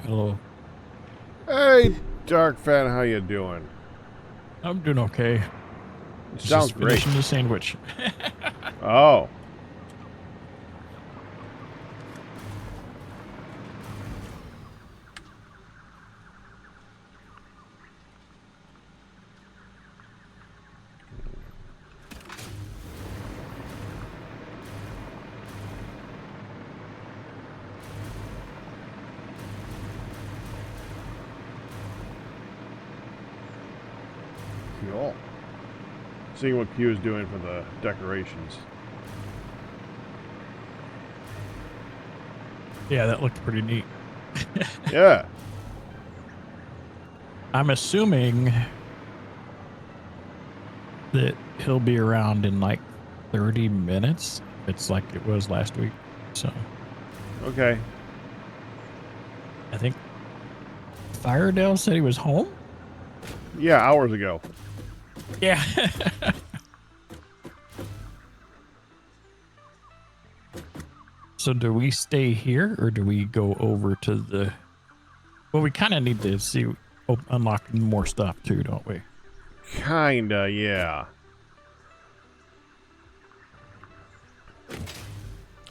Hello. Hey, Dark Fan, how you doing? I'm doing okay. Sounds Just great. finishing the sandwich. Oh, cool. Seeing what Q is doing for the decorations. Yeah, that looked pretty neat. Yeah. I'm assuming that he'll be around in like 30 minutes. It's like it was last week. So Okay. I think Firedale said he was home. Yeah, hours ago. Yeah. So do we stay here or do we go over to the... Well, we kind of need to see unlock more stuff too, don't we? Kinda, yeah.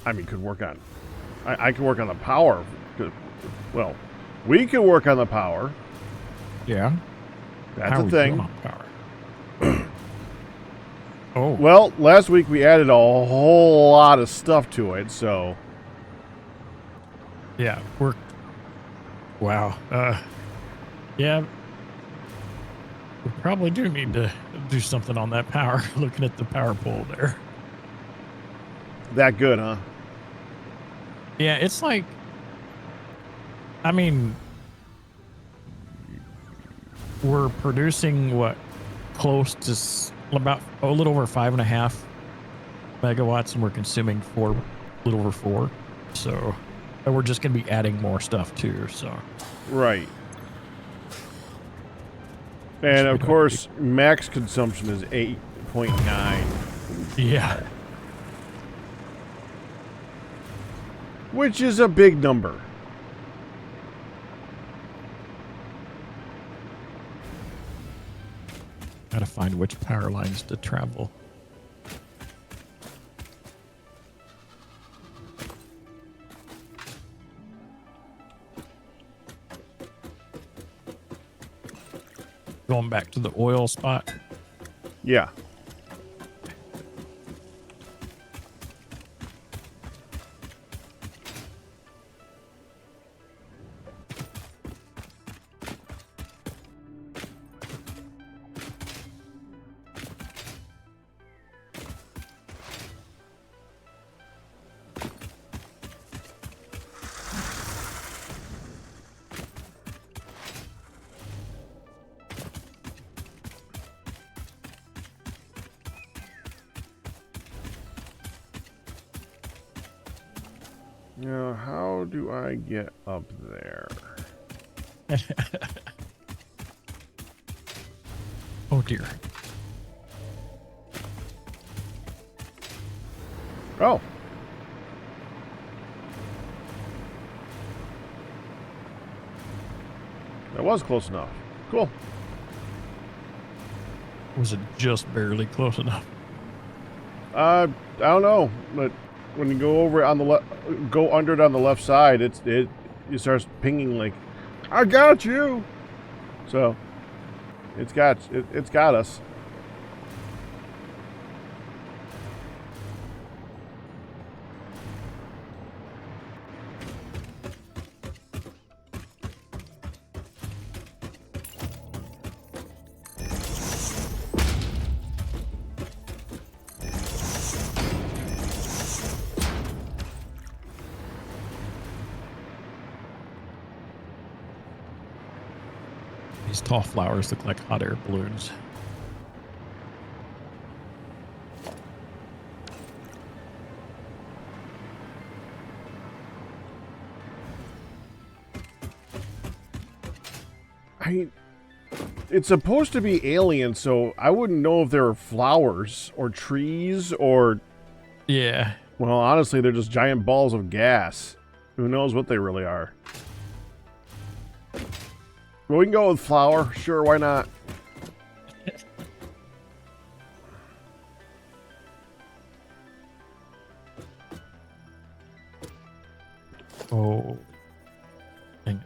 I mean, could work on... I could work on the power. Well, we could work on the power. Yeah. That's How are a we doing thing. on power? Oh, Well, last week we added a whole lot of stuff to it, so... yeah. Wow. Yeah. We probably do need to do something on that power. Looking at the power pole there. That good, huh? Yeah, it's like, I mean, we're producing what, close to about a little over 5.5 megawatts, and we're consuming a little over 4. So, and we're just going to be adding more stuff too. So, Right. which And we of don't need. course, max consumption is 8.9, Yeah. which is a big number. Gotta find which power lines to travel. Going back to the oil spot. Yeah. Now, how do I get up there? Oh dear. Oh. That was close enough. Cool. Was it just barely close enough? I don't know, but when you go over it on the go under it on the left side, it starts pinging like, "I got you." So, it's got us. These tall flowers look like hot air balloons. It's supposed to be alien, so I wouldn't know if they're flowers or trees or... Yeah. Well, honestly, they're just giant balls of gas. Who knows what they really are? Well, we can go with flour. Sure, why not? Oh. Dang it.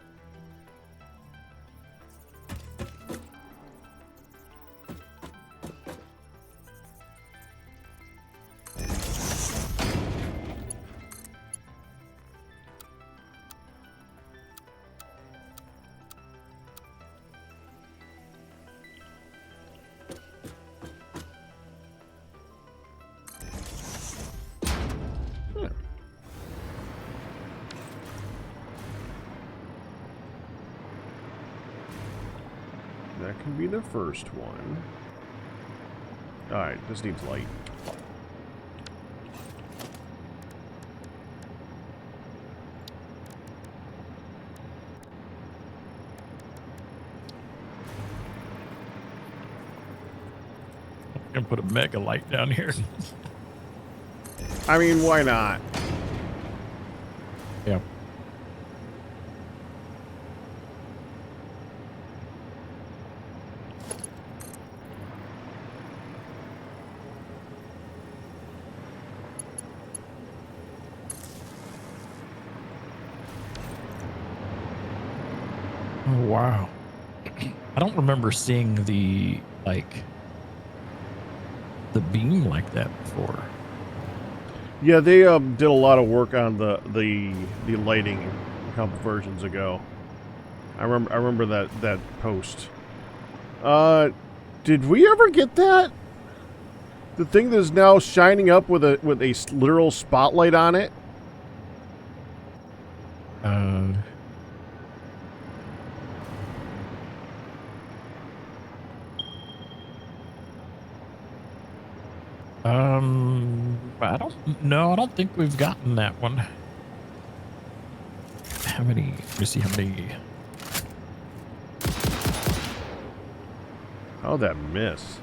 That can be the first one. Alright, this needs light. I'm gonna put a mega light down here. I mean, why not? Yeah. Oh, wow. I don't remember seeing the, like, the beam like that before. Yeah, they did a lot of work on the lighting a couple versions ago. I remember that post. Did we ever get that? The thing that's now shining up with a literal spotlight on it. I don't know. I don't think we've gotten that one. How many? Let me see how many. How'd that miss?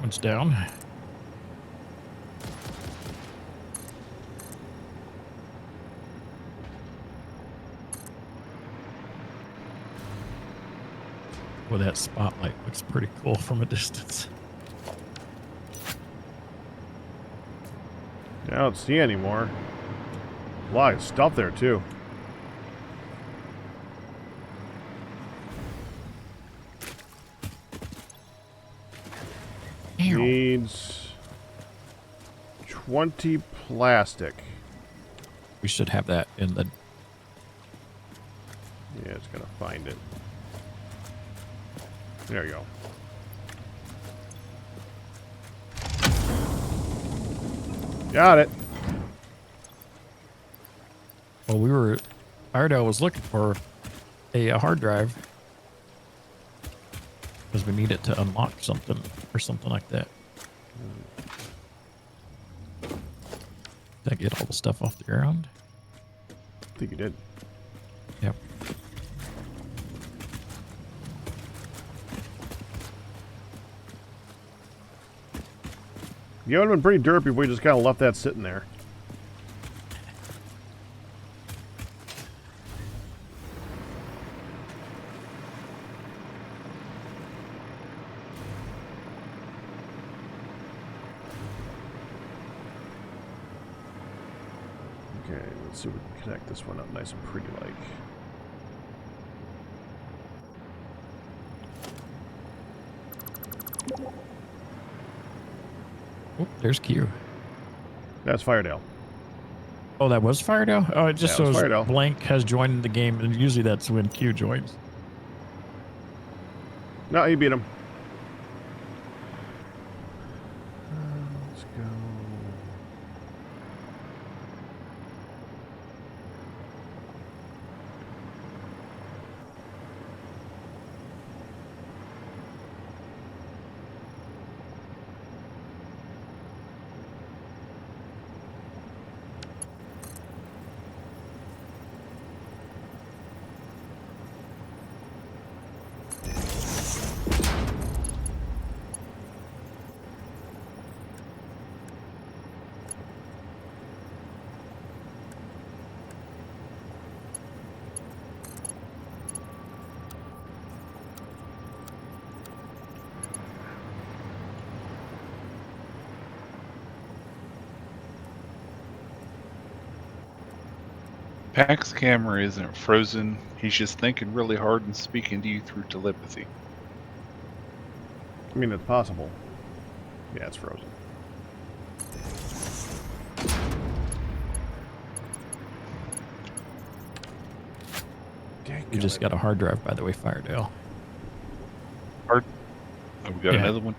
One's down. Well, that spotlight looks pretty cool from a distance. I don't see any more. A lot of stuff there too. Ew. Needs 20 plastic. We should have that in the. Yeah, it's gonna find it. There you go. Got it. Well, we were. Ardo was looking for a hard drive because we need it to unlock something or something like that. Did I get all the stuff off the ground? I think you did. Yep. You would have been pretty derpy if we just kind of left that sitting there. Okay, let's see if we can connect this one up nice and pretty like. Oh, there's Q. That's Firedale. Oh, that was Firedale? Oh, it just Yeah, it was shows Firedale. blank has joined the game, and usually that's when Q joins. No, he beat him. Let's go. Pack's camera isn't frozen. He's just thinking really hard and speaking to you through telepathy. I mean, it's possible. Yeah, it's frozen. You just got a hard drive, by the way, Firedale. Oh, we got Yeah. another one?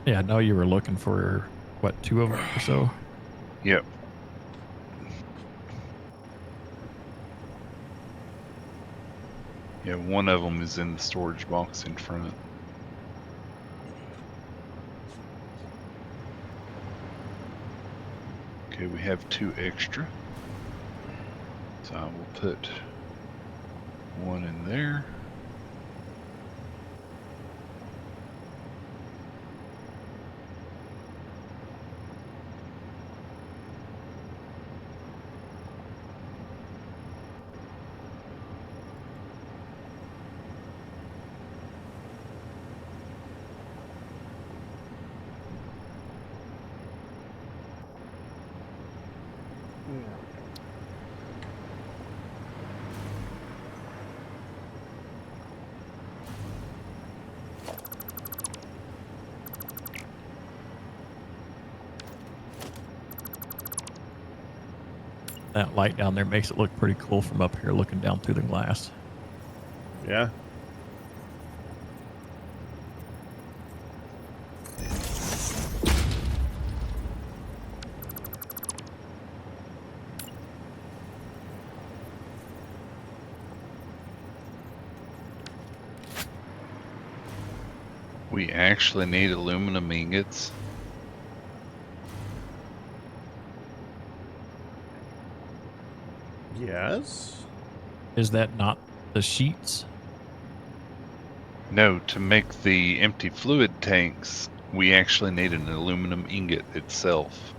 Yeah, I know you were looking for, what, 2 of them or so? Yep. Yeah, one of them is in the storage box in front. Okay, we have 2 extra. So I will put one in there. That light down there makes it look pretty cool from up here looking down through the glass. Yeah. We actually need aluminum ingots. Yes. Is that not the sheets? No, to make the empty fluid tanks, we actually need an aluminum ingot itself.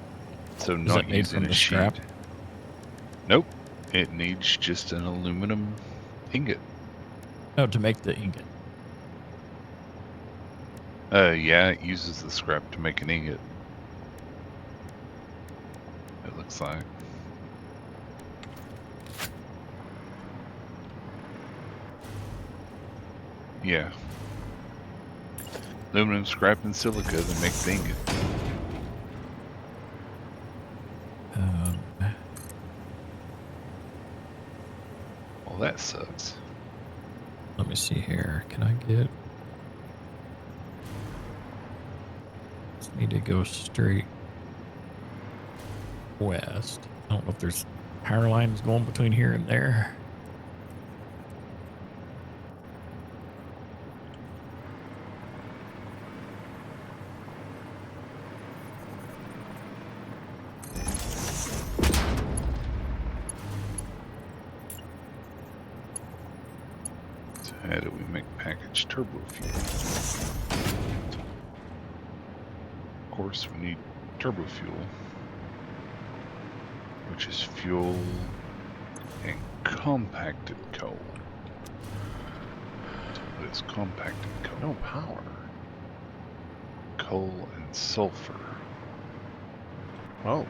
So Is not that made using from a the sheet. scrap? Nope. It needs just an aluminum ingot. No, to make the ingot. Yeah, it uses the scrap to make an ingot. It looks like. Yeah. Aluminum, scrap, and silica to make the ingot. Well, that sucks. Let me see here. Can I get... Just need to go straight west. I don't know if there's power lines going between here and there. So how do we make packaged turbo fuel? Of course, we need turbo fuel, which is fuel and compacted coal. So what is compacted coal? No power. Coal and sulfur. Oh.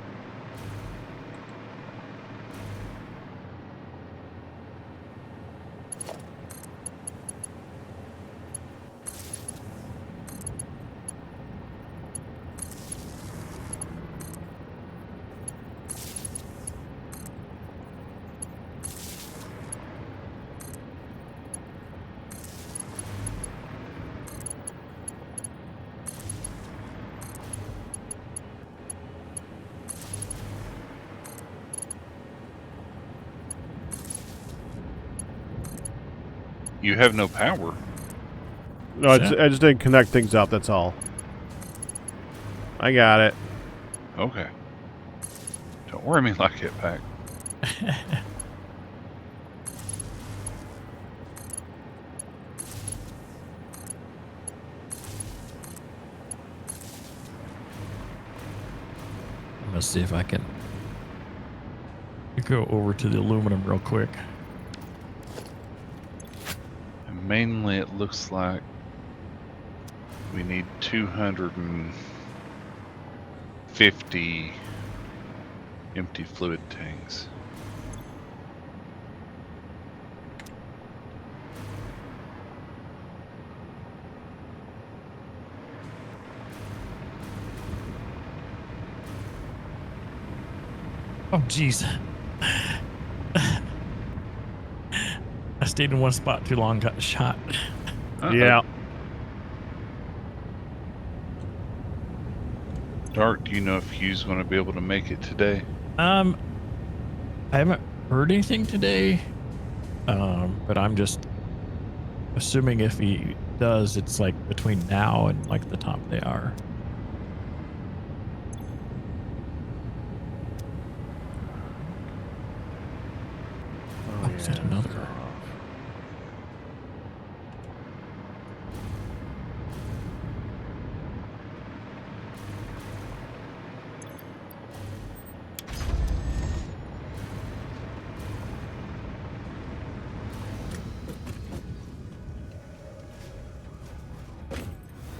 You have no power. No, I just didn't connect things up, that's all. I got it. Okay. Don't worry me like it, Pack. I'm going to see if I can go over to the aluminum real quick. And mainly it looks like we need 250 empty fluid tanks. Oh, jeez. I stayed in one spot too long, got shot. Uh-oh. Yeah. Dark, do you know if Hugh's going to be able to make it today? I haven't heard anything today. But I'm just assuming if he does, it's like between now and like the top of the hour. Oh, Is that another?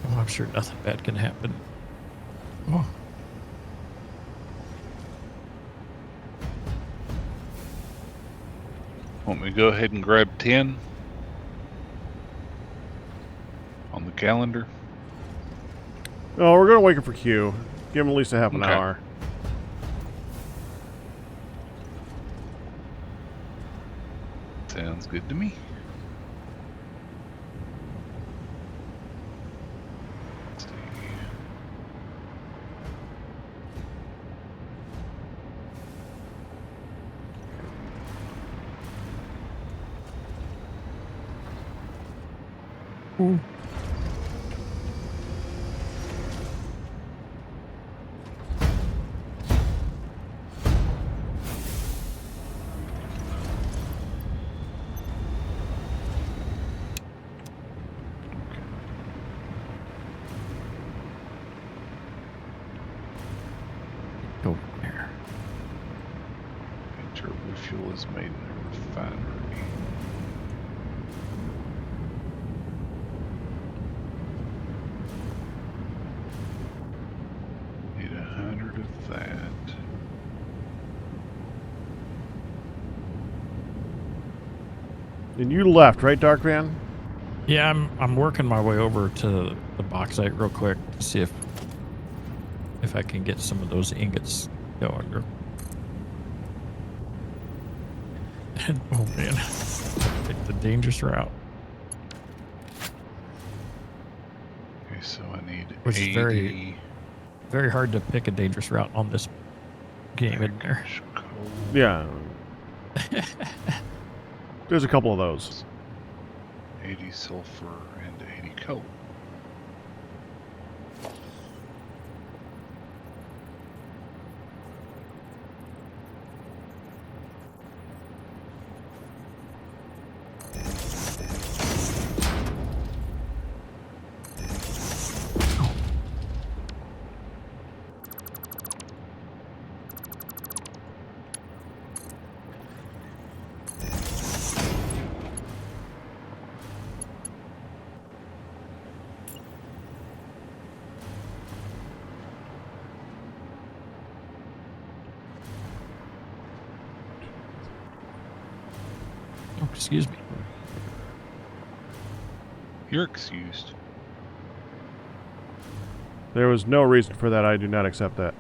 Oh, I'm sure nothing bad can happen. Oh. Want me to go ahead and grab 10 on the calendar? Oh, we're gonna wait for Q. Give him at least a half an Okay. hour. Sounds good to me. Let's see. Ooh. Go there. Turbo fuel is made in a refinery. Need 100 of that. And you left, right, Dark Van? Yeah, I'm working my way over to the bauxite real quick to see if I can get some of those ingots going. Oh man, take the dangerous route, Okay, so I need which is 80 very hard to pick a dangerous route on this game in there. package coal. Yeah. There's a couple of those. 80 sulfur and 80 coal. Oh, excuse me. You're excused. There was no reason for that. I do not accept that.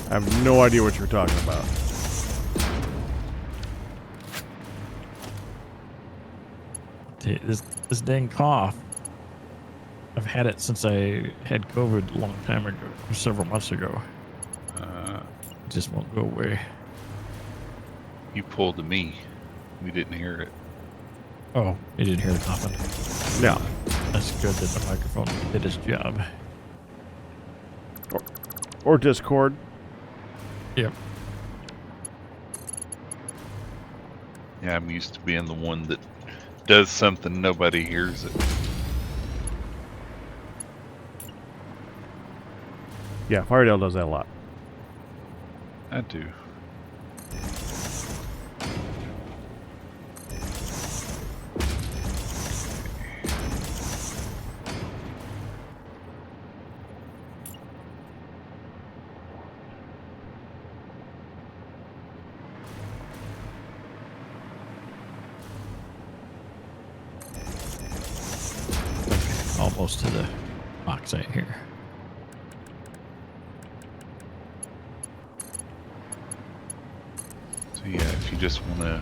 I have no idea what you're talking about. Dude, this dang cough. I've had it since I had COVID a long time ago, several months ago. It just won't go away. You pulled to me. We didn't hear it. Oh, you didn't hear the coughing. Yeah. That's good that the microphone did its job. Or Discord. Yep. Yeah, I'm used to being the one that does something, nobody hears it. Yeah, Firedale does that a lot. I do. Almost to the bauxite here. if you just want to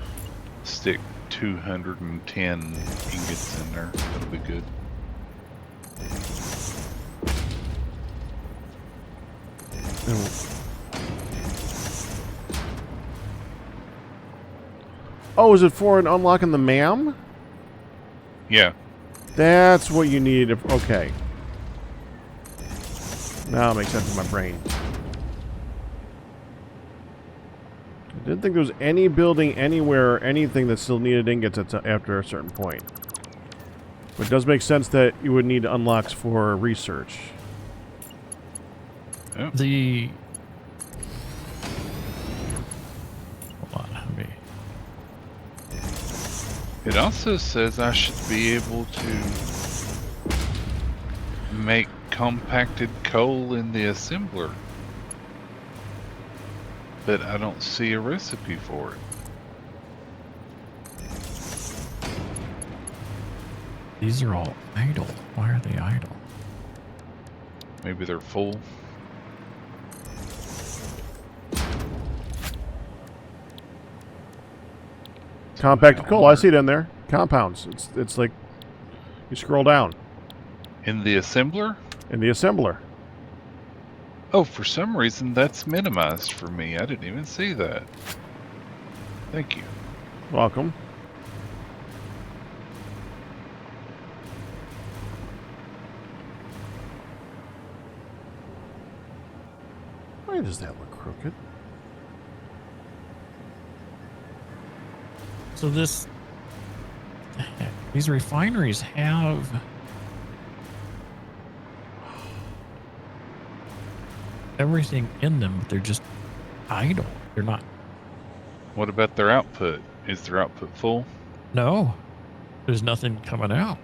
stick 210 ingots in there, that'll be good. Oh, is it for an unlocking the MAM? Yeah. That's what you need. Okay. Now it makes sense in my brain. I didn't think there was any building anywhere or anything that still needed ingots after a certain point. But it does make sense that you would need unlocks for research. Oh. The... Hold on, let me... It also says I should be able to make compacted coal in the assembler. But I don't see a recipe for it. These are all idle. Why are they idle? Maybe they're full. Compacted coal. I see it in there. Compounds. It's like you scroll down In the assembler? in the assembler. Oh, for some reason that's minimized for me. I didn't even see that. Thank you. Welcome. Why does that look crooked? So these refineries have everything in them, but they're just idle. They're not. What about their output? Is their output full? No, there's nothing coming out.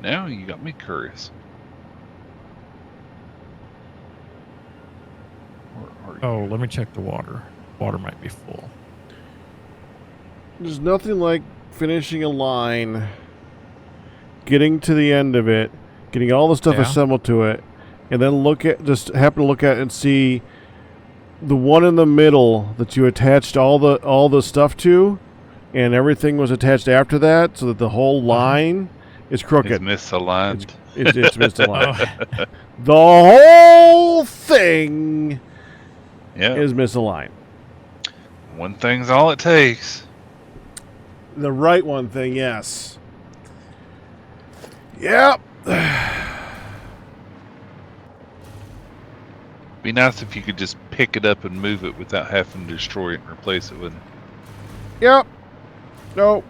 Now you got me curious. Where are you? Oh, let me check the water. Water might be full. There's nothing like finishing a line, getting to the end of it, getting all the stuff Yeah. assembled to it, and then happen to look at it and see the one in the middle that you attached all the stuff to, and everything was attached after that, so that the whole line is crooked. It's misaligned. It's misaligned. Oh, The whole thing Yeah. is misaligned. One thing's all it takes. The right one thing, yes. Yep. Be nice if you could just pick it up and move it without having to destroy it and replace it with it. Yep. Nope.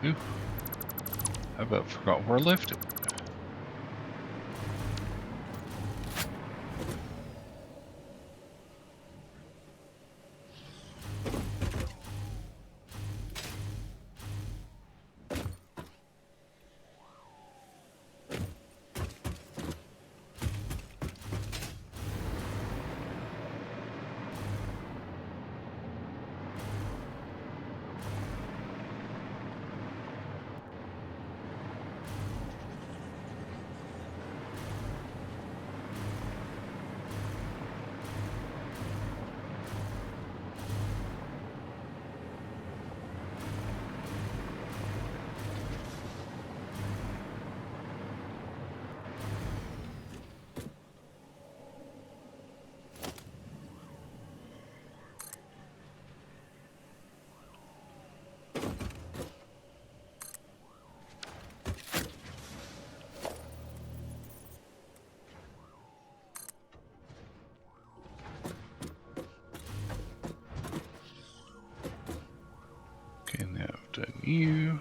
Ooh. I about forgot where I left it. Okay, now I've done you.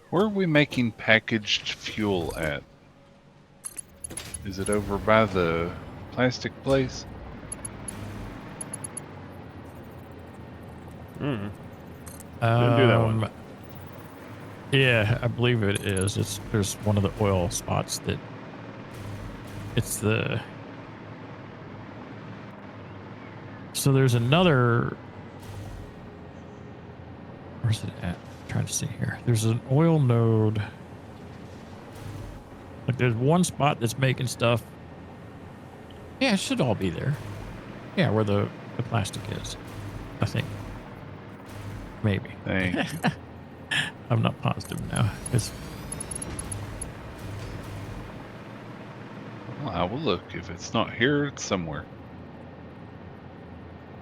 Where are we making packaged fuel at? Is it over by the plastic place? Didn't do that one. Yeah, I believe it is. There's one of the oil spots that it's the. So there's another. Where's it at? I'm trying to see here. There's an oil node. Like there's one spot that's making stuff. Yeah, it should all be there. Yeah, where the plastic is, I think. Maybe. Thank you. I'm not positive now. Well, I will look. If it's not here, it's somewhere.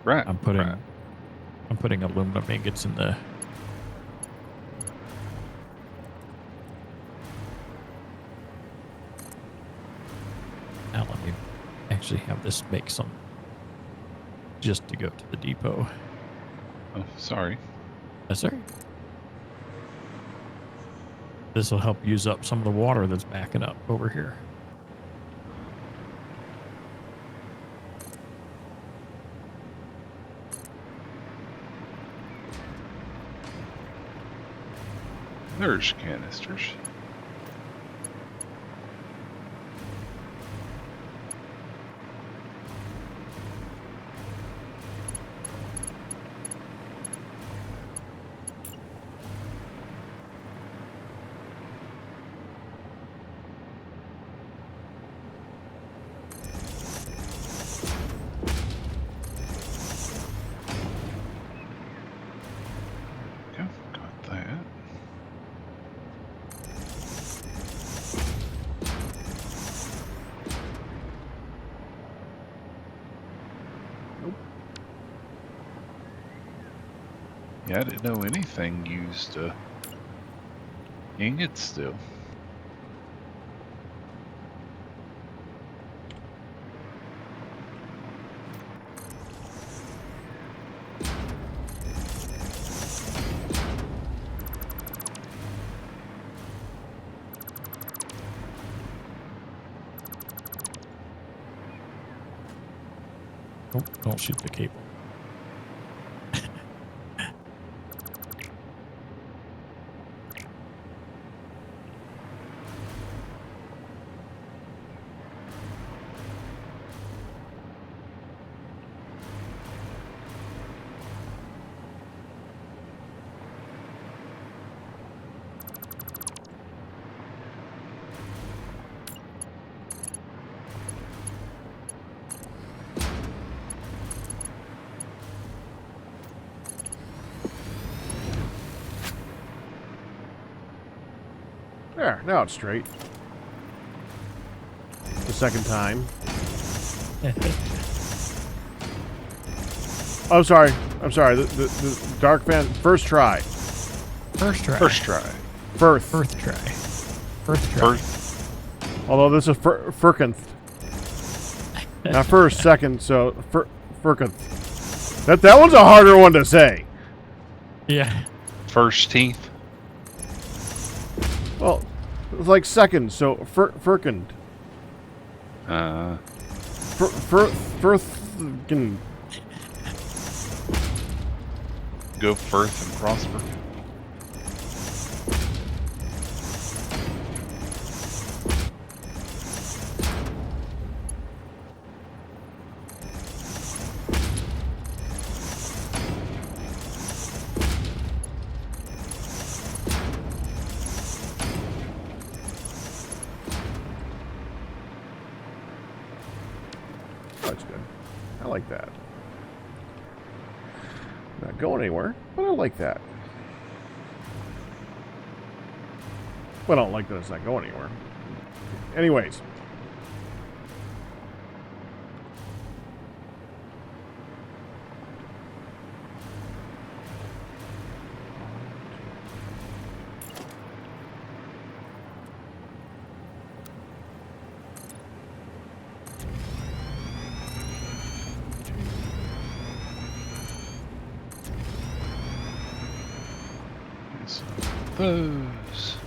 Right. I'm putting aluminum ingots in the. Now let me actually have this make some just to go to the depot. Oh, sorry. Yes, sir. This will help use up some of the water that's backing up over here. There's canisters. Okay, got that. Yeah, I didn't know anything used ingots still. Oh, don't shoot the cable. There, now it's straight. The second time. I'm sorry. The Dark Fan, first try. First try. First try. Firth. First try. First try. First. Although this is Firkenth. Not first, second, so Firkenth. That one's a harder one to say. Yeah. First teeth. Well, it's like second, so Firkend. Firth. Go Firth and prosper. That's good. I like that. Not going anywhere, but I like that. Well, I don't like that it's not going anywhere. Anyways. So those.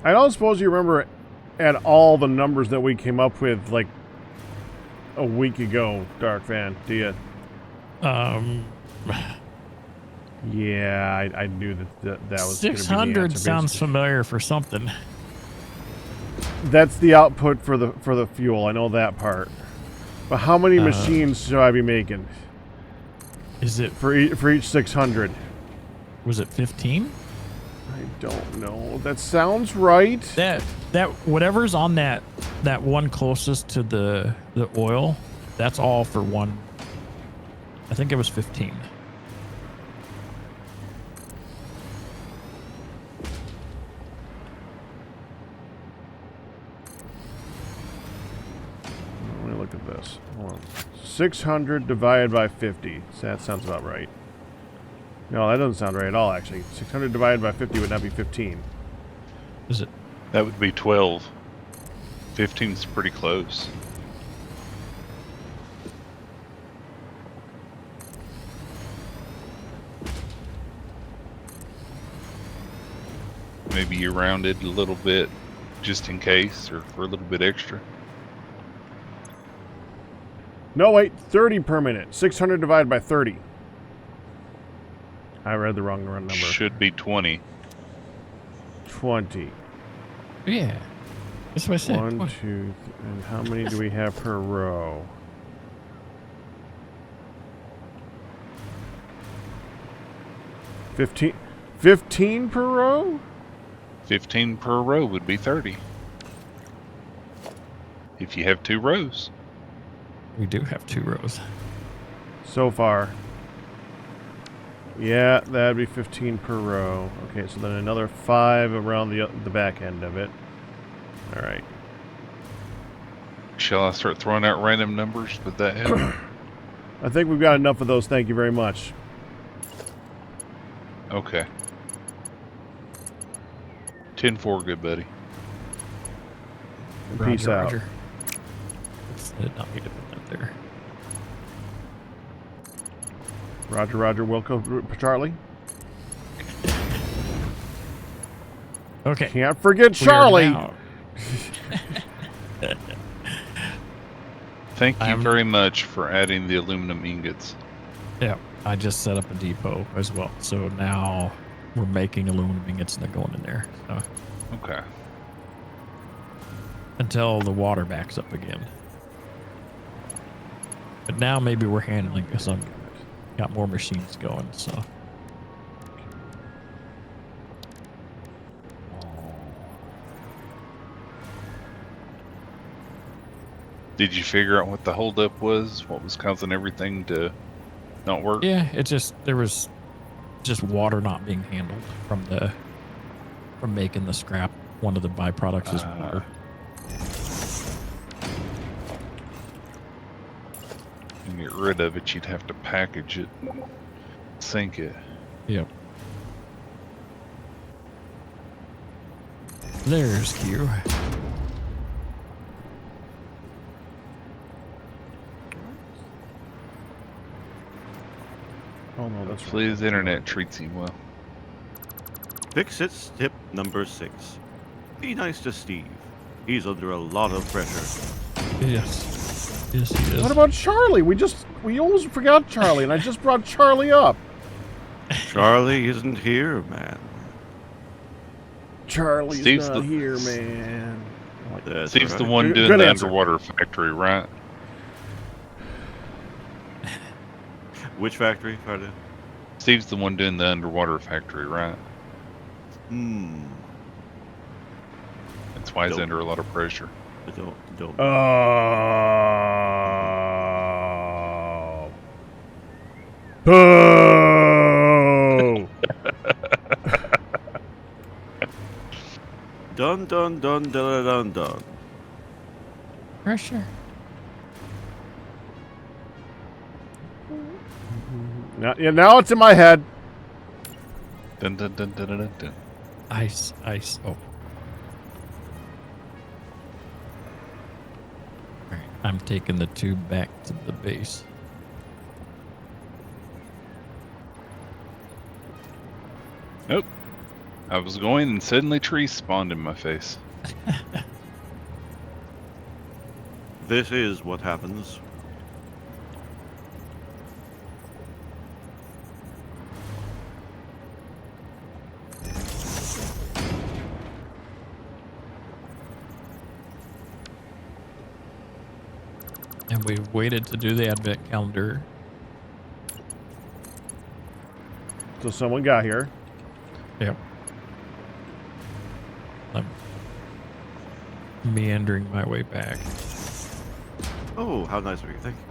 I don't suppose you remember at all the numbers that we came up with like a week ago, Dark Fan, do you? Yeah, I knew that was gonna be the 600 answer, sounds basically. familiar for something. That's the output for the fuel. I know that part. But how many machines should I be making Is it, for each 600? was it 15? I don't know. That sounds right. That whatever's on that one closest to the oil, that's all for one. I think it was 15. Let me look at this. Hold on. 600 divided by 50. So that sounds about right. No, that doesn't sound right at all, actually. 600 divided by 50 would not be 15. Is it? That would be 12. 15's pretty close. Maybe you rounded a little bit just in case, or for a little bit extra. No, wait. 30 per minute. 600 divided by 30. I read the wrong number. Should be 20. 20. Yeah. That's what I said. 1, 20. 2, and how many do we have per row? 15. 15 per row? 15 per row would be 30. If you have 2 rows. We do have 2 rows. So far. Yeah, that'd be 15 per row. Okay, so then another 5 around the back end of it. All right. Shall I start throwing out random numbers with that help? I think we've got enough of those. Thank you very much. Okay. 10-4, good buddy. And peace out. Roger. I did not need to put that there. Roger, Roger. Welcome, Charlie. Okay. Can't forget We are Charlie. now- Thank you very much for adding the aluminum ingots. Yeah, I just set up a depot as well. So now we're making aluminum ingots and they're going in there. So Okay. until the water backs up again. But now maybe we're handling because I'm got more machines going. So Did you figure out what the holdup was? What was causing everything to not work? yeah, it just there was just water not being handled from making the scrap. One of the byproducts is water. To get rid of it, you'd have to package it and sink it. Yep. There's Q. Oh no, that's Hopefully his internet treats him well. Fix-It's tip number 6. Be nice to Steve. He's under a lot of pressure. Yes. Yes, he is. What about Charlie? We almost forgot Charlie, and I just brought Charlie up. Charlie isn't here, man. Charlie's Steve's not the- here, man. That's Steve's the right. one doing Good the answer. underwater factory, right? Which factory? Pardon? Steve's the one doing the underwater factory, right? That's why he's Nope. under a lot of pressure. I don't. Oh. Boo! Dun dun dun dun dun dun. Pressure. Now it's in my head. Dun dun dun dun dun dun. Dun. Ice. Oh. All right. I'm taking the tube back to the base. Nope. I was going and suddenly trees spawned in my face. This is what happens. And we waited to do the advent calendar. So someone got here. Yep. I'm meandering my way back. Oh, how nice of you. Thank you.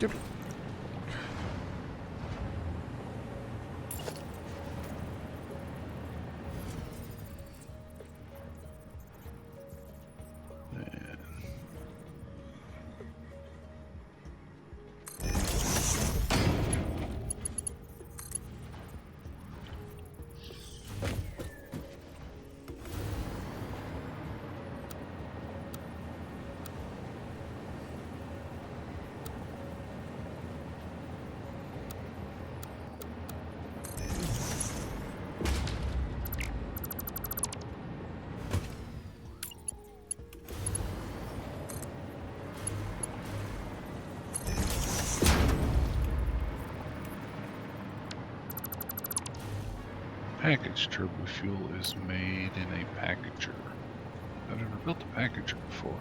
Yep. Packaged turbo fuel is made in a packager. I've never built a packager before.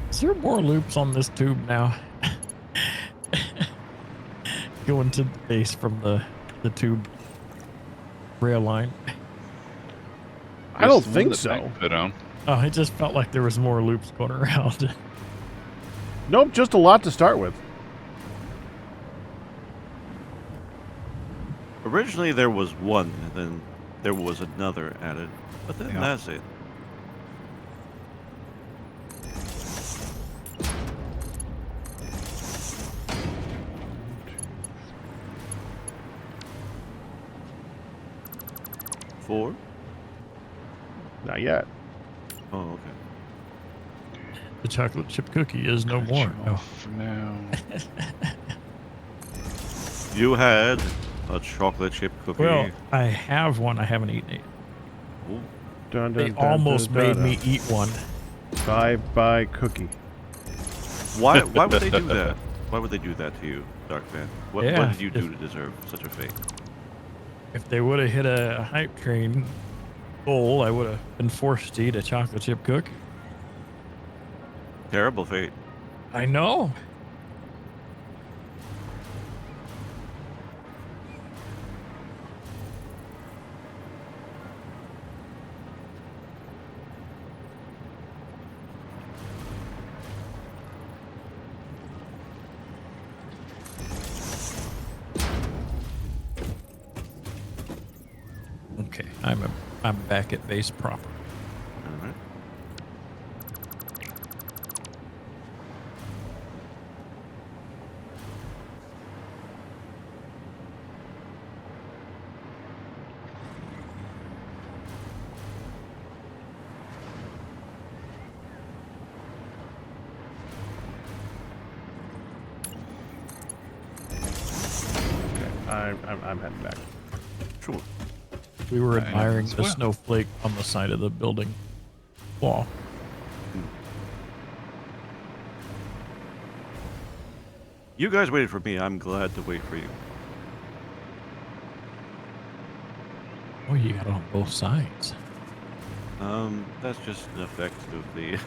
Is there more loops on this tube now? Going to the base from the tube rail line. I don't Just the one think that so. Mike put on. Oh, it just felt like there was more loops going around. Nope, just a lot to start with. Originally there was one, and then there was another added. But then Yeah. that's it. Four? Not yet. Oh, okay. The chocolate chip cookie is no Cut more. you No. off for now. You had a chocolate chip cookie. Well, I have one. I haven't eaten it. Ooh. Dun, They dun, dun, almost dun, made dun, me eat one. Bye-bye cookie. Why would they do that? Why would they do that to you, Darkman? What Yeah, did you do to deserve such a fate? If they would have hit a hype train goal, I would have been forced to eat a chocolate chip cookie. Terrible fate. I know. Okay, I'm back at base proper. All right. Okay, I'm heading back. Sure. We were I am admiring as the well. snowflake on the side of the building wall. You guys waited for me. I'm glad to wait for you. Oh, you got it on both sides. That's just an effect of the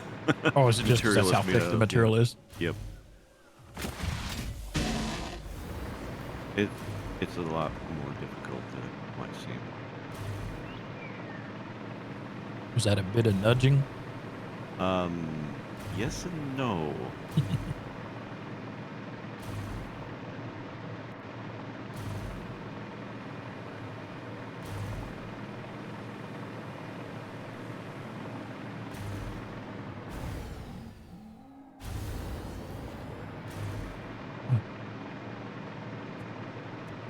Oh, is it just 'cause that's material how it's made thick out the of, material yeah. is? Yep. It's a lot more difficult than it might seem. Was that a bit of nudging? Yes and no.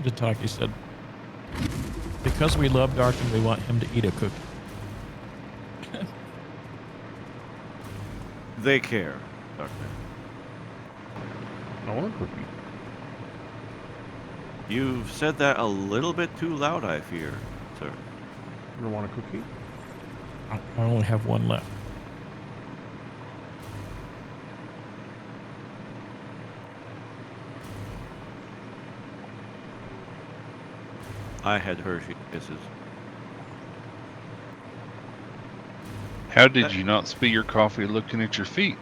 Jataki said, because we love Darkin, we want him to eat a cookie. They care, Darkman. I want a cookie. You've said that a little bit too loud, I fear, sir. You don't want a cookie? I only have one left. I had Hershey Kisses. How did you not spill your coffee looking at your feet?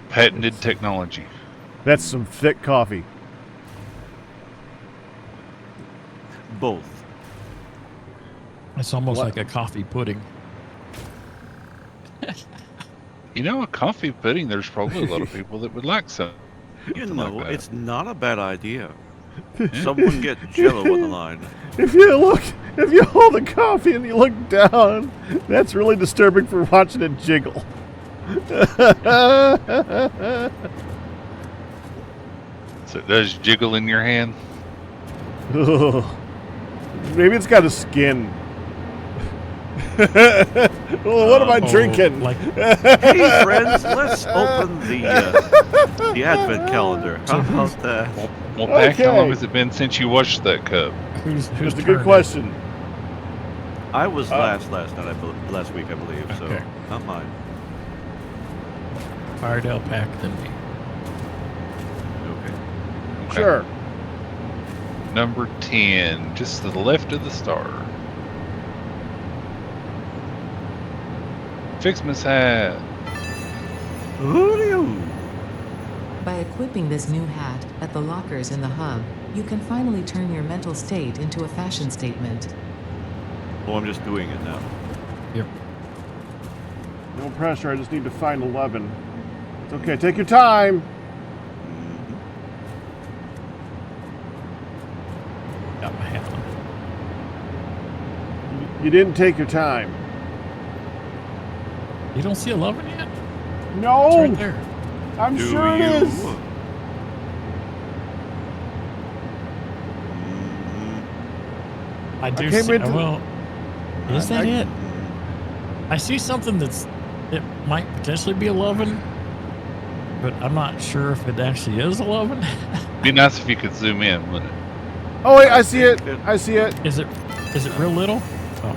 Patented technology. That's some thick coffee. Both. It's almost What? like a coffee pudding. You know, a coffee pudding, there's probably a lot of people that would like some. You Something know, like that. it's not a bad idea. Someone get Jello on the line. If you hold the coffee and you look down, that's really disturbing for watching it jiggle. So it does jiggle in your hand. Ugh. Maybe it's got a skin. Well, what am I drinking? Like, Hey, friends, let's open the advent calendar. How about that? Well, Pac, how long Okay. has it been since you washed that cup? who's That's a turn good is question. I was last night, last week, I believe. So Okay. not mine. it? Fardell Pack than me. Okay. Okay. Sure. Number 10, just to the left of the star. Fixmas hat. Ooh. By equipping this new hat at the lockers in the hub, you can finally turn your mental state into a fashion statement. Oh, I'm just doing it now. Yep. No pressure. I just need to find 11. It's okay. Take your time. Got my hat on. You didn't take your time. You don't see 11 yet? It's No. right there. I'm Do sure it you? is. I do came see. into- Well, is that I- it? I see something it might potentially be 11, but I'm not sure if it actually is 11. Be nice if you could zoom in, wouldn't it? Oh wait, I see it. I see it. Is it real little? Oh,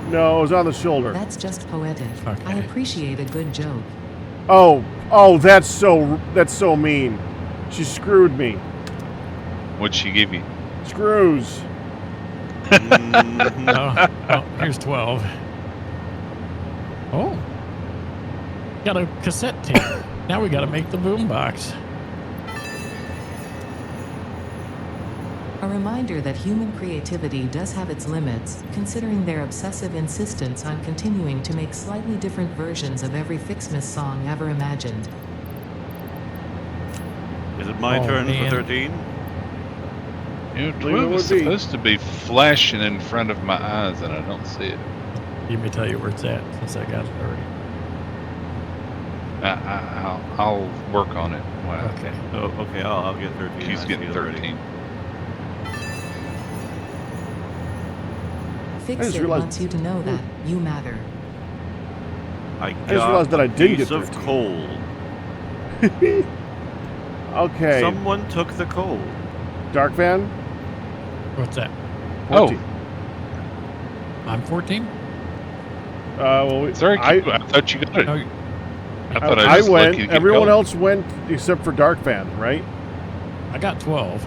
No, it was on the shoulder. That's just poetic. Okay. I appreciate a good joke. Oh, that's so mean. She screwed me. What'd she give you? Screws. oh, here's 12. Oh, got a cassette tape. Now we got to make the boombox. A reminder that human creativity does have its limits, considering their obsessive insistence on continuing to make slightly different versions of every Fixmas song ever imagined. Is it my Oh, turn man. for 13? You know, Leave it 12 is would be. supposed to be flashing in front of my eyes, and I don't see it. Let me tell you where it's at since I got it already. I'll work on it. Wow. Okay. Oh, okay. I'll get 13. He's I getting see it already. 13. Fix just It realized- wants you to know that you matter. I just realized that I did get piece of 13. coal. Okay. Someone took the coal. Dark Van. What's that? 14. I'm 14. Well, Sorry, I thought you got it. No, I thought I was went. lucky to get Everyone going. else went except for Dark Fan, right? I got 12.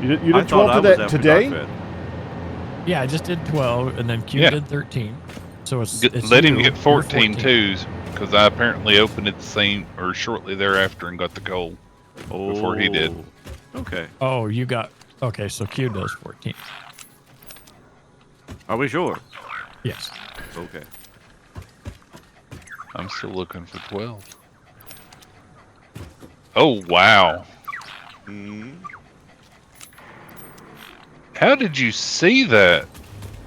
You did I thought 12 I was after today? Dark Fed. Yeah, I just did 12, and then Q Yeah. did 13. So it's Let him you, get you're 14 twos, because I apparently opened it the same or shortly thereafter and got the gold before he did. Okay. Oh, you got... Okay, so Q does 14. Are we sure? Yes. Okay. I'm still looking for 12. Oh, wow. Mm. How did you see that?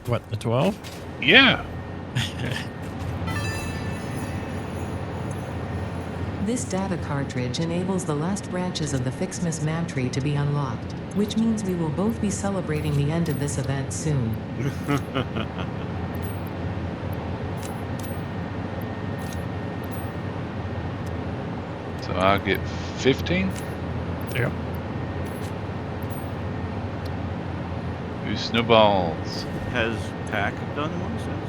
What, the 12? Yeah. This data cartridge enables the last branches of the Fixmas man tree to be unlocked, which means we will both be celebrating the end of this event soon. So I get 15? Yeah. Ooh, snowballs. Has Pack done one since?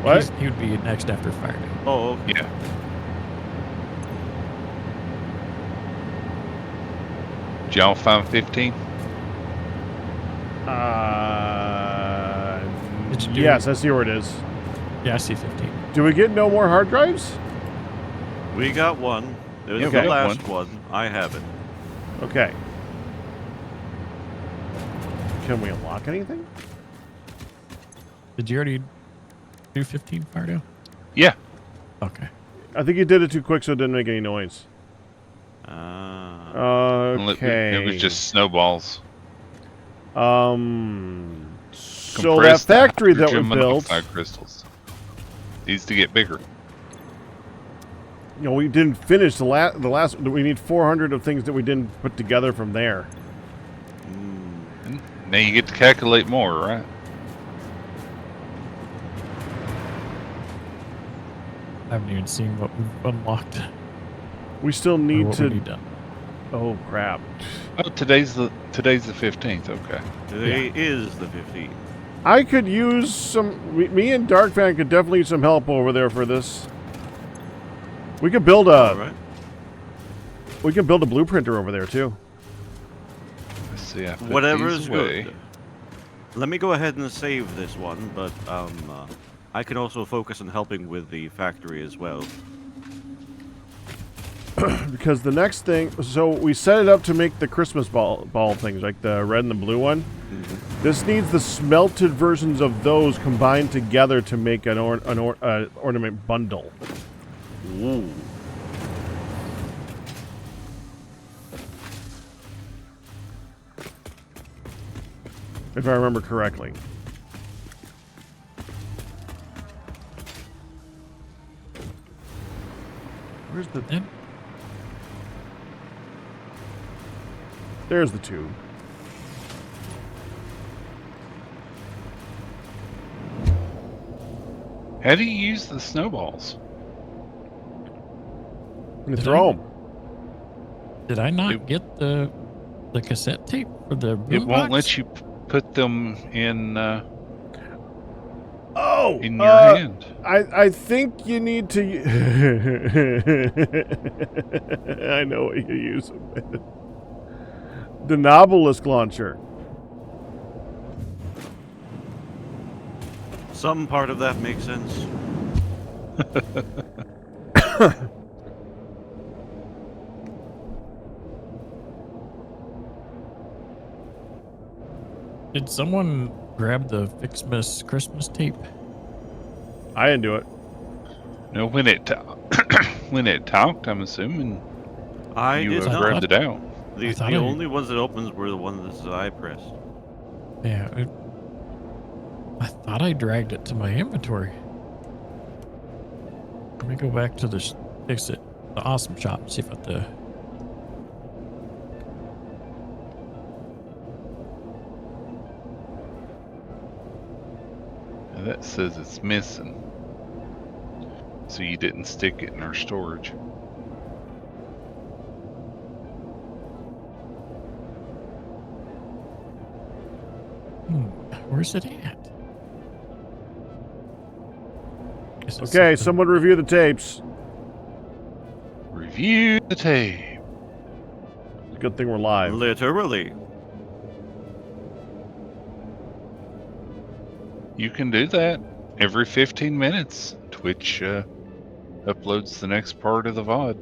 What? He would be next after Fire. Oh, okay. Yeah. Did y'all find 15? Did you do- Yes, I see where it is. Yeah, I see 15. Do we get no more hard drives? We got one. There's Yeah, we the got last one. I have it. Okay. Can we unlock anything? Did you already do 15, Fardo? Yeah. Okay. I think you did it too quick, so it didn't make any noise. Okay. It was just snowballs. So that Compressed factory that we hydrogen built, monoxide crystals needs to get bigger. you know, we didn't finish the last. We need 400 of things that we didn't put together from there. And now you get to calculate more, right? I haven't even seen what we've unlocked. We still or need what to. we need done. Oh crap! Oh, today's the 15th. Okay. Today is the 15th. I could use some. Me and Darkfan could definitely use some help over there for this. We could build All right. We can build a blueprinter over there too. Let's see. I put Whatever these is away. good. Let me go ahead and save this one, but I can also focus on helping with the factory as well. Because the next thing, so we set it up to make the Christmas ball things, like the red and the blue one. Mm-hmm. This needs the smelted versions of those combined together to make an ornament bundle. Ooh. If I remember correctly. Where's the... And There's the tube. How do you use the snowballs? You Did throw I- them. did I not It- get the cassette tape for the It blue won't box? let you put them in Oh! your hand. I think you need to... I know what you use. The Nobelisk launcher. Some part of that makes sense. Did someone grab the Fixmas Christmas tape? I didn't do it. No, when it when it talked, I'm assuming I you did not. grabbed it out. I The thought I- only ones that opens were the ones that I pressed. Yeah. I thought I dragged it to my inventory. Let me go back to the the awesome shop and see if the Now that says it's missing. So you didn't stick it in our storage. Where's it at? Guess it's Okay, something- someone review the tapes. Review the tape. It's a good thing we're live. Literally. You can do that every 15 minutes. Twitch uploads the next part of the VOD.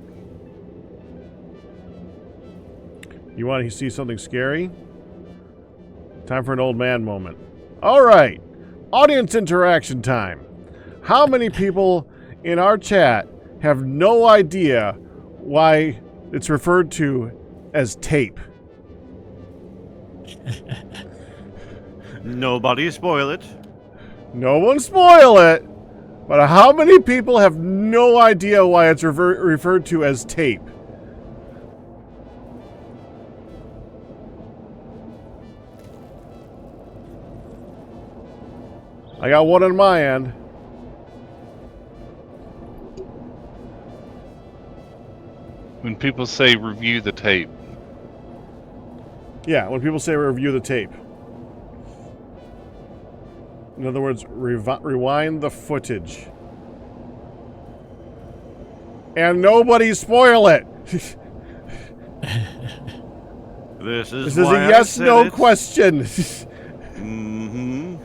You want to see something scary? Time for an old man moment. All right, audience interaction time. How many people in our chat have no idea why it's referred to as tape? Nobody spoil it. No one spoil it. But how many people have no idea why it's referred to as tape? I got one on my end. When people say review the tape, Yeah, when people say review the tape. In other words, rewind the footage. And nobody spoil it. This is This is why a I said yes/no it. question. Mm-hmm.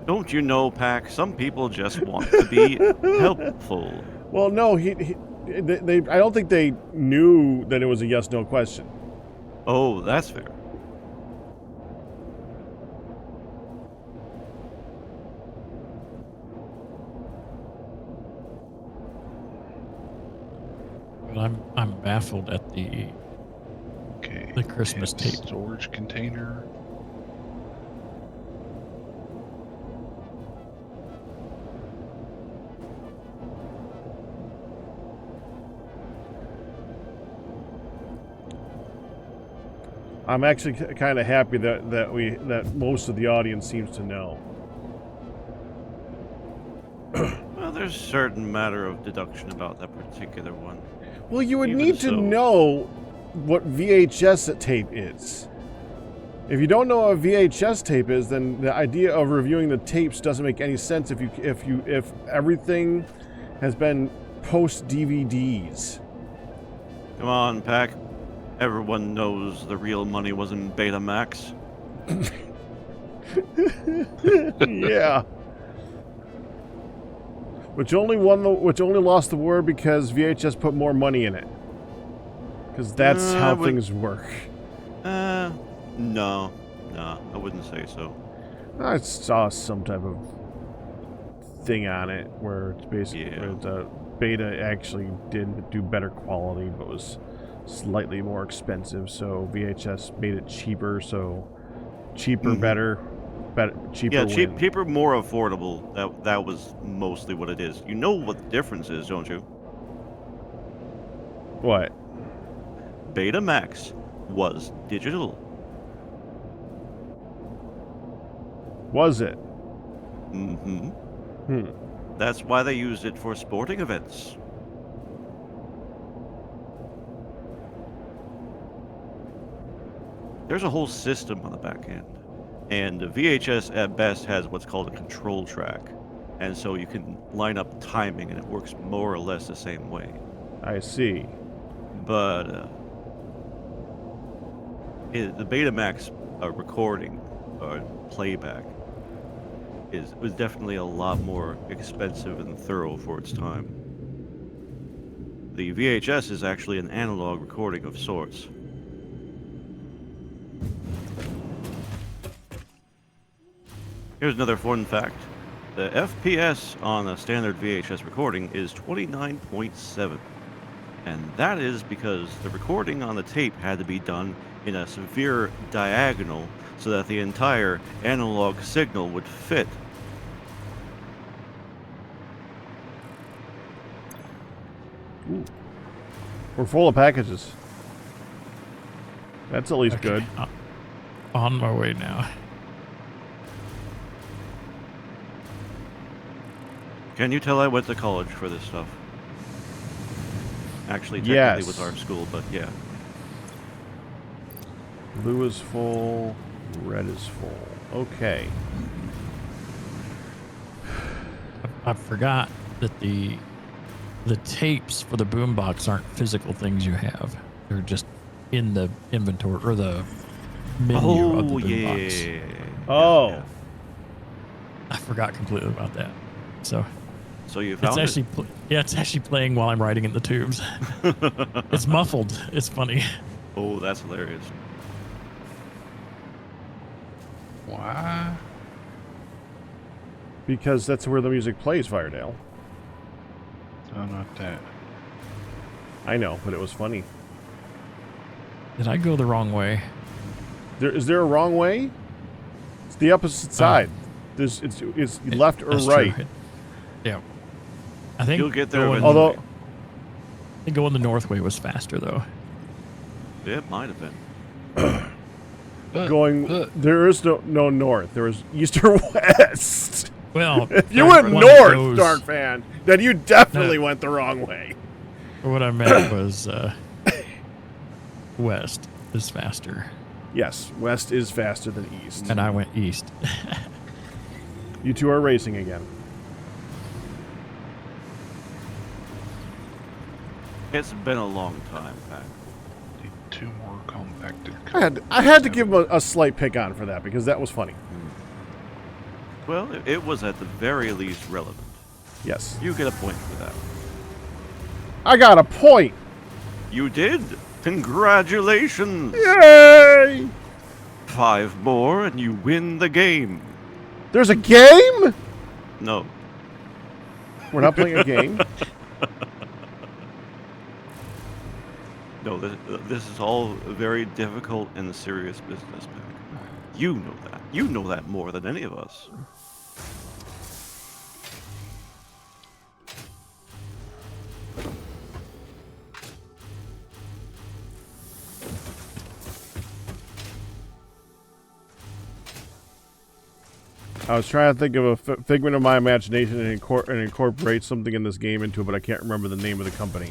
Don't you know, Pack? Some people just want to be helpful. Well, no, they I don't think they knew that it was a yes/no question. Oh, that's fair. But I'm baffled at the okay. Christmas tape. Storage container. I'm actually kind of happy that most of the audience seems to know. Well, there's a certain matter of deduction about that particular one. Well, you would Even need to so. know what VHS tape is. If you don't know what VHS tape is, then the idea of reviewing the tapes doesn't make any sense if everything has been post DVDs. Come on, Pack. Everyone knows the real money was in Betamax. Yeah. Which only lost the war because VHS put more money in it. Because that's how things work. No, I wouldn't say so. I saw some type of thing on it where it's basically Yeah. where the beta actually did do better quality, but was slightly more expensive. So VHS made it cheaper. So cheaper, better, cheaper. Yeah, win. cheaper, more affordable. That was mostly what it is. You know what the difference is, don't you? What? Betamax was digital. Was it? Mm-hmm. That's why they used it for sporting events. There's a whole system on the back end. And the VHS at best has what's called a control track. And so you can line up timing and it works more or less the same way. I see. But the Betamax recording or playback was definitely a lot more expensive and thorough for its time. The VHS is actually an analog recording of sorts. Here's another fun fact. The FPS on a standard VHS recording is 29.7. And that is because the recording on the tape had to be done in a severe diagonal so that the entire analog signal would fit. Ooh. We're full of packages. That's at least good. On my way now. Can you tell I went to college for this stuff? Actually, technically it was Yes. our school, but yeah. Blue is full. Red is full. Okay. I forgot that the tapes for the boombox aren't physical things you have. They're just in the inventory or the menu of the boombox. yeah. Oh. Yeah. I forgot completely about that. So So you it's found actually it's actually playing while I'm riding in the tubes. It's muffled. It's funny. Oh, that's hilarious. Why? Because that's where the music plays, Firedale. No, not that. I know, but it was funny. Did I go the wrong way? Is there a wrong way? It's the opposite side. It's left or That's right. true. Yeah. I think You'll get there going, eventually. Although, I think going the north way was faster though. It might have been. there is no north. There is east or west. Well, If you went one north, goes- Dark Fan, then you definitely went the wrong way. What I meant was west is faster, Yes, west is faster than east. and I went east. You two are racing again. It's been a long time, Pat. Need 2 more compacted. I had to give him a slight pick on for that because that was funny. Well, it was at the very least relevant. Yes. You get a point for that. I got a point. You did. Congratulations. Yay! 5 more and you win the game. There's a game? No. We're not playing a game. No, this is all very difficult and serious business, Mac. You know that. You know that more than any of us. I was trying to think of a figment of my imagination and incorporate something in this game into it, but I can't remember the name of the company.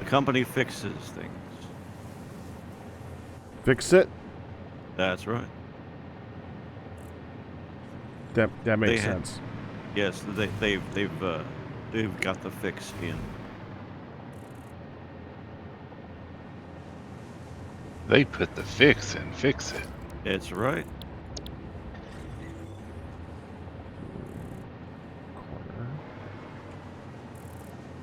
The company fixes things. Fix it? That's right. That makes They had- sense. Yes, they've got the fix in. They put the fix in. Fix it. It's right. Corner.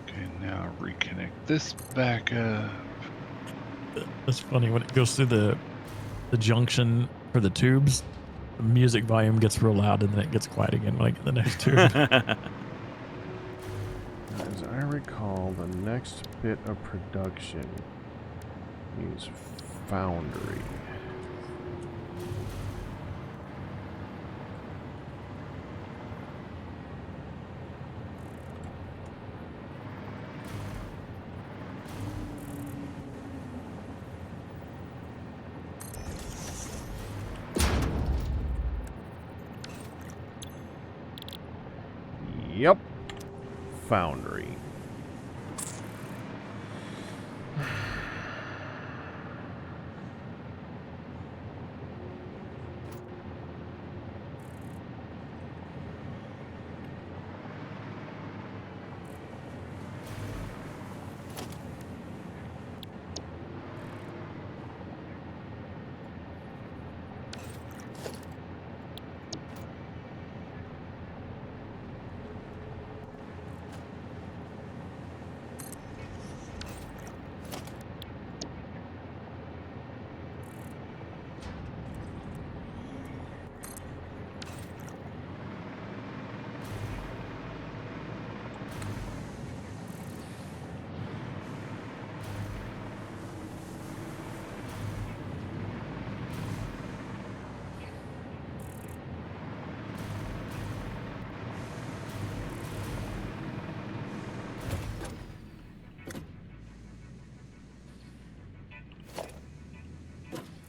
Okay, now reconnect this back up. It's funny when it goes through the junction for the tubes. The music volume gets real loud, and then it gets quiet again when I get the next tube. As I recall, the next bit of production is Foundry. Yep. Foundry.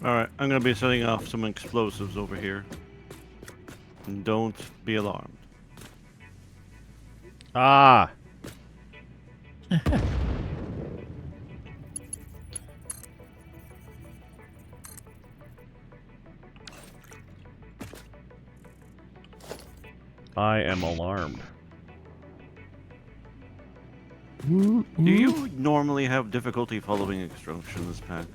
Alright, I'm going to be setting off some explosives over here. Don't be alarmed. Ah. I am alarmed. Do you normally have difficulty following instructions, Pat?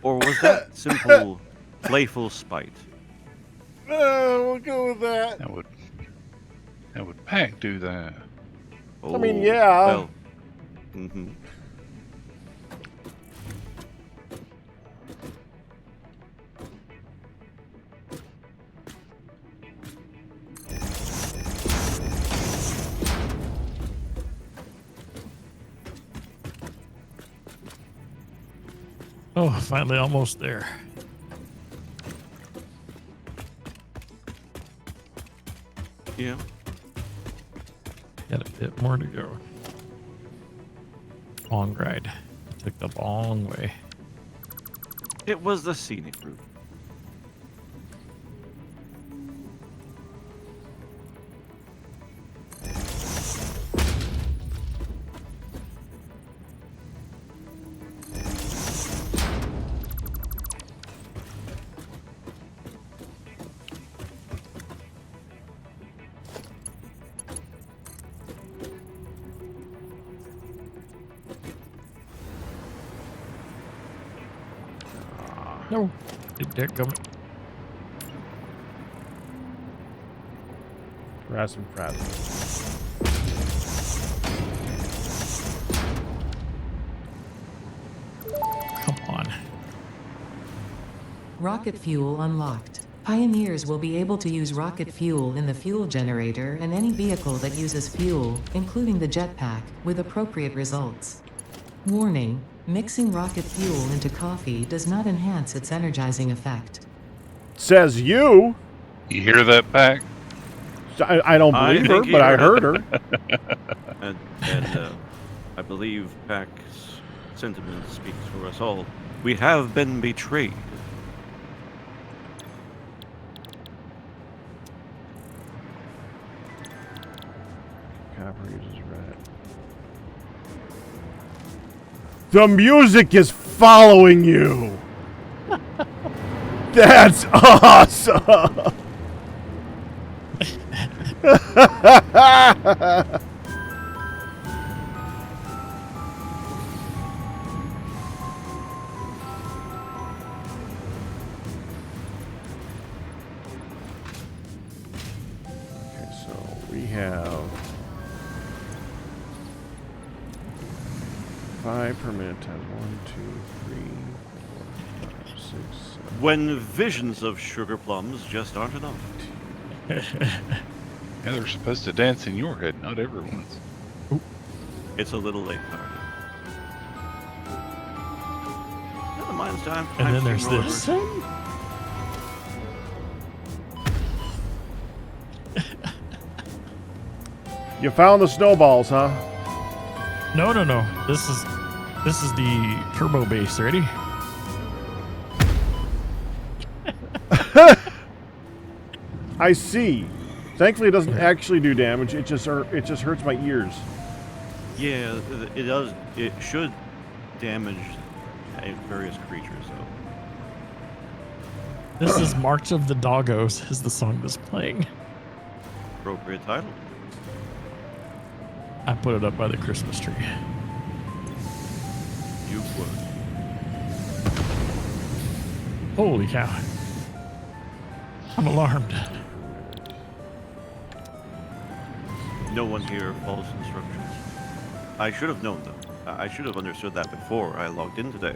Or was that simple, playful spite? We'll go with that. How would Pack do that? Oh, I mean, yeah. Well, mm-hmm. Oh, finally almost there. Yeah. Got a bit more to go. Long ride. Took the long way. It was the scenic route. No. Big dick coming. Razzle frazzle. Come on. Rocket fuel unlocked. Pioneers will be able to use rocket fuel in the fuel generator and any vehicle that uses fuel, including the jetpack, with appropriate results. Warning: mixing rocket fuel into coffee does not enhance its energizing effect. Says you. You hear that, Pack? I don't I believe her, think he but I heard heard her. And I believe Pack's sentiment speaks for us all. We have been betrayed. Copper uses red. The music is following you. That's awesome. Okay, so we have 5 per minute times 1, 2, 3, 4, 5, 6, 7. When visions of sugar plums just aren't enough. Yeah, they're supposed to dance in your head, not everyone's. It's a little late, Hardy. Never mind, it's time. And then there's steamroller. this. You found the snowballs, huh? No. This is the turbo base. Ready? I see. Thankfully, it doesn't actually do damage. It just hurts my ears. Yeah, it does. It should damage various creatures, though. This is March of the Doggos is the song that's playing. Appropriate title. I put it up by the Christmas tree. You would. Holy cow. I'm alarmed. No one here follows instructions. I should have known, though. I should have understood that before I logged in today.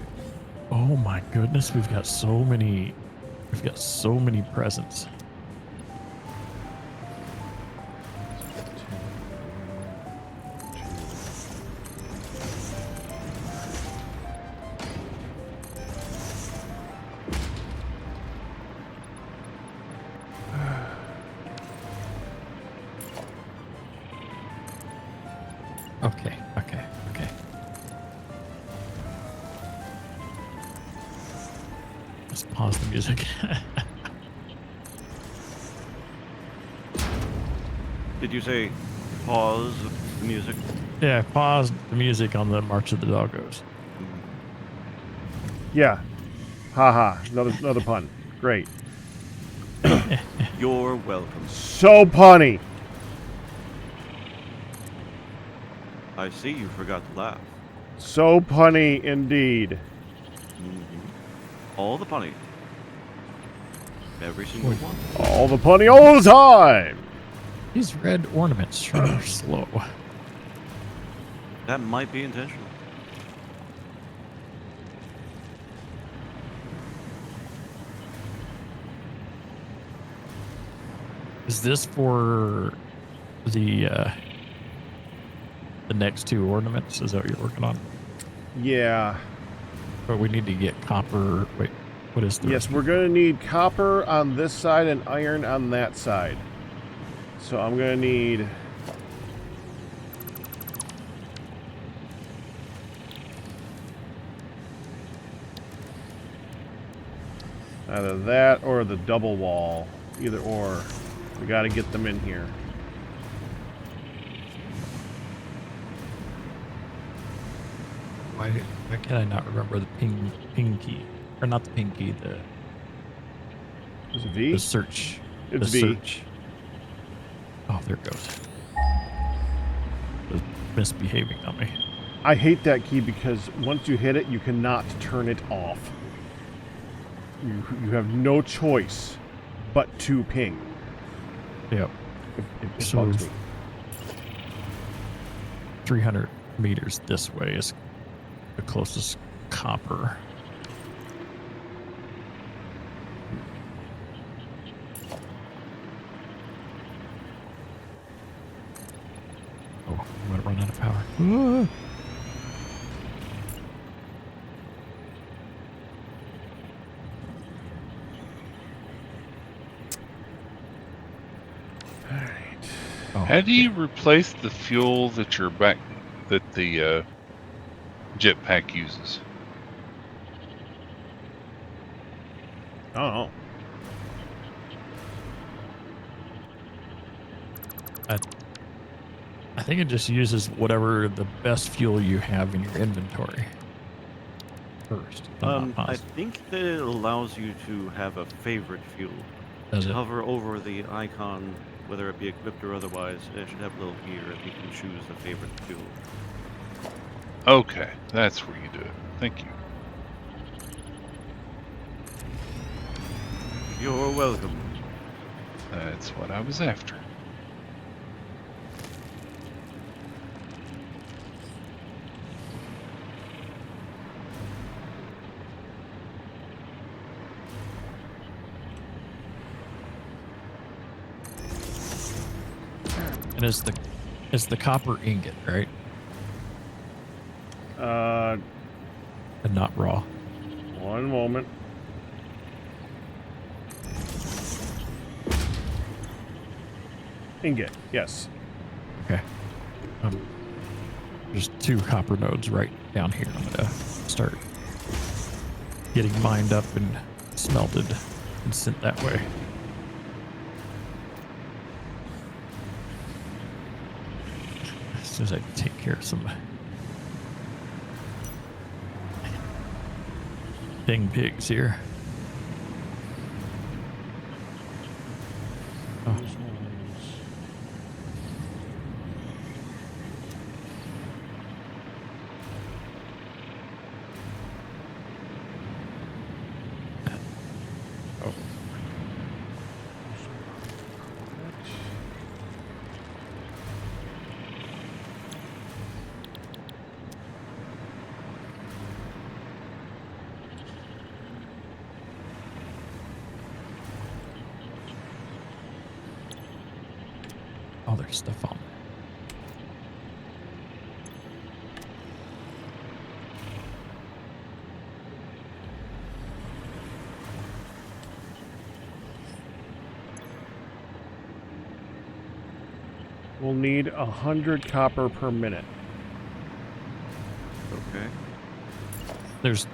Oh my goodness, we've got so many presents. Okay. Let's pause the music. Did you say pause the music? Yeah, I paused the music on the March of the Doggos. Yeah. Haha. Another pun. Great. You're welcome. So punny. I see you forgot to laugh. So punny indeed. All the punny. Every single one. All the punny all the time. These red ornaments sure are slow. That might be intentional. Is this for the next two ornaments? Is that what you're working on? Yeah. But we need to get copper. Wait, what is the? Yes, we're going to need copper on this side and iron on that side. So I'm going to need... either that or the double wall. Either or. We got to get them in here. Why can I not remember the ping key? Or not the ping key, Is it V? the search. It's the V. search. Oh, there it goes. It was misbehaving on me. I hate that key because once you hit it, you cannot turn it off. You have no choice but to ping. Yep. It So- bugs me. 300 meters this way is the closest copper. Oh, I'm gonna run out of power. Oh, How do you replace the fuel that the jetpack uses? I don't know. I think it just uses whatever the best fuel you have in your inventory first. I'm not I positive. think that it allows you to have a favorite fuel. Does it? Hover over the icon, whether it be equipped or otherwise. It should have a little gear if you can choose a favorite fuel. Okay, that's where you do it. Thank you. You're welcome. That's what I was after. And it's the copper ingot, right? And not raw. One moment. Ingot, yes. Okay. There's 2 copper nodes right down here. I'm gonna start getting mined up and smelted and sent that way. As soon as I can take care of some dang pigs here. Oh. Oh. Oh, there's stuff on. We'll need 100 copper per minute. Okay. There's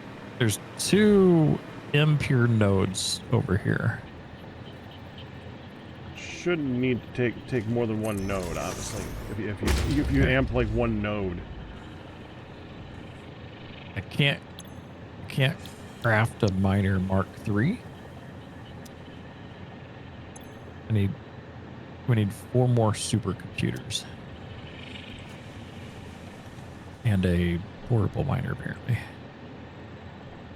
2 impure nodes over here. Shouldn't need to take more than one node, honestly. If you amp like one node. I can't craft a miner Mark III. We need 4 more supercomputers. And a portable miner, apparently.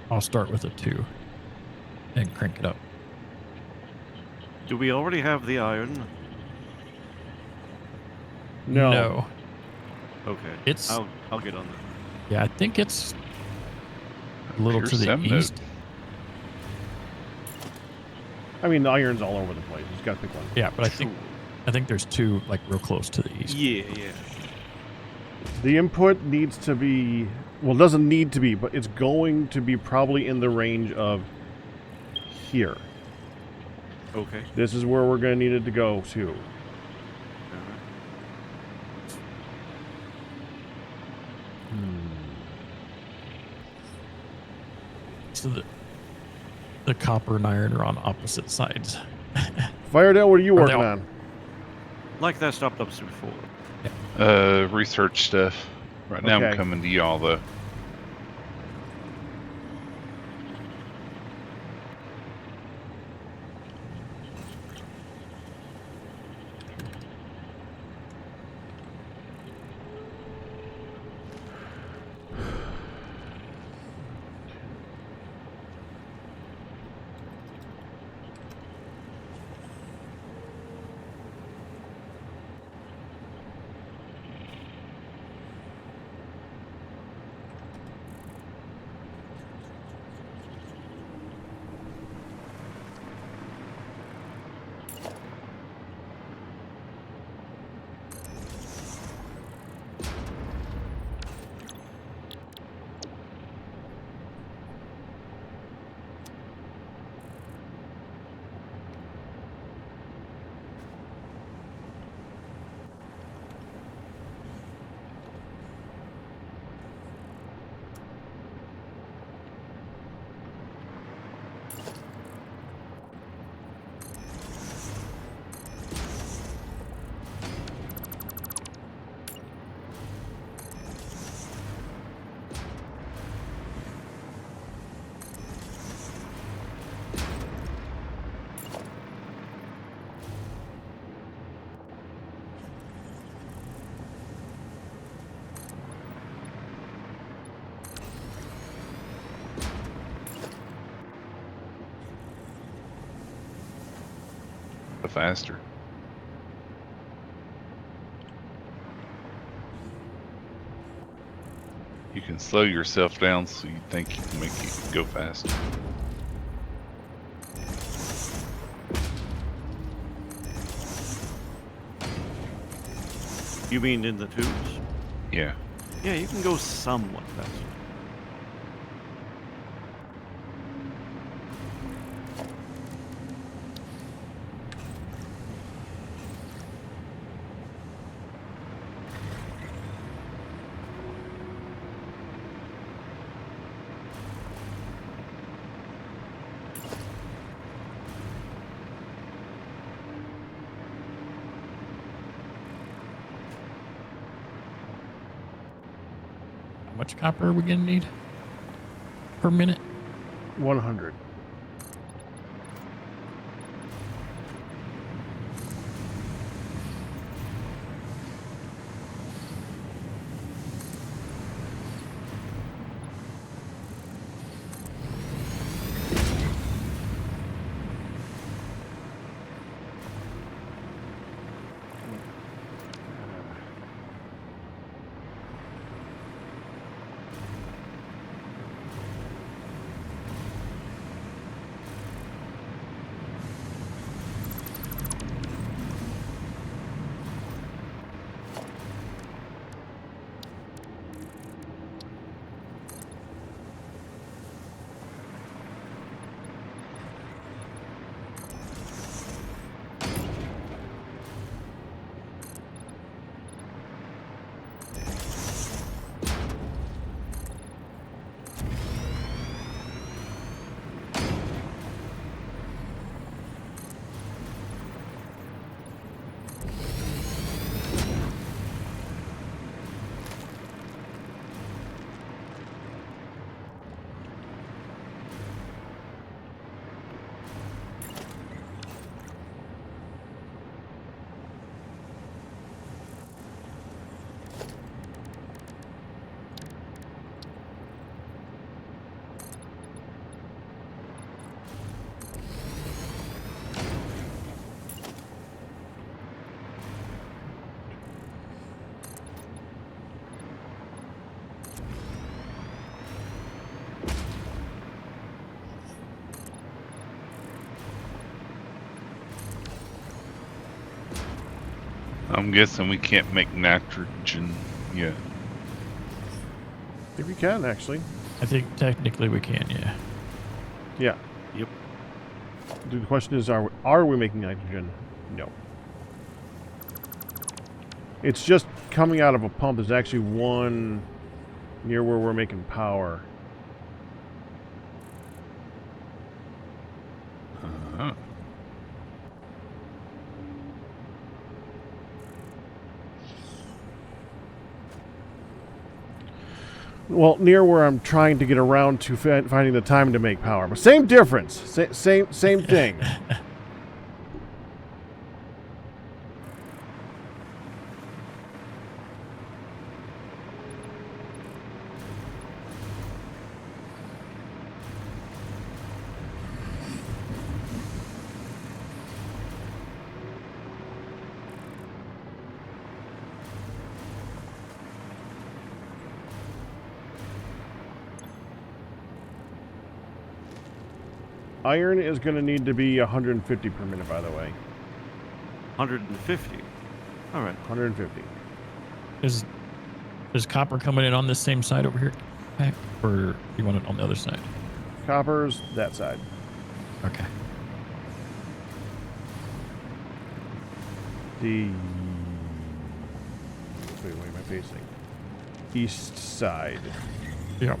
I'll start with a 2 and crank it up. Do we already have the iron? No. Okay. It's I'll get on that. yeah, I think it's a little Pure to the Sem node. east. I mean, the iron's all over the place. You just gotta pick one. Yeah, but I think there's 2 like real close to the east. Yeah. The input needs to be, well, it doesn't need to be, but it's going to be probably in the range of here. Okay. This is where we're going to need it to go to. Alright. So the copper and iron are on opposite sides. Firedale, what are you Are they working all- on? Like that stopped up before. Research stuff. Right now Okay. I'm coming to y'all though. Faster. You can slow yourself down so you think you can make it go faster. You mean in the tubes? Yeah. Yeah, you can go somewhat faster. How much copper are we gonna need per minute? 100. I'm guessing we can't make nitrogen yet. I think we can, actually. I think technically we can, yeah. Yeah. Yep. The question is, are we making nitrogen? No. It's just coming out of a pump. There's actually one near where we're making power. Uh-huh. Well, near where I'm trying to get around to finding the time to make power. But same difference. Same thing. Iron is going to need to be 150 per minute, by the way. 150. All right. 150. Is copper coming in on this same side over here, Pack? Or you want it on the other side? Copper's that side. Okay. The... Wait, what am I facing? East side. Yep.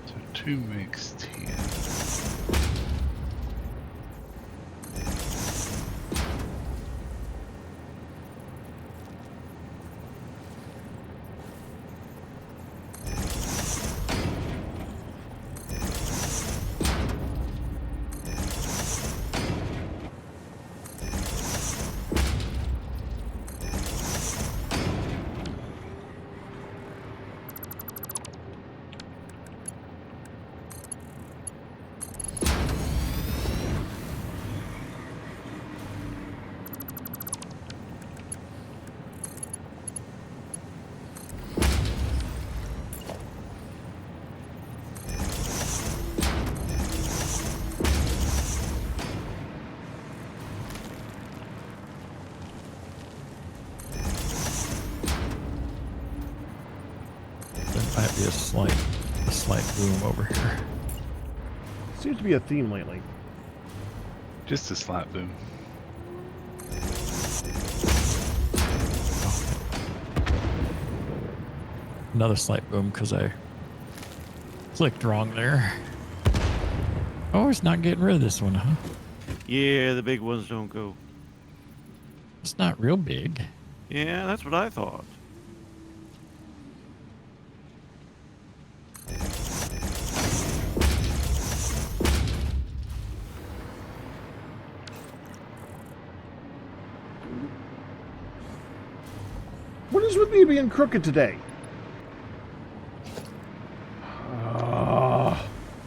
So 2 makes 10. There might be a slight boom over here. Seems to be a theme lately. Just a slight boom. Another slight boom because I clicked wrong there. Oh, it's not getting rid of this one, huh? Yeah, the big ones don't go. It's not real big. Yeah, that's what I thought. What is with me being crooked today?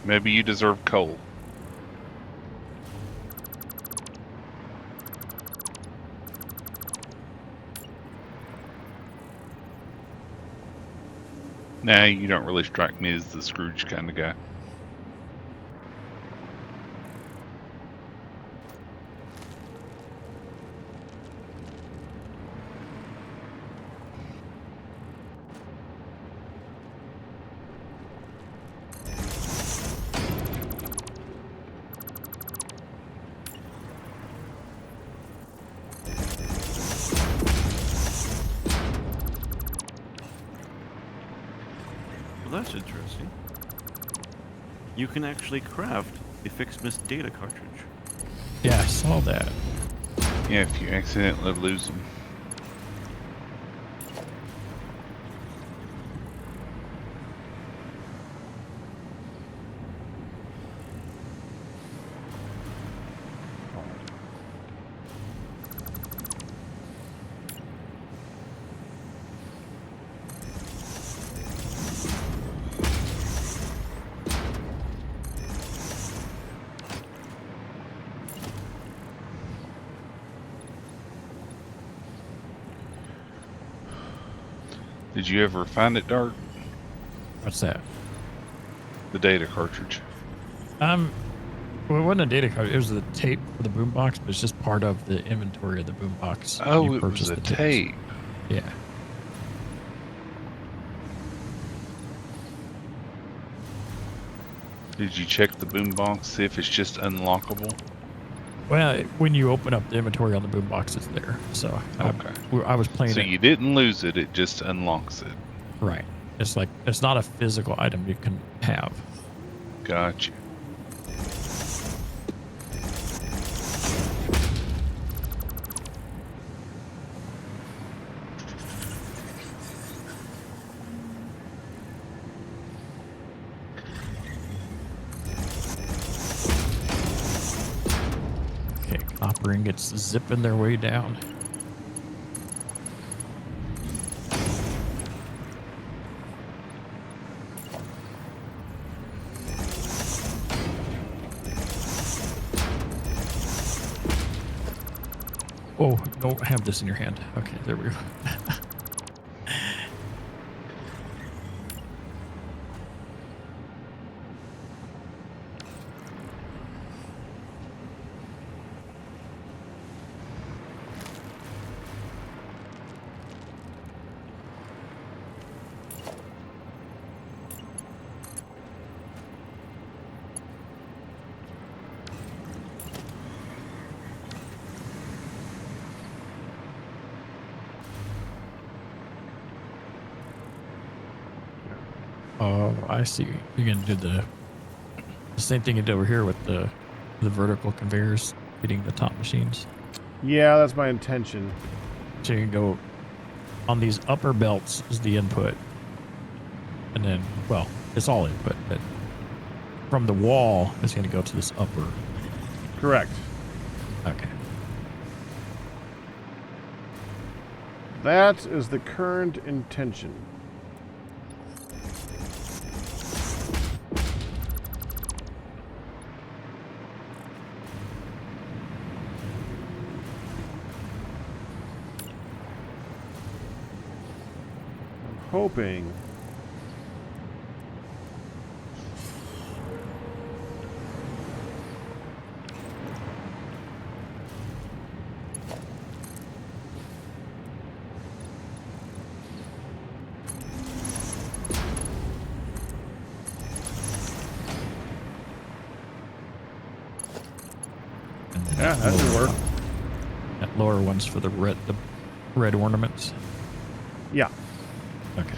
Maybe you deserve coal. Nah, you don't really strike me as the Scrooge kind of guy. Well, that's interesting. You can actually craft a Fixmis data cartridge. Yeah, I saw that. Yeah, if you accidentally lose them. Did you ever find it, Dart? What's that? The data cartridge. Well, it wasn't a data card. It was the tape for the boombox, but it's just part of the inventory of the boombox. when Oh, you it was purchase a the tapes. tape. Yeah. Did you check the boombox, see if it's just unlockable? Well, when you open up the inventory on the boombox, it's there. So Okay. I was playing So it. you didn't lose it, it just unlocks it. Right. It's like it's not a physical item you can have. Gotcha. Okay, copper ingots zipping their way down. Oh, don't have this in your hand. Okay, there we go. Oh, I see. You're gonna do the same thing you did over here with the vertical conveyors feeding the top machines. Yeah, that's my intention. So you can go on these upper belts is the input, and then well, it's all input, but from the wall it's gonna go to this upper. Correct. Okay. That is the current intention. I'm hoping. And then Yeah, that should work. That lower one's for the red ornaments. Yeah, Okay.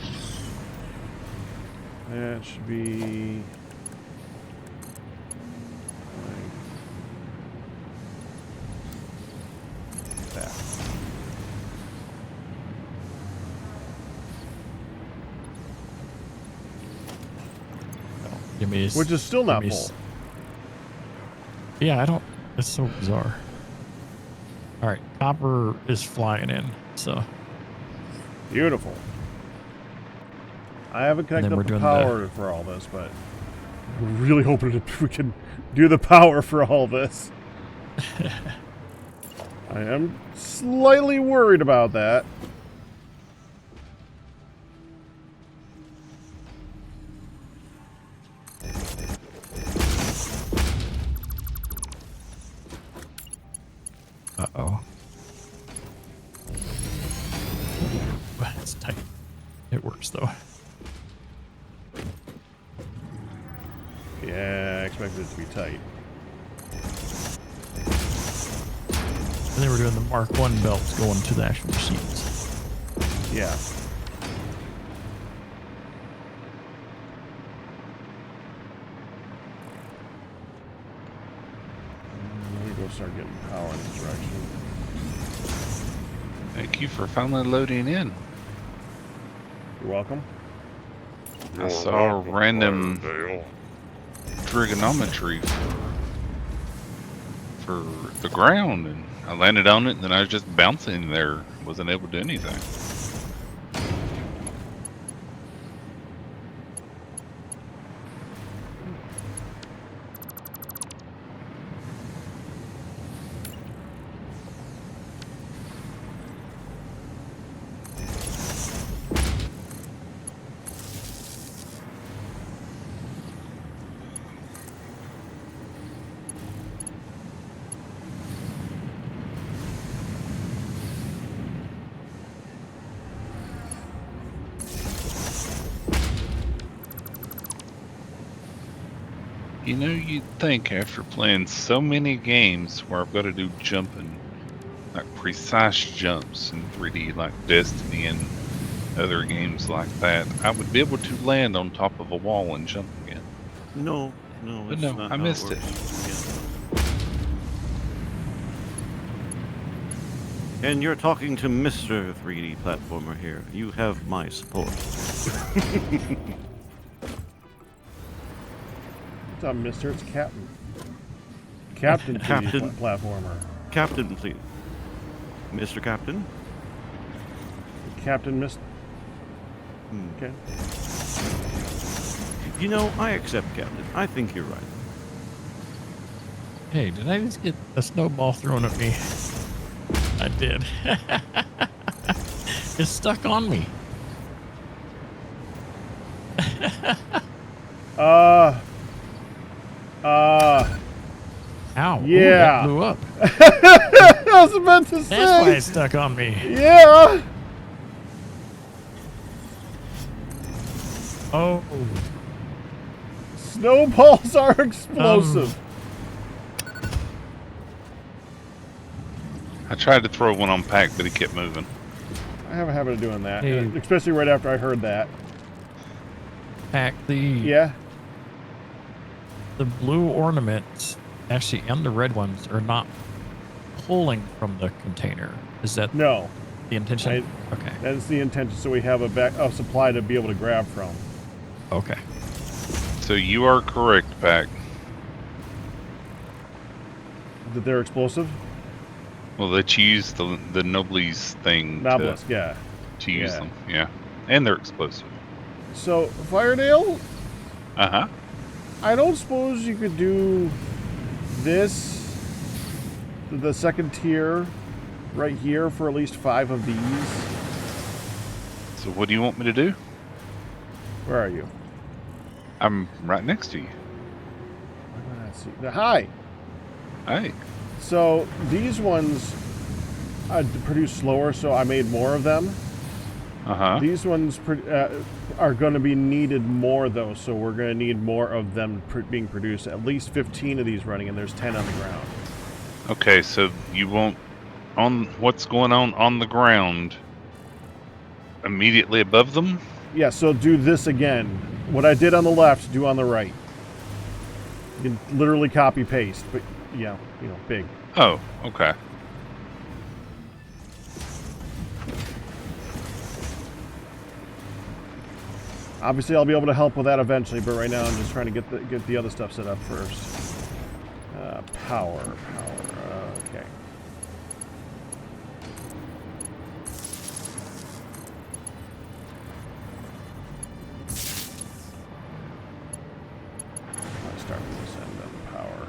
that should be. Like that. Give me. Which is still not give me full. Yeah, I don't. It's so bizarre. All right, copper is flying in. So Beautiful. I haven't And then connected we're up the doing power for all this, but we're really hoping that we can do the power for all this. I am slightly worried about that. Uh-oh. It's tight. It works, though. Yeah, I expected it to be tight. And then we're doing the Mark 1 belts going to the actual machines. Yeah. Let me go start getting power in this direction. Thank you for finally loading in. You're welcome. I saw random trigonometry for the ground, and I landed on it, and then I was just bouncing there. Wasn't able to do anything. You know, you'd think after playing so many games where I've got to do jumping, like precise jumps in 3D, like Destiny and other games like that, I would be able to land on top of a wall and jump again. No, But it's no, not I how missed it it. works. Yeah. And you're talking to Mr. 3D platformer here. You have my support. What's up, mister? It's Captain. Captain 3D Captain. platformer. Captain, please. Mr. Captain? Captain Mist. Hmm. Okay. You know, I accept Captain. I think you're right. Hey, did I just get a snowball thrown at me? I did. It's stuck on me. Ow. Ooh, Yeah. that blew up. I was about to say. That's why it's stuck on me. Yeah. Oh. Snowballs are explosive. I tried to throw one on Pack, but he kept moving. I have a habit of doing that, Hey. especially right after I heard that. Pack the Yeah. the blue ornaments actually and the red ones are not pulling from the container. Is that No, the intention? Okay. that's the intention. So we have a supply to be able to grab from. Okay. So you are correct, Pack. That they're explosive. Well, that you use the Noblesse thing Noblesse, yeah. to use Yeah. them. Yeah. And they're explosive. So Firedale, Uh-huh. I don't suppose you could do this, the second tier, right here for at least 5 of these. So what do you want me to do? Where are you? I'm right next to you. Let's see. Hi. Hey. So these ones produce slower, so I made more of them. Uh-huh. These ones are going to be needed more, though, so we're going to need more of them being produced. At least 15 of these running, and there's 10 on the ground. Okay, so you want on what's going on the ground immediately above them? Yeah, so do this again. What I did on the left, do on the right. You can literally copy paste, but yeah, you know, big. Oh, okay. Obviously, I'll be able to help with that eventually, but right now I'm just trying to get the other stuff set up first. Power. Okay. Let's start with this end of power.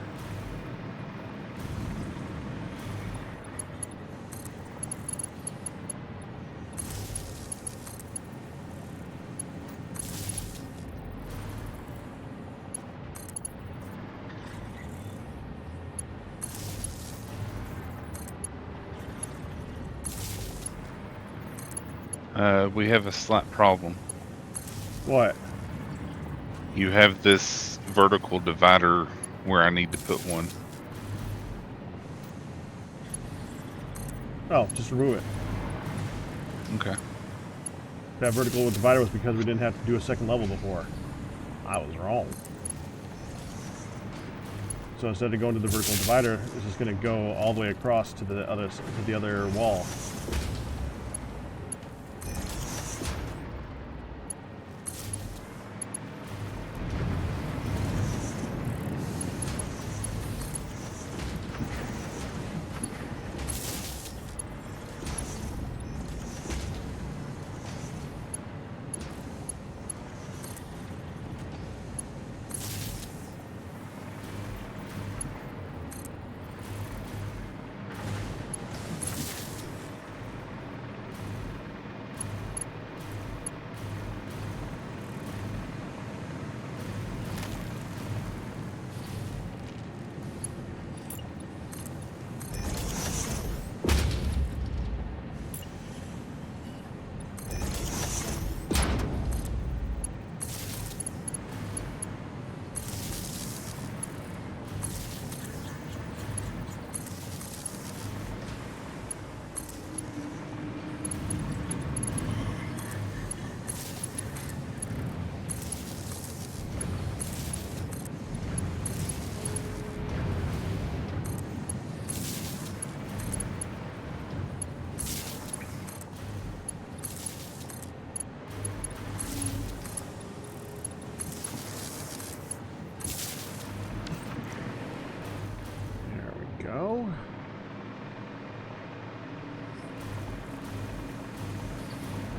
We have a slight problem. What? You have this vertical divider where I need to put one. Oh, just remove it. Okay. That vertical divider was because we didn't have to do a second level before. I was wrong. So instead of going to the vertical divider, it's just going to go all the way across to the other wall.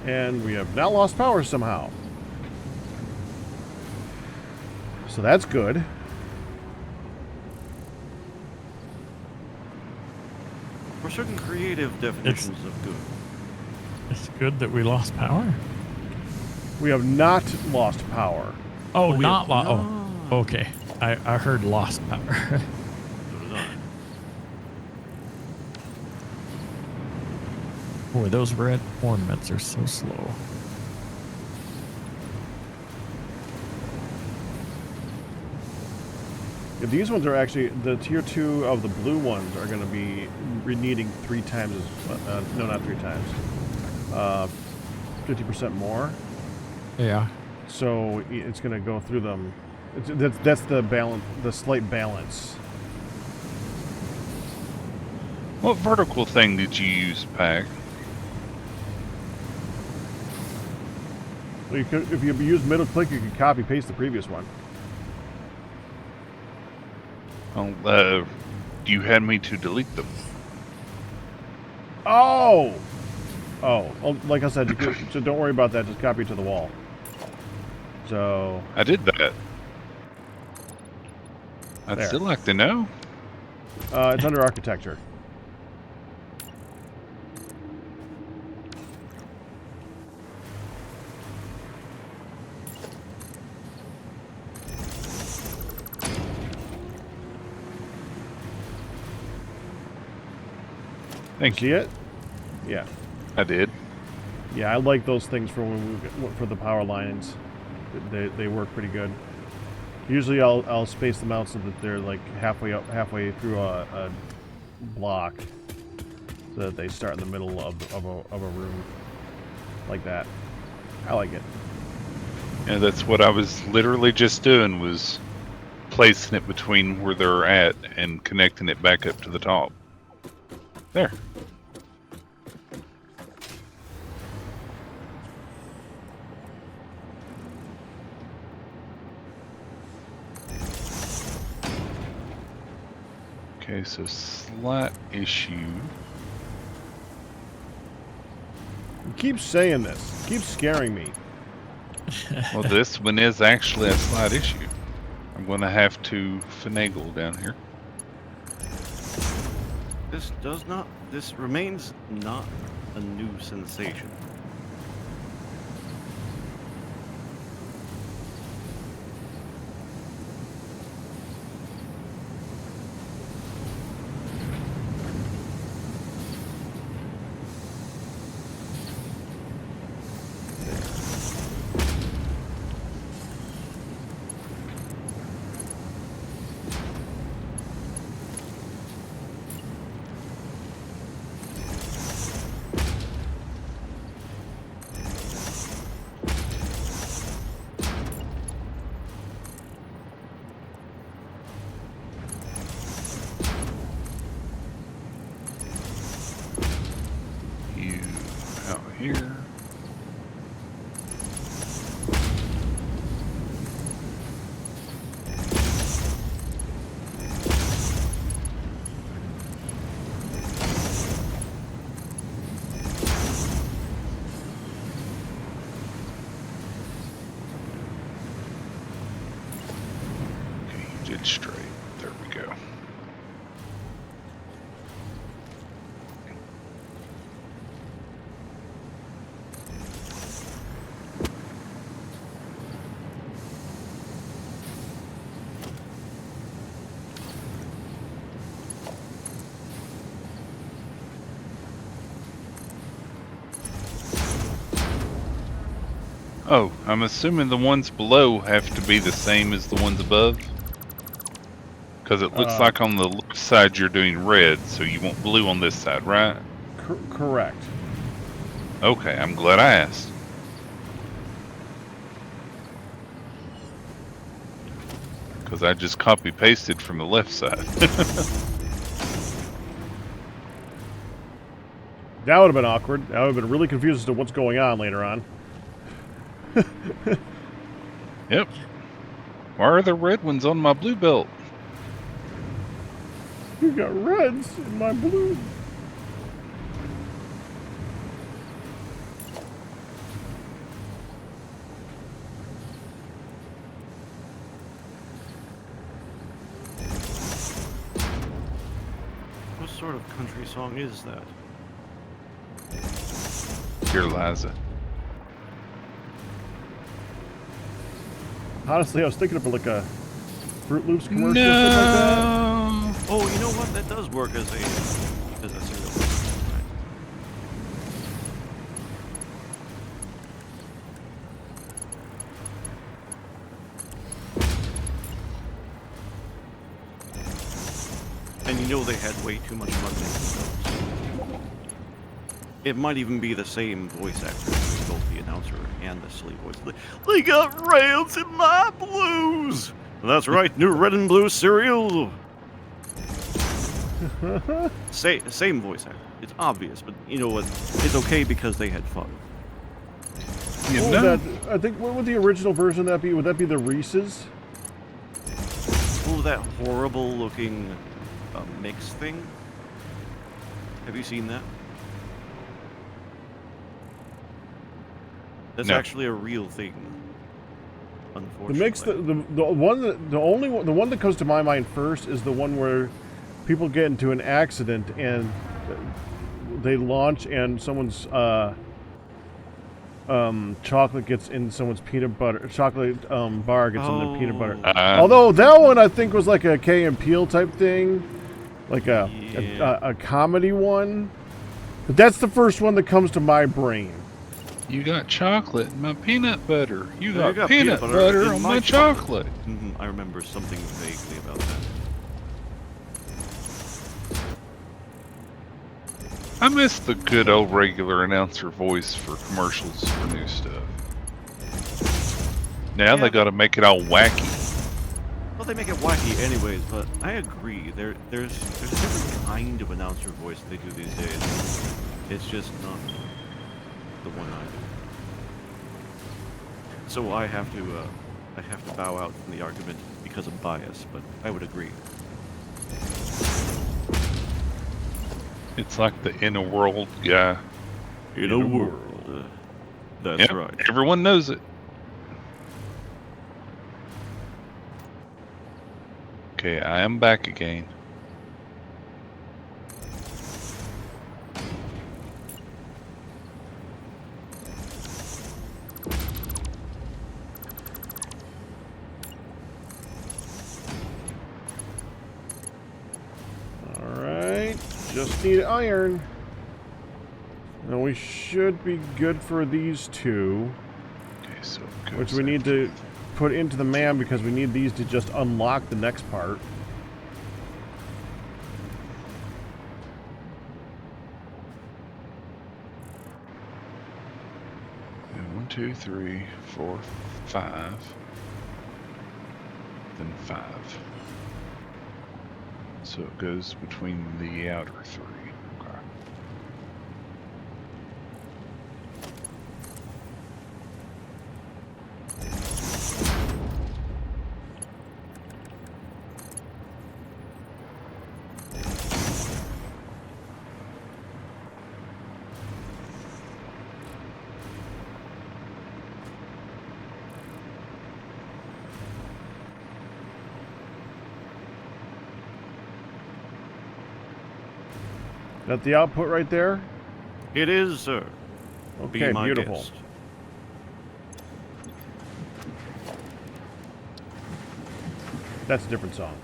And we have now lost power somehow. So that's good. For certain creative definitions of good. It's good that we lost power. We have not lost power. Oh, we not have lost. not. Oh, okay. I heard lost power. So did I. Boy, those red ornaments are so slow. Yeah, these ones are actually, the tier 2 of the blue ones are going to be needing 3 times as, no, not 3 times. 50% more. Yeah. So it's going to go through them. That's the balance, the slight balance. What vertical thing did you use, Pack? Well, you could, if you use middle click, you could copy paste the previous one. Oh, you had me to delete them. Oh! Oh, like I said, so don't worry about that. Just copy it to the wall. So I did that. I'd There. still like to know. it's under architecture. Thank you. See it? Yeah. I did. Yeah, I like those things for for the power lines. They work pretty good. Usually I'll space them out so that they're like halfway through a block, so that they start in the middle of a room, like that. I like it. And that's what I was literally just doing, was placing it between where they're at and connecting it back up to the top. There. Okay, so slight issue. You keep saying this. Keep scaring me. Well, this one is actually a slight issue. I'm going to have to finagle down here. This remains not a new sensation. You out here. Okay, you did straight. There we go. Oh, I'm assuming the ones below have to be the same as the ones above? Because it looks like on the left side you're doing red, so you want blue on this side, right? Correct. Okay, I'm glad I asked. Because I just copy-pasted from the left side. That would have been awkward. I would have been really confused as to what's going on later on. Yep. Why are the red ones on my blue belt? You got reds in my blue. country song is that? Dear Liza. Honestly, I was thinking of like a Fruit Loops commercial or something like that. No. Oh, you know what? That does work as a single. Right. And you know they had way too much money. It might even be the same voice actor who's both the announcer and the silly voice. They got rails in my blues! That's right, new red and blue cereal! Same voice actor. It's obvious, but you know what? It's okay because they had fun. You What know, would that, I think, what would the original version of that be? Would that be the Reese's? Oh, that horrible looking mix thing? Have you seen that? That's No. actually a real thing. The Unfortunately. mix, the one that, the only one, the one that comes to my mind first is the one where people get into an accident and they launch and someone's chocolate gets in someone's peanut butter, chocolate bar gets in their peanut butter. Although that one I think was like a Key and Peele type thing, like a comedy one. But that's the first one that comes to my brain. you got chocolate in my peanut butter. You Yeah, got peanut butter in on my chocolate. I remember something vaguely about that. I miss the good old regular announcer voice for commercials for new stuff. Now Yeah. they got to make it all wacky. Well, they make it wacky anyways, but I agree. There's a different kind of announcer voice they do these days. It's just not the one I do. So I have to bow out from the argument because of bias, but I would agree. It's like the In a World guy. In a world. That's Yep, right. everyone knows it. Okay, I am back again. Alright, just need iron. And we should be good for these two, Okay, so it which goes we need after to put into the man because we need these to just unlock the next part. Okay, 1, 2, 3, 4, 5. Then 5. So it goes between the outer 3. Okay. That the output right there? It is, sir. Be Okay, my beautiful. guest. That's a different song.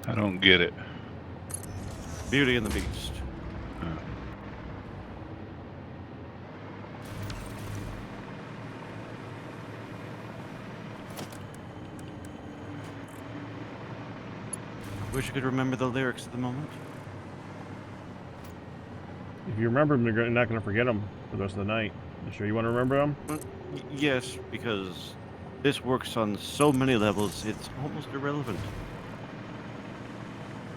I don't get it. Beauty and the Beast. I wish I could remember the lyrics at the moment. If you remember them, you're not going to forget them for the rest of the night. You sure you want to remember them? Yes, because this works on so many levels, it's almost irrelevant.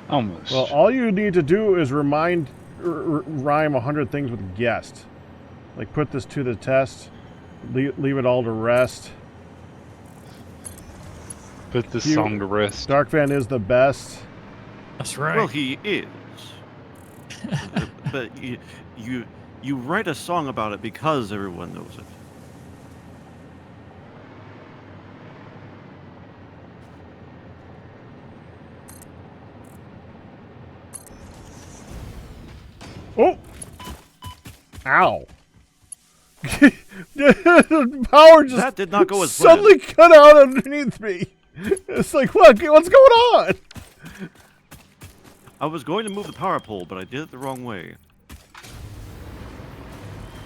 Almost. Well, all you need to do is rhyme 100 things with guest. Like put this to the test, leave it all to rest. Put this you- song to rest. Dark Fan is the best. That's right. Well, he is. But you write a song about it because everyone knows it. Oh! Ow. The power just That did not go as suddenly cut out underneath me. It's like, what? What's going on? I was going to move the power pole, but I did it the wrong way.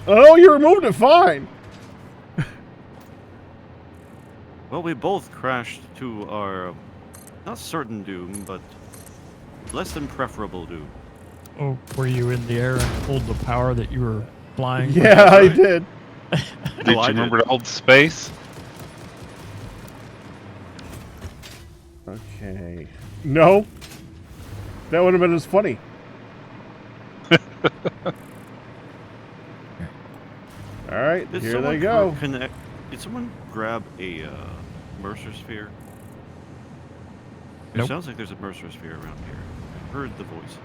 Oh, you removed it fine. Well, we both crashed to our not certain doom, but less than preferable doom. Oh, were you in the air and pulled the power that you were flying? Yeah, I did. Did you remember to hold space? Okay. No. That would have been as funny. All right, Did here someone they go. Did someone grab a Mercer sphere? It Nope. sounds like there's a Mercer sphere around here. I heard the voices.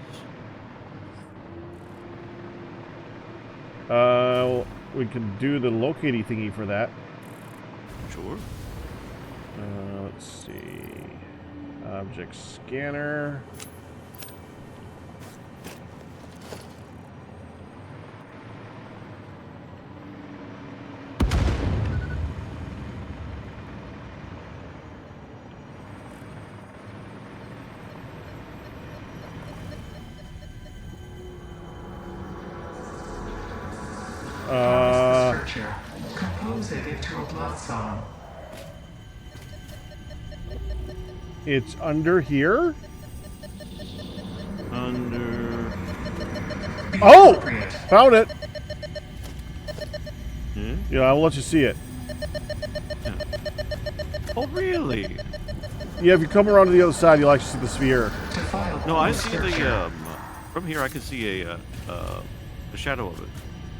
We can do the locating thingy for that. Sure. Let's see. Object scanner. Searcher, compose it into a blood song. It's under here. Under. Oh, found it. Hmm? Yeah, I'll let you see it. Oh, really? Yeah, if you come around to the other side, you'll actually see the sphere. No, I see the. From here, I can see a shadow of it,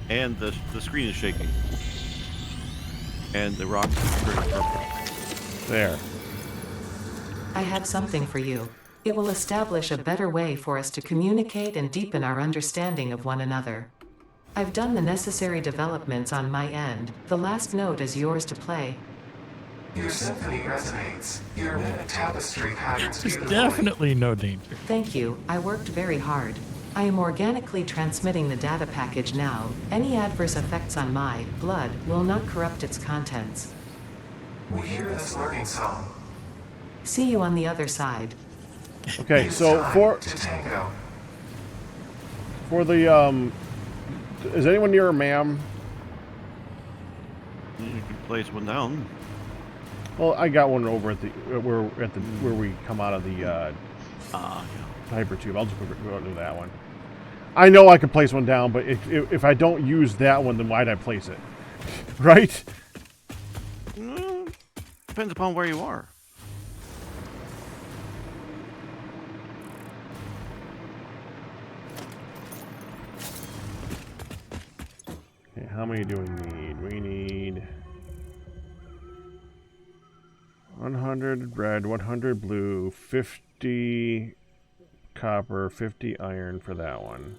and the screen is shaking, and the rocks are turning purple. There. I have something for you. It will establish a better way for us to communicate and deepen our understanding of one another. I've done the necessary developments on my end. The last note is yours to play. Your symphony resonates. Your minute tapestry patterns There's beautifully. definitely no danger. Thank you, I worked very hard. I am organically transmitting the data package now. Any adverse effects on my blood will not corrupt its contents. We hear this learning song. See you on the other side. Okay, It's so time to tango. for the is anyone near a ma'am? You can place one down. Well, I got one over at the where we come out of the Yeah. hyper tube. I'll just go to that one. I know I can place one down, but if I don't use that one, then why'd I place it? Right? Depends upon where you are. Okay, how many do we need? We need 100 red, 100 blue, 50 copper, 50 iron for that one.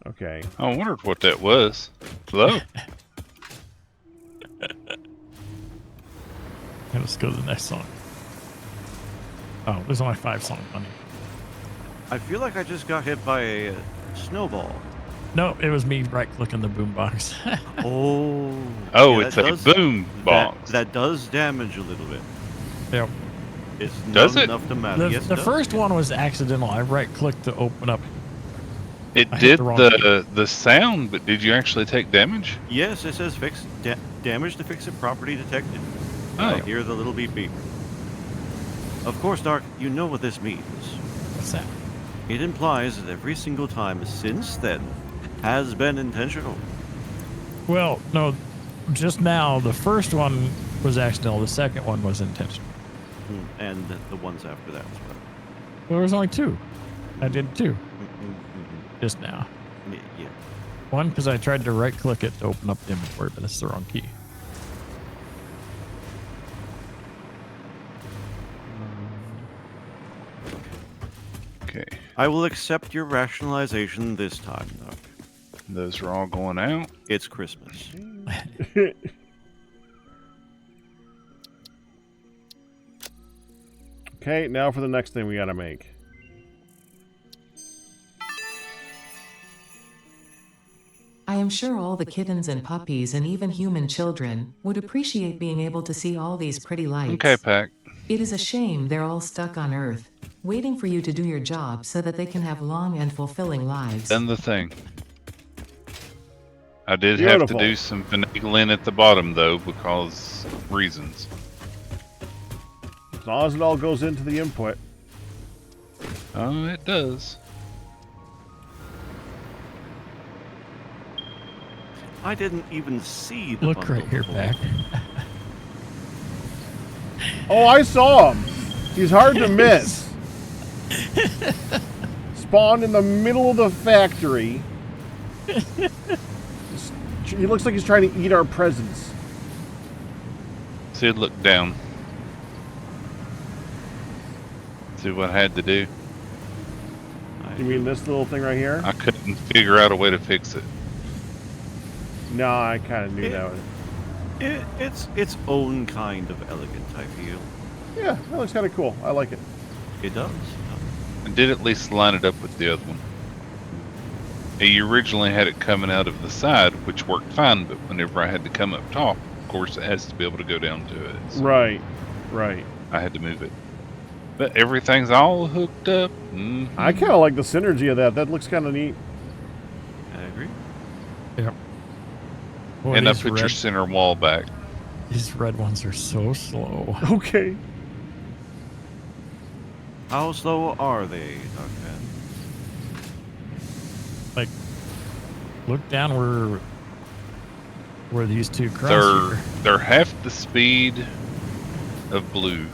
Okay. I wondered what that was. Hello? Okay, let's go to the next song. Oh, there's only 5 songs on here. I feel like I just got hit by a snowball. No, it was me right-clicking the boombox. Oh. Oh, Yeah, it's that a does- boom box. That does damage a little bit. Yep. It's Does not it? enough to matter. The, Yes, it the does. first one was accidental. I right-clicked to open up. It I hit did the wrong the sound, but did you actually take damage? Yes, it says fix damage to fix it property detected. Oh. I hear the little beep beep. Of course, Dark, you know what this means. What's that? It implies that every single time since then has been intentional. Well, no, just now, the first one was accidental. The second one was intentional. And the ones after that as well. Well, there was only 2. I did 2 just now. Yeah. One, because I tried to right-click it to open up the inventory, but that's the wrong key. Okay. I will accept your rationalization this time, Doc. Those are all going out. It's Christmas. Okay, now for the next thing we gotta make. I am sure all the kittens and puppies and even human children would appreciate being able to see all these pretty lights. Okay, Pack. It is a shame they're all stuck on Earth, waiting for you to do your job so that they can have long and fulfilling lives. Done the thing. I did have Beautiful. to do some finagling at the bottom, though, because reasons. As long as it all goes into the input. Oh, it does. I didn't even see the Look bundle right here, before. back. Oh, I saw him. He's hard to miss. Spawned in the middle of the factory. He looks like he's trying to eat our presents. Sid looked down. See what I had to do. You mean this little thing right here? I couldn't figure out a way to fix it. No, I kind of knew that one. It's its own kind of elegant, I feel. Yeah, that looks kind of cool. I like it. It does. I did at least line it up with the other one. You originally had it coming out of the side, which worked fine, but whenever I had to come up top, of course it has to be able to go down to it. So Right, right. I had to move it. But everything's all hooked up. I kind of like the synergy of that. That looks kind of neat. I agree. Yep. Boy, And I these put your red- center wall back. These red ones are so slow. Okay. How slow are they, Dogman? Like, look down where these two cross They're here. they're half the speed of blue.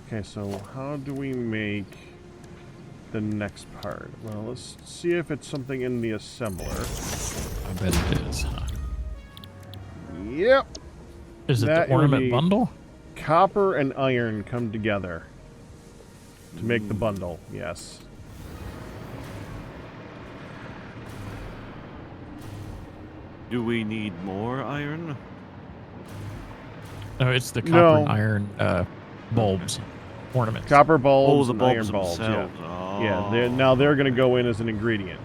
Okay, so how do we make the next part? Well, let's see if it's something in the assembler. I bet it is, huh? Yep. Is it That the would ornament be- bundle? Copper and iron come together to make the bundle. Yes. Do we need more iron? No, it's the copper No. and iron bulbs, ornaments. Copper bulbs the and bulbs iron bulbs. Yeah. themselves. Yeah. Oh. Now they're going to go in as an ingredient.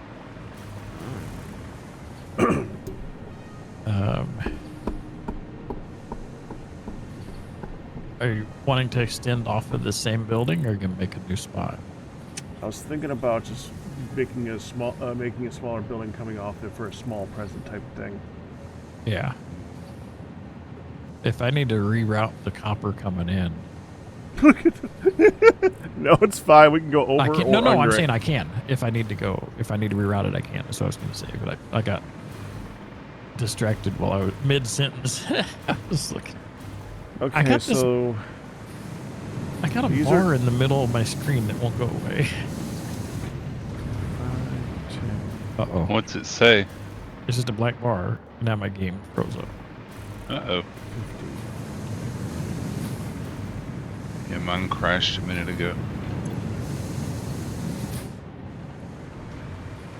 Are you wanting to extend off of the same building, or are you gonna make a new spot? I was thinking about just making a smaller building coming off there for a small present type thing. Yeah. If I need to reroute the copper coming in, No, it's fine. We can go over I can. or No, under I'm it. saying I can. If I need to reroute it, I can. That's what I was gonna say. But I got distracted while I was mid-sentence. I was looking. Okay, I got this- so I got a These bar are- in the middle of my screen that won't go away. 5, 10. Uh-oh. What's it say? It's just a black bar. Now my game froze up. Uh-oh. Yeah, mine crashed a minute ago.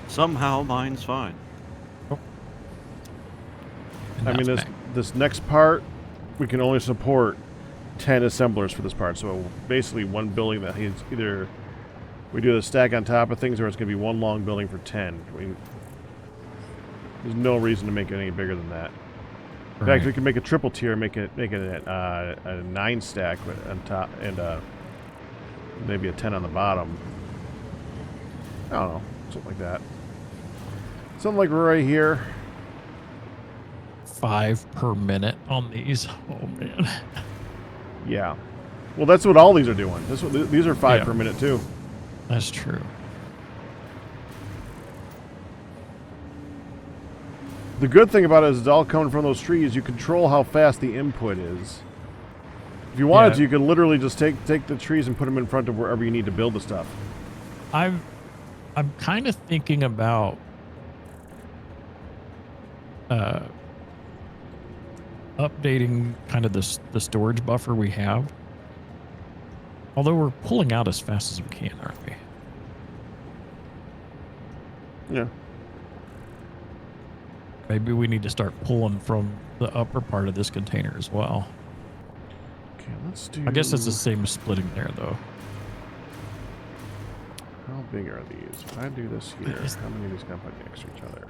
Somehow mine's fine. And I now mean, it's this back. this next part, we can only support 10 assemblers for this part. So basically, one building that is either we do the stack on top of things, or it's going to be one long building for 10. I mean, there's no reason to make it any bigger than that. In fact, Right. we can make a triple tier, make it a 9 stack on top, and maybe a 10 on the bottom. I don't know, something like that. Something like right here. 5 per minute on these. Oh man. Yeah. Well, that's what all these are doing. These are 5 Yeah. per minute too. That's true. The good thing about it is it's all coming from those trees. You control how fast the input is. If you wanted Yeah. to, you could literally just take the trees and put them in front of wherever you need to build the stuff. I'm kind of thinking about updating kind of the storage buffer we have. Although we're pulling out as fast as we can, aren't we? Yeah. Maybe we need to start pulling from the upper part of this container as well. Okay, let's do... I guess it's the same as splitting there, though. How big are these? If I do this here, how many of these can I put next to each other?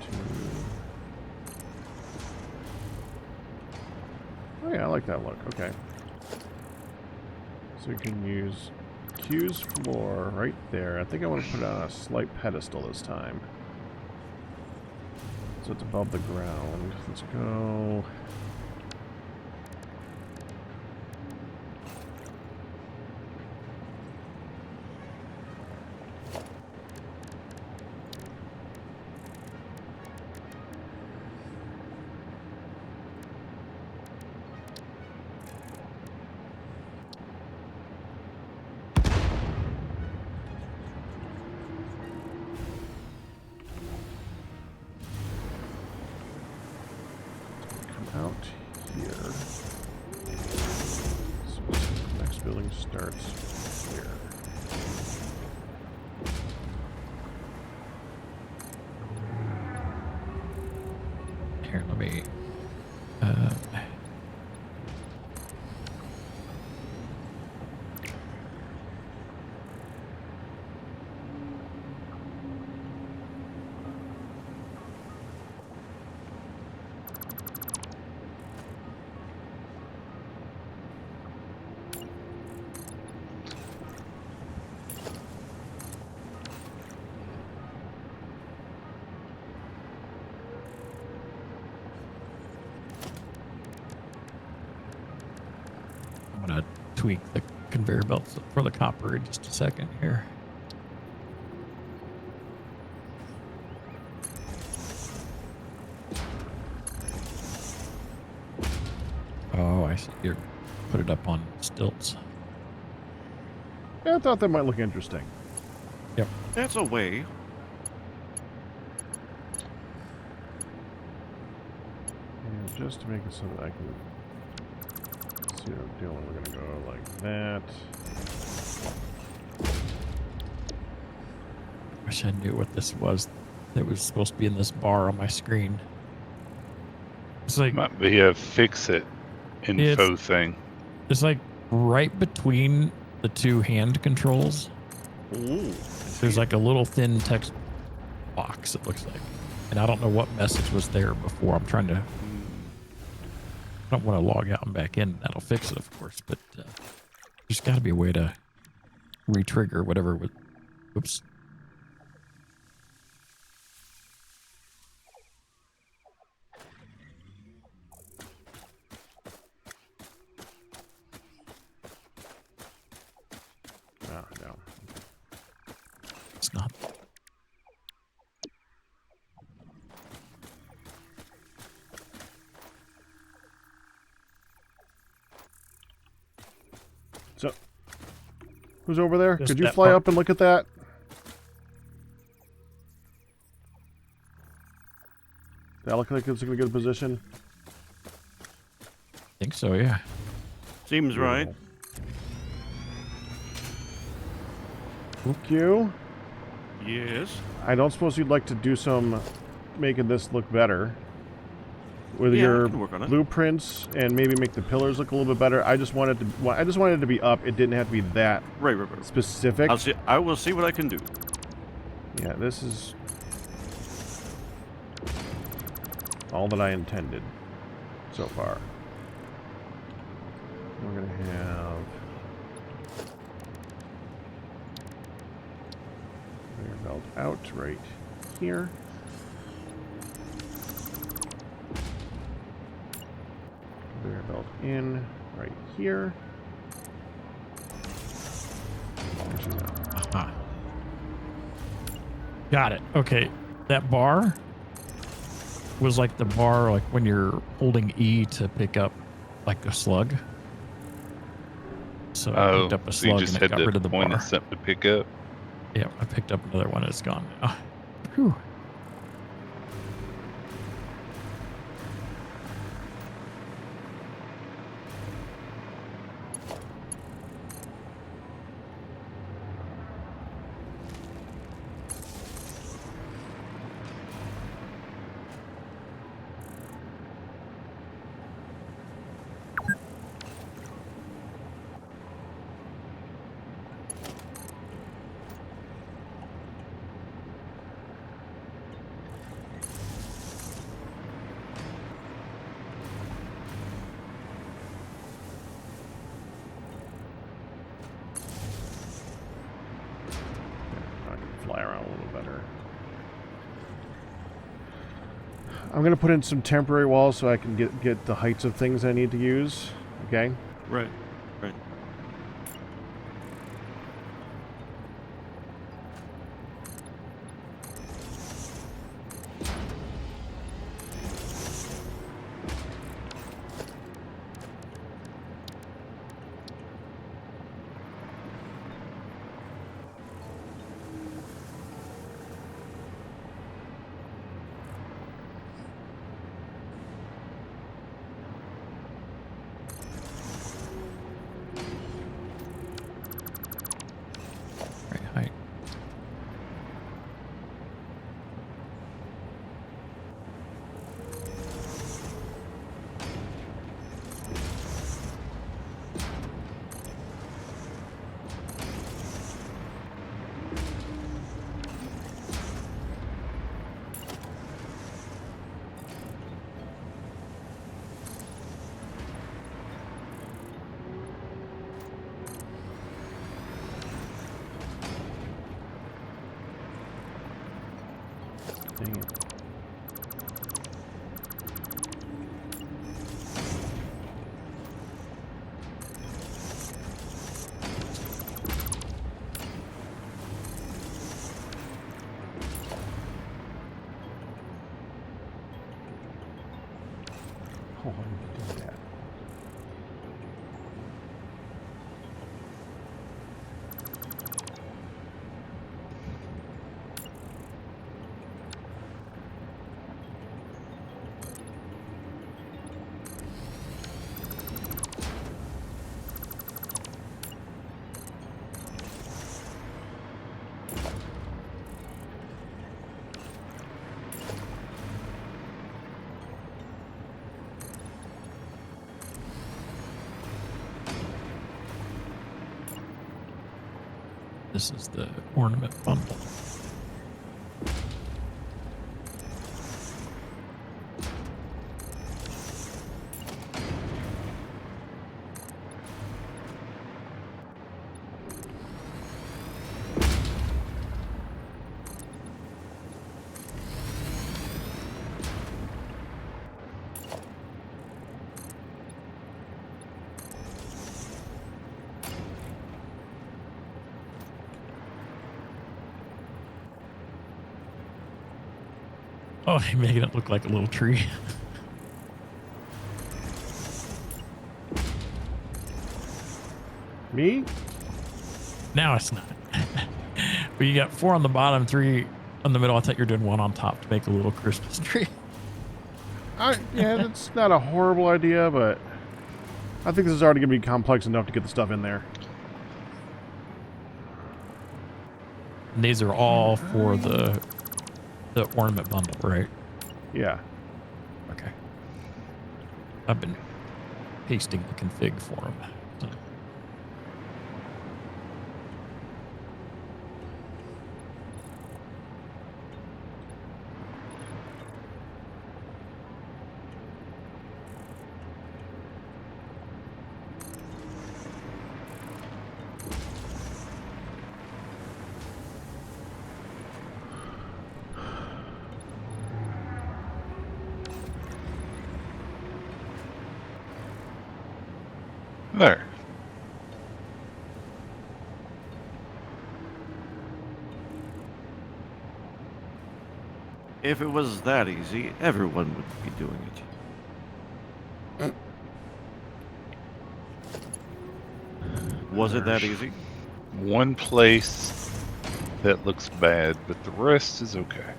2. Oh yeah, I like that look. Okay. So you can use Q's floor right there. I think I want to put it on a slight pedestal this time. So it's above the ground. Let's go. Out here. So the next building starts here. Here, let me. I'm gonna tweak the conveyor belts for the copper in just a second here. Oh, I see. You put it up on stilts. Yeah, I thought that might look interesting. Yep. That's a way. And just to make it so that I can see what I'm doing, we're gonna go like that. Wish I knew what this was. That was supposed to be in this bar on my screen. It's like Might be a fix-it info thing. it's like right between the two hand controls. Ooh. There's like a little thin text box, it looks like. And I don't know what message was there before. I'm trying to... I don't want to log out and back in. That'll fix it, of course. But there's got to be a way to re-trigger whatever was... Oops. Oh, no. It's not... So, who's over there? Just Could you that fly part. up and look at that? That look like it's in a good position. I think so, yeah. Seems right. Q, Yes. I don't suppose you'd like to do some making this look better with Yeah, I your can work on it. blueprints and maybe make the pillars look a little bit better. I just wanted it to be up. It didn't have to be that Right. specific. I will see what I can do. Yeah, this is all that I intended so far. We're gonna have conveyor belt out right here. Conveyor belt in right here. Where's she at? Uh-huh. Got it. Okay. That bar was like the bar, like when you're holding E to pick up like a slug. So I picked up a So you slug just and it had got rid to of the point bar. at something to pick up. Yeah, I picked up another one. It's gone now. Whew. better. I'm gonna put in some temporary walls so I can get the heights of things I need to use. Okay. Right. Right. Right height. Dang it. Oh, I need to do that. This is the ornament bundle. Oh, you're making it look like a little tree. Me? Now it's not. But you got 4 on the bottom, 3 on the middle. I thought you were doing 1 on top to make a little Christmas tree. Yeah, that's not a horrible idea, but I think this is already going to be complex enough to get the stuff in there. And these are all for the ornament bundle, right? Yeah. Okay. I've been pasting the config for them. So. There. If it was that easy, everyone would be doing it. Was it that easy? One place that looks bad, but the rest is okay.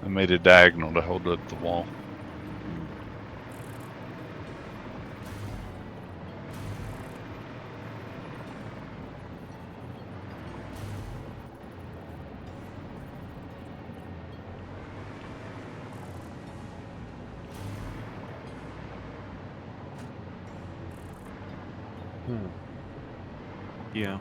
I made a diagonal to hold up the wall. Yeah.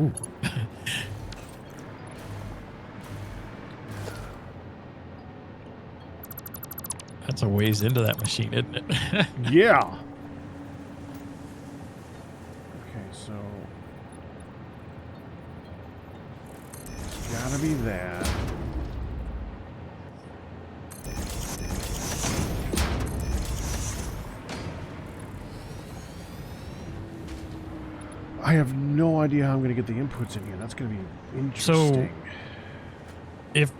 Ooh. That's a ways into that machine, isn't it? Yeah. Okay, so it's gotta be that. I have no idea how I'm gonna get the inputs in here. That's gonna be interesting. If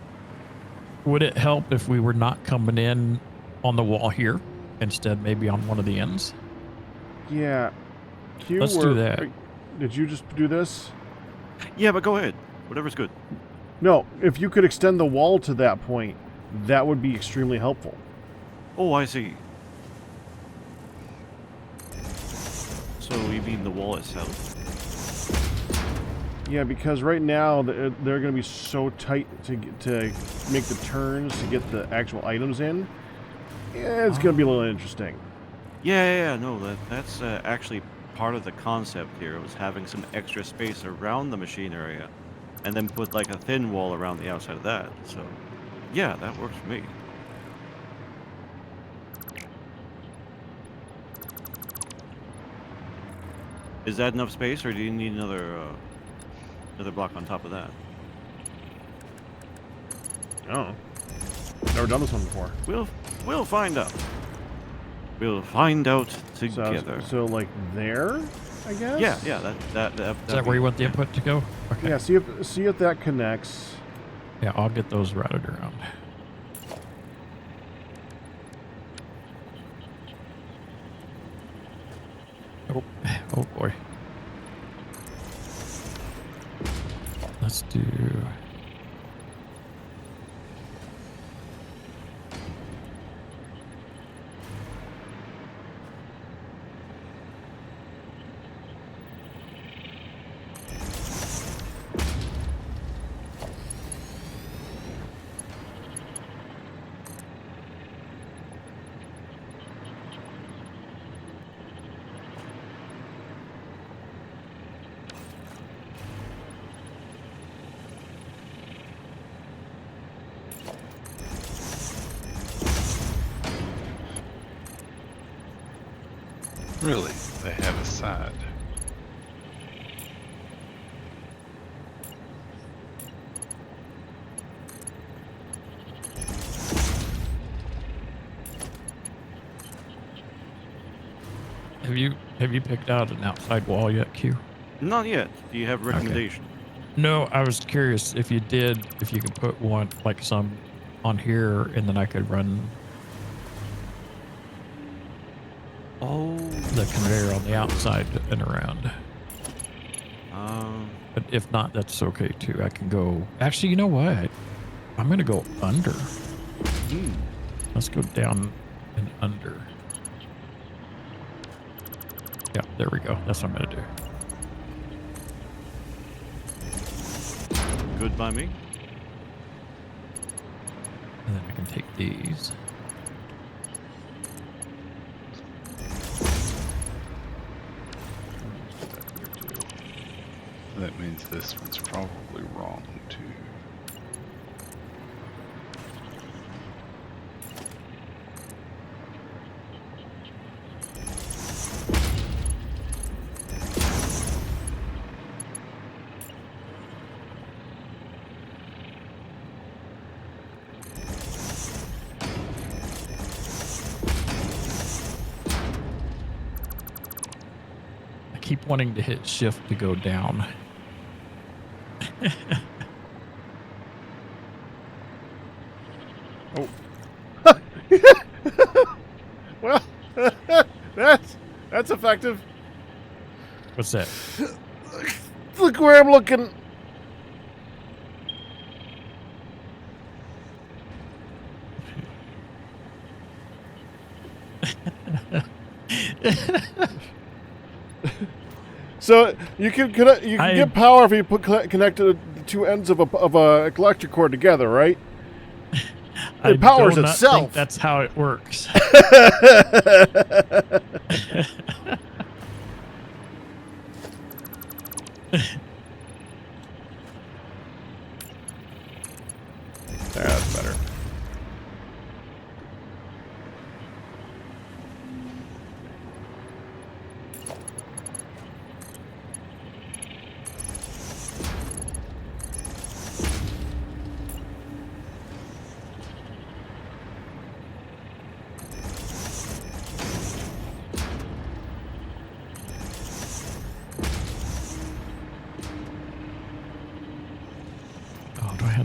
would it help if we were not coming in on the wall here, instead maybe on one of the ends? Yeah. Q, Let's do that. Did you just do this? Yeah, but go ahead. Whatever's good. No, if you could extend the wall to that point, that would be extremely helpful. Oh, I see. So you mean the wall itself? Yeah, because right now they're going to be so tight to make the turns to get the actual items in. Yeah, it's going to be a little interesting. Yeah, no, that's actually part of the concept here. Was having some extra space around the machine area, and then put like a thin wall around the outside of that. So, yeah, that works for me. Is that enough space, or do you need another block on top of that? Oh, never done this one before. We'll find out. We'll find out together. So like there, I guess. Yeah. That Is that where you want the input to go? Okay. Yeah. See if that connects. Yeah, I'll get those routed around. Oh boy. Let's do. Really? They have a side. Have you picked out an outside wall yet, Q? Not yet. Do you have a recommendation? No, I was curious if you could put one, like some on here, and then I could run the conveyor on the outside and around. But if not, that's okay too. I can go. Actually, you know what? I'm gonna go under. Let's go down and under. Yeah, there we go. That's what I'm gonna do. Good by me. And then I can take these. That means this one's probably wrong too. I keep wanting to hit shift to go down. Oh. Well, that's effective. What's that? Look where I'm looking. So you can get power if you connect the two ends of a electric cord together, right? It powers I do not itself. think that's how it works.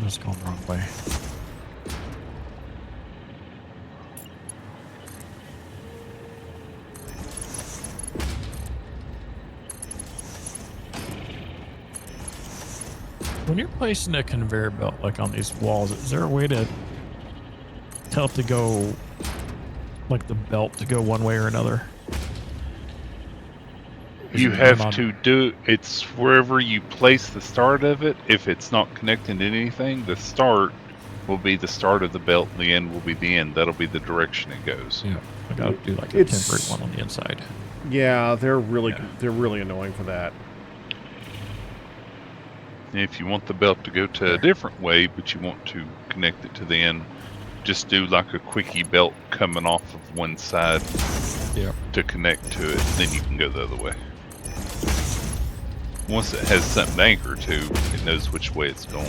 was going the wrong way. When you're placing a conveyor belt like on these walls, is there a way to tell it to go, like the belt to go one way or another? You have to do it's wherever you place the start of it. If it's not connecting to anything, the start will be the start of the belt and the end will be the end. That'll be the direction it goes. Yeah, I gotta do like a temporary one on the inside. Yeah, they're really annoying for that. If you want the belt to go to a different way, but you want to connect it to the end, just do like a quickie belt coming off of one side to connect to it. Then you can go the other way. Once it has something to anchor to, it knows which way it's going.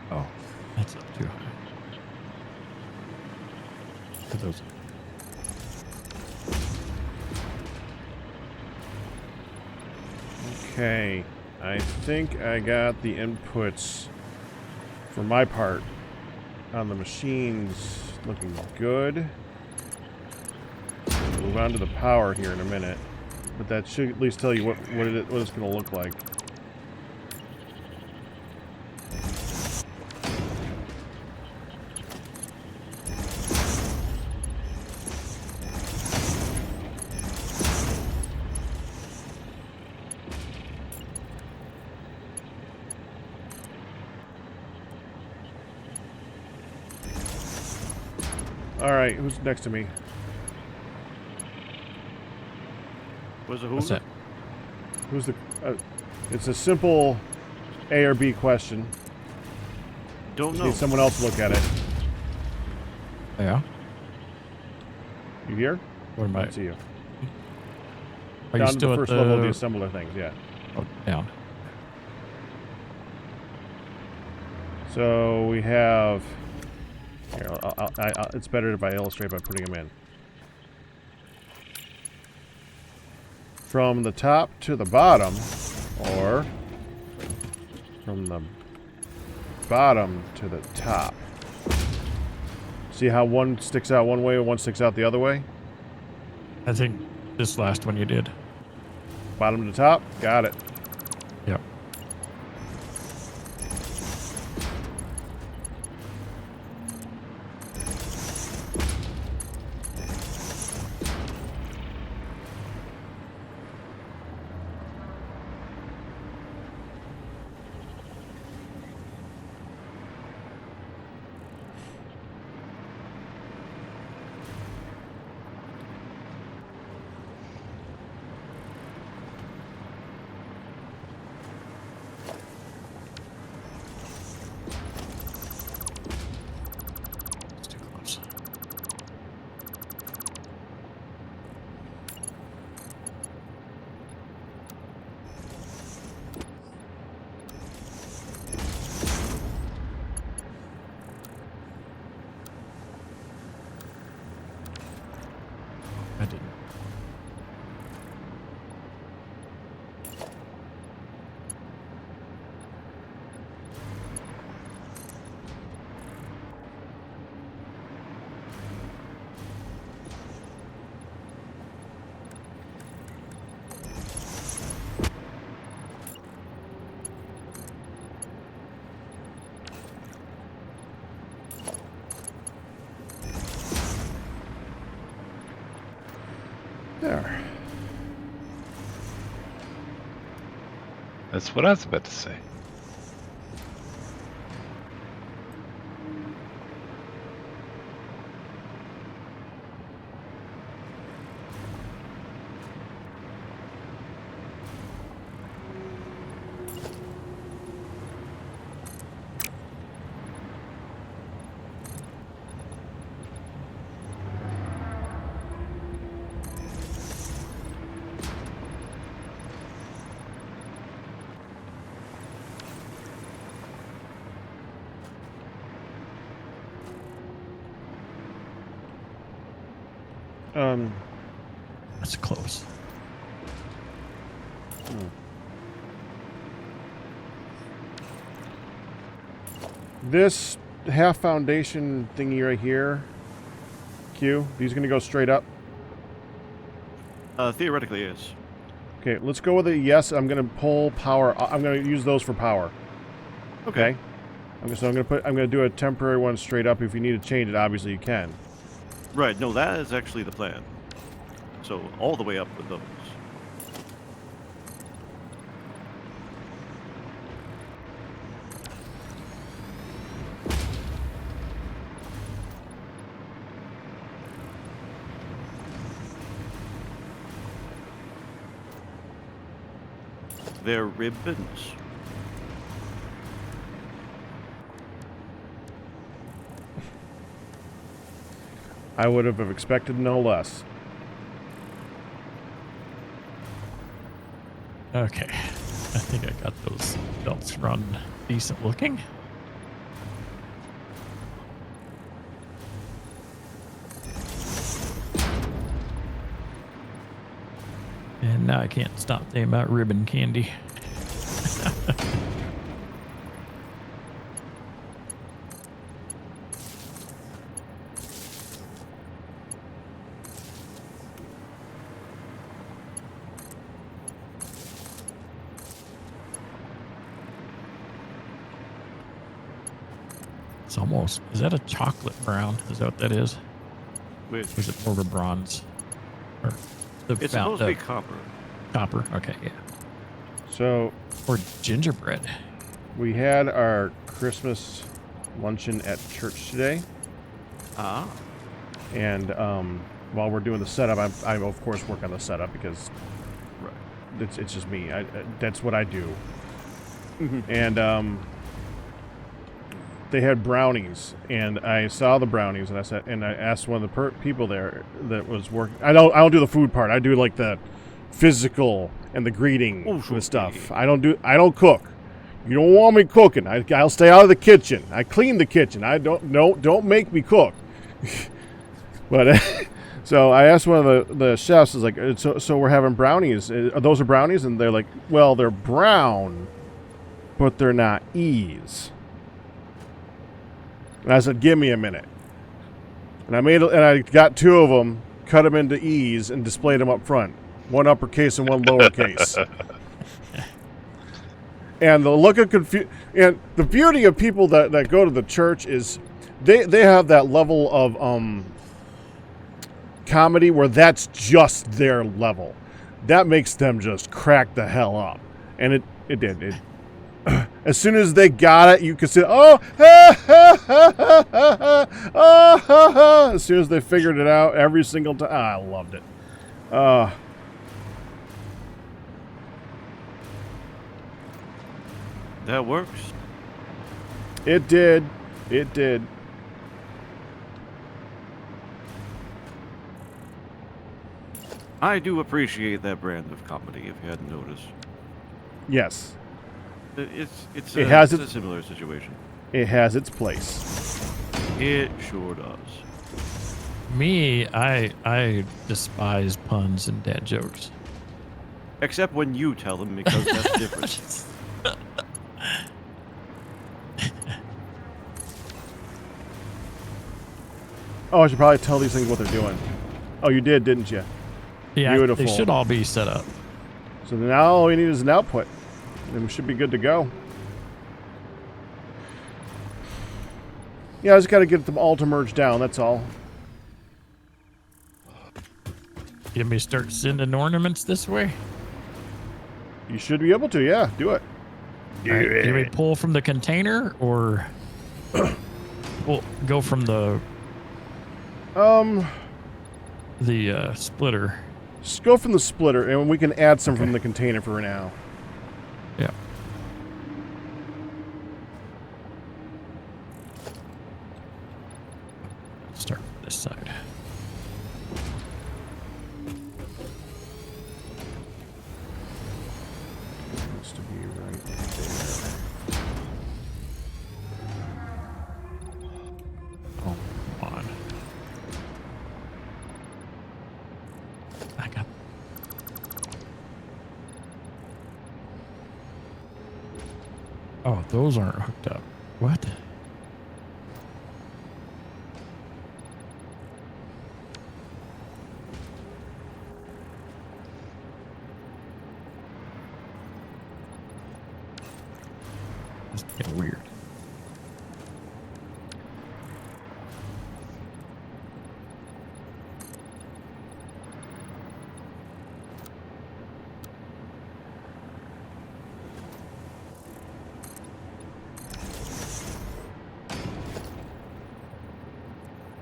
Oh, that's up too high. For those. Okay, I think I got the inputs for my part on the machines looking good. We'll move on to the power here in a minute, but that should at least tell you what it's going to look like. Alright, who's next to me? What's that? Who's the... it's a simple A or B question. Don't know. Need someone else to look at it. Yeah. You here? What am I? I see you. Are Down you to still the at first level of the assembler things, yeah. Oh, down. So we have... Here, it's better if I illustrate by putting them in. From the top to the bottom, or from the bottom to the top. See how one sticks out one way and one sticks out the other way? I think this last one you did. Bottom to top? Got it. Yep. It's too close. I didn't. There. That's what I was about to say. That's close. This half foundation thingy right here, Q, these gonna go straight up? Theoretically, yes. Okay, let's go with a yes. I'm gonna pull power. I'm gonna use those for power. Okay. I'm gonna do a temporary one straight up. If you need to change it, obviously you can. Right. No, that is actually the plan. So all the way up with those. They're ribbons. I would have expected no less. Okay. I think I got those belts run decent looking. And now I can't stop thinking about ribbon candy. It's almost, is that a chocolate brown? Is that what that is? Which Or is it more of a bronze? Or the it's supposed to be copper. copper. Okay, yeah. So Or gingerbread. we had our Christmas luncheon at church today, Ah. and while we're doing the setup, I of course work on the setup because Right. it's just me. That's what I do. And they had brownies, and I saw the brownies, and I asked one of the people there that was working. I don't do the food part. I do like the physical and the greeting and stuff. I don't cook. You don't want me cooking. I'll stay out of the kitchen. I clean the kitchen. I don't make me cook. But so I asked one of the chefs, is like, so we're having brownies. Those are brownies, and they're like, well, they're brown, but they're not E's. And I said, give me a minute. And I got two of them, cut them into E's, and displayed them up front. One uppercase and one lowercase. And the look of confusion, and the beauty of people that go to the church is they have that level of comedy where that's just their level. That makes them just crack the hell up. And it did. As soon as they got it, you could see, oh, ha, ha, ha, ha, ha, ha, ha, ha. As soon as they figured it out, every single time, I loved it. That works. It did. It did. I do appreciate that brand of comedy, if you hadn't noticed. Yes. It's a similar situation. It has its place. It sure does. Me, I despise puns and dad jokes. Except when you tell them, because that's different. Oh, I should probably tell these things what they're doing. Oh, you did, didn't you? Yeah, Beautiful. they should all be set up. So now all we need is an output. And we should be good to go. Yeah, I just got to get them all to merge down, that's all. Can we start sending ornaments this way? You should be able to, yeah. Do it. All right, can we pull from the container or we'll go from the splitter? Just go from the splitter, and we can add some from the container for now. Yeah. Start from this side. Needs to be right there. Oh, come on. Oh, those aren't hooked up. What? That's getting weird.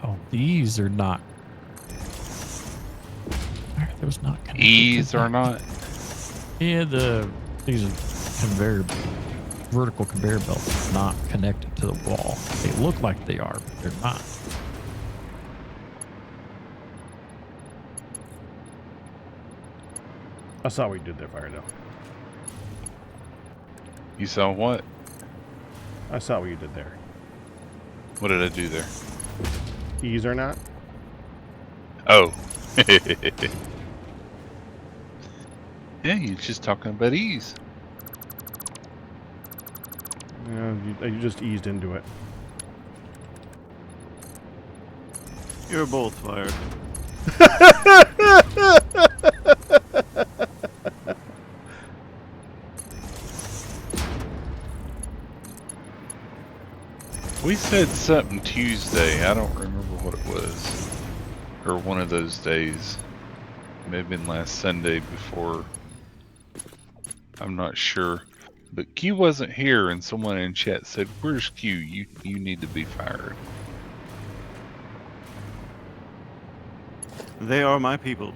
Oh, these are not. Why are those not connected? Ease to or that? not? Yeah, these are vertical conveyor belts are not connected to the wall. They look like they are, but they're not. I saw what you did there, Firedale. You saw what? I saw what you did there. What did I do there? Ease or not? Oh. Yeah, you're just talking about ease. Yeah, you just eased into it. You're both fired. We said something Tuesday. I don't remember what it was. Or one of those days. May have been last Sunday before. I'm not sure. But Q wasn't here, and someone in chat said, "Where's Q? You need to be fired." They are my people.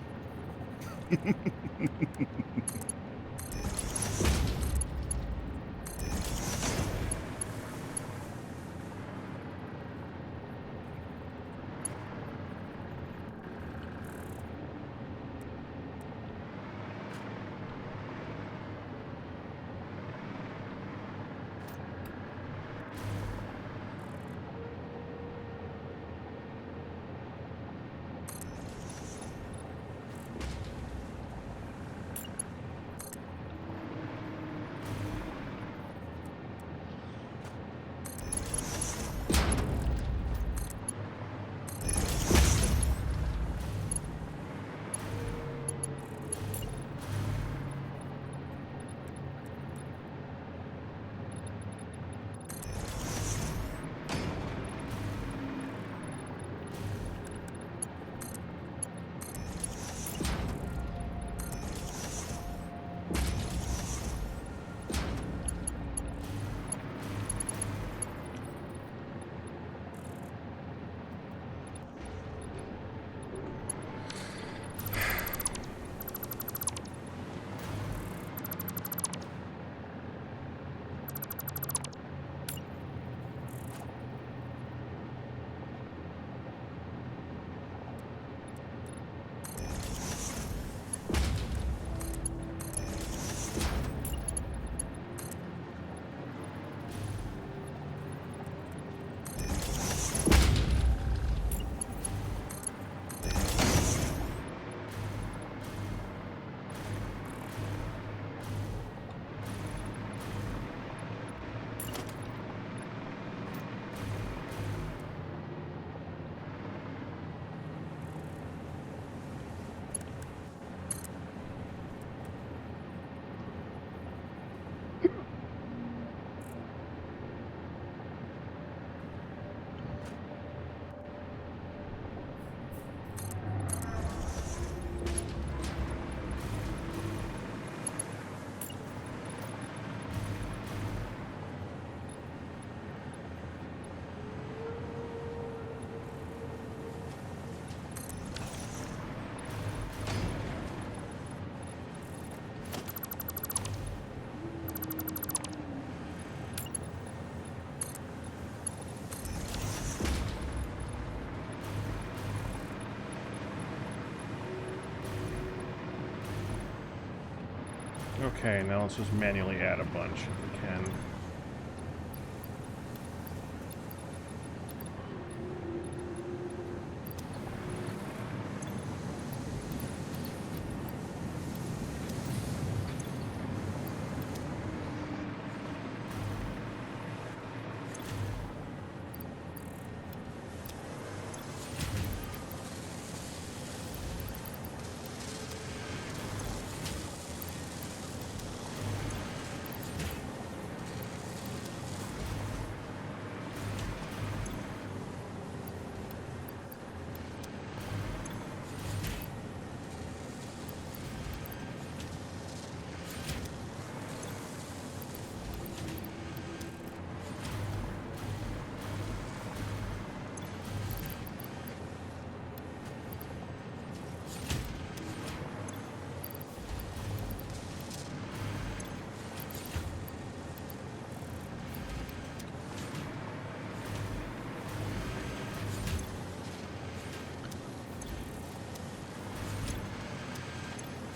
Okay, now let's just manually add a bunch if we can.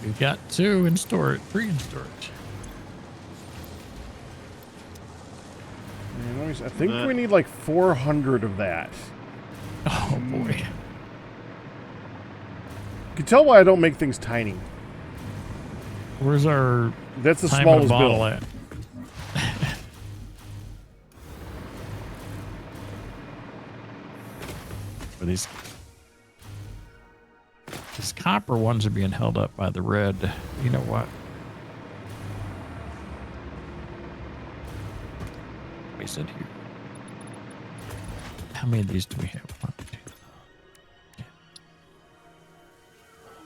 We've got 2 in storage, 3 in storage. I think we need like 400 of that. Oh boy. You can tell why I don't make things tiny. Where's our That's the time in a smallest bottle bill. at? These copper ones are being held up by the red. You know what? We said here. How many of these do we have?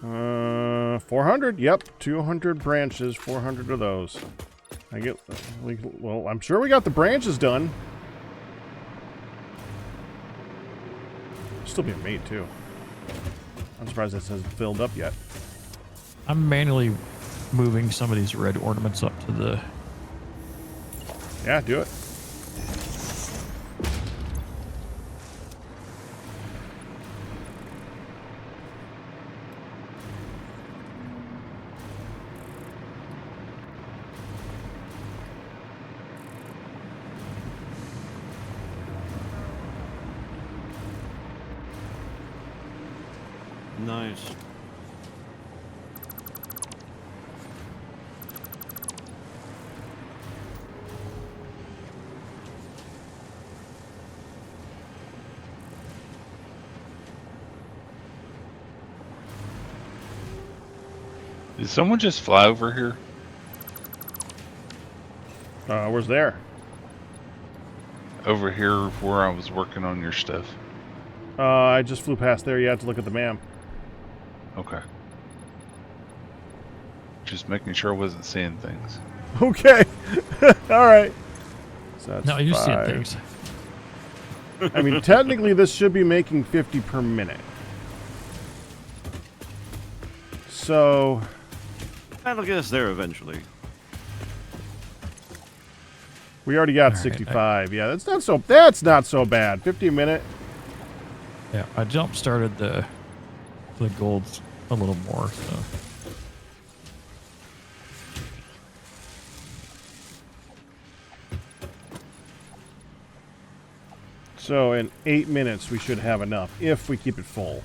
1, 2. 400. Yep, 200 branches, 400 of those. I get. Well, I'm sure we got the branches done. Still being made too. I'm surprised this hasn't filled up yet. I'm manually moving some of these red ornaments up to the. Yeah, do it. Nice. Did someone just fly over here? Where's there? Over here where I was working on your stuff. I just flew past there. You have to look at the map. Okay. Just making sure I wasn't seeing things. Okay. All right. So that's No, you're seeing 5. things. I mean, technically, this should be making 50 per minute. So, That'll get us there eventually. we already got All right, 65. Yeah, that's not so bad. 50 a minute. Yeah, I jump started the golds a little more. So So in 8 minutes, we should have enough if we keep it full.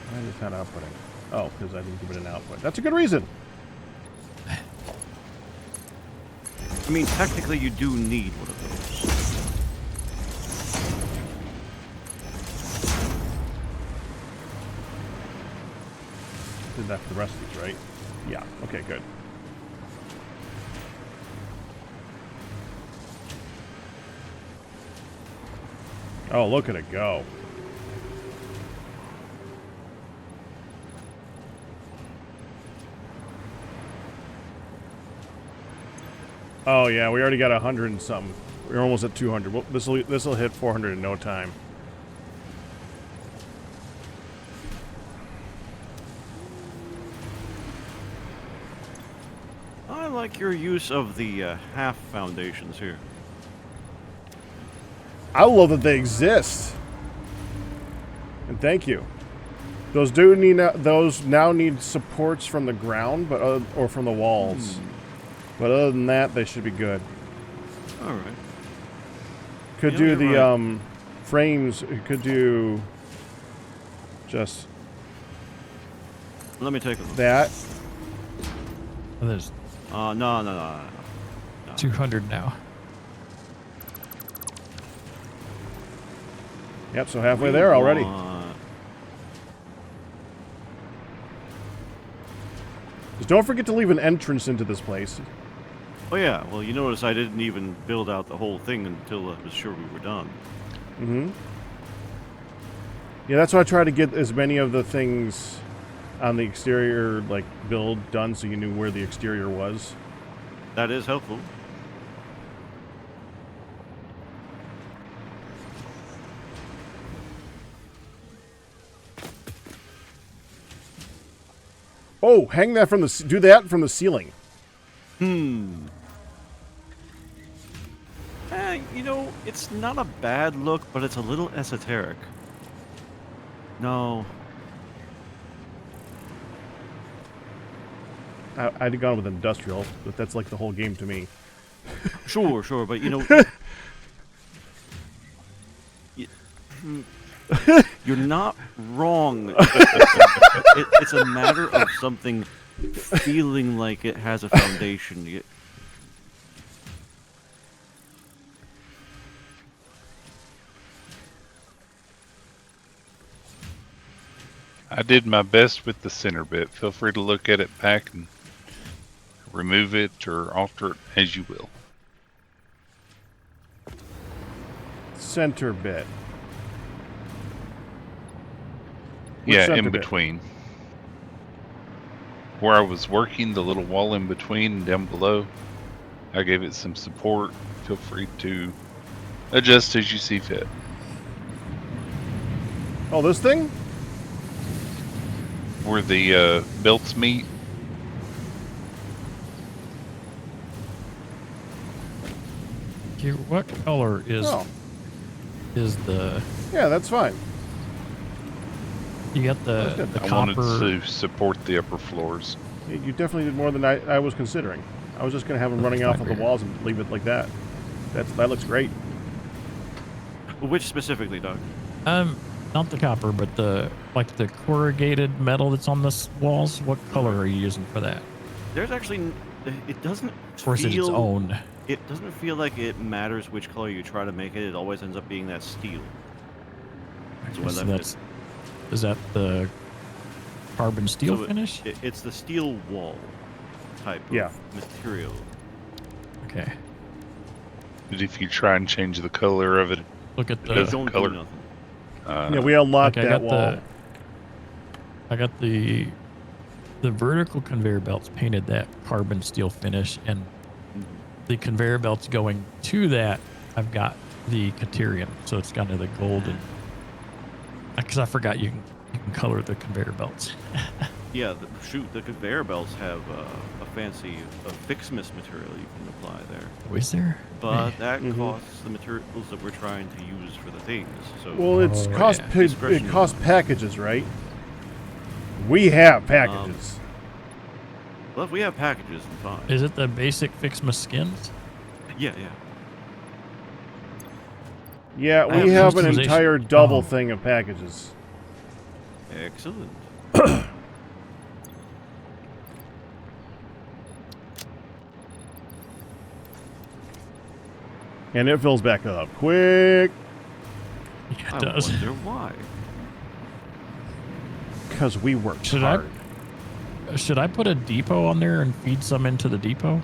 Why is it not outputting? Oh, because I didn't give it an output. That's a good reason. I mean, technically, you do need one of those. Did that for the rest of these, right? Yeah. Okay, good. Oh, look at it go. Oh yeah, we already got 100 and something. We're almost at 200. Well, this will hit 400 in no time. I like your use of the half foundations here. I love that they exist. And thank you. Those do need those now need supports from the ground, but or from the walls. But other than that, they should be good. All right. Could Yeah, do you're the right. frames. It could do just Let me take a look. that. there's No. 200 now. Yep. So halfway there already. Just don't forget to leave an entrance into this place. Oh yeah, well you notice I didn't even build out the whole thing until I was sure we were done. Mm-hmm. Yeah, that's why I tried to get as many of the things on the exterior like build done, so you knew where the exterior was. That is helpful. Oh, hang that from the do that from the ceiling. You know, it's not a bad look, but it's a little esoteric. No. I'd have gone with industrial, but that's like the whole game to me. Sure, but you know, you're not wrong. It's a matter of something feeling like it has a foundation. I did my best with the center bit. Feel free to look at it back and remove it or alter it as you will. Center bit. Yeah, center in bit? between. Where I was working, the little wall in between and down below, I gave it some support. Feel free to adjust as you see fit. Oh, this thing? Where the belts meet, Okay, what color is Oh, the? yeah, that's fine. You got That's the good. I copper. wanted to support the upper floors. You definitely did more than I was considering. I was just going to have them running off of the walls and leave it like that. That looks great. Which specifically, Doug? Not the copper, but the corrugated metal that's on the walls. What color are you using for that? There's actually, it doesn't Or is it its own? It doesn't feel like it matters which color you try to make it. It always ends up being that steel. So I So left that's, is that the carbon steel finish? It's the steel wall type Yeah. of material. Okay. But if you try and change the color of it, Look at It the. doesn't Don't color. do nothing. Yeah, we unlocked Like, I that got wall. I got the vertical conveyor belts painted that carbon steel finish, and the conveyor belts going to that, I've got the Caterium, so it's kind of the golden. Because I forgot you can color the conveyor belts. Yeah, the conveyor belts have a fancy Fixmas material you can apply there. Oh, is there? But Hey. that Mhm. costs the materials that we're trying to use for the things. So Well, it's Oh, cost yeah. it Discretion. cost packages, right? We have packages. well, if we have packages, then fine. Is it the basic Fixma skins? Yeah. Yeah, I we have have an customization. entire double Oh. thing of packages. Excellent. And it fills back up quick Yeah, I it does. wonder why. because we worked Should hard. Should I put a depot on there and feed some into the depot?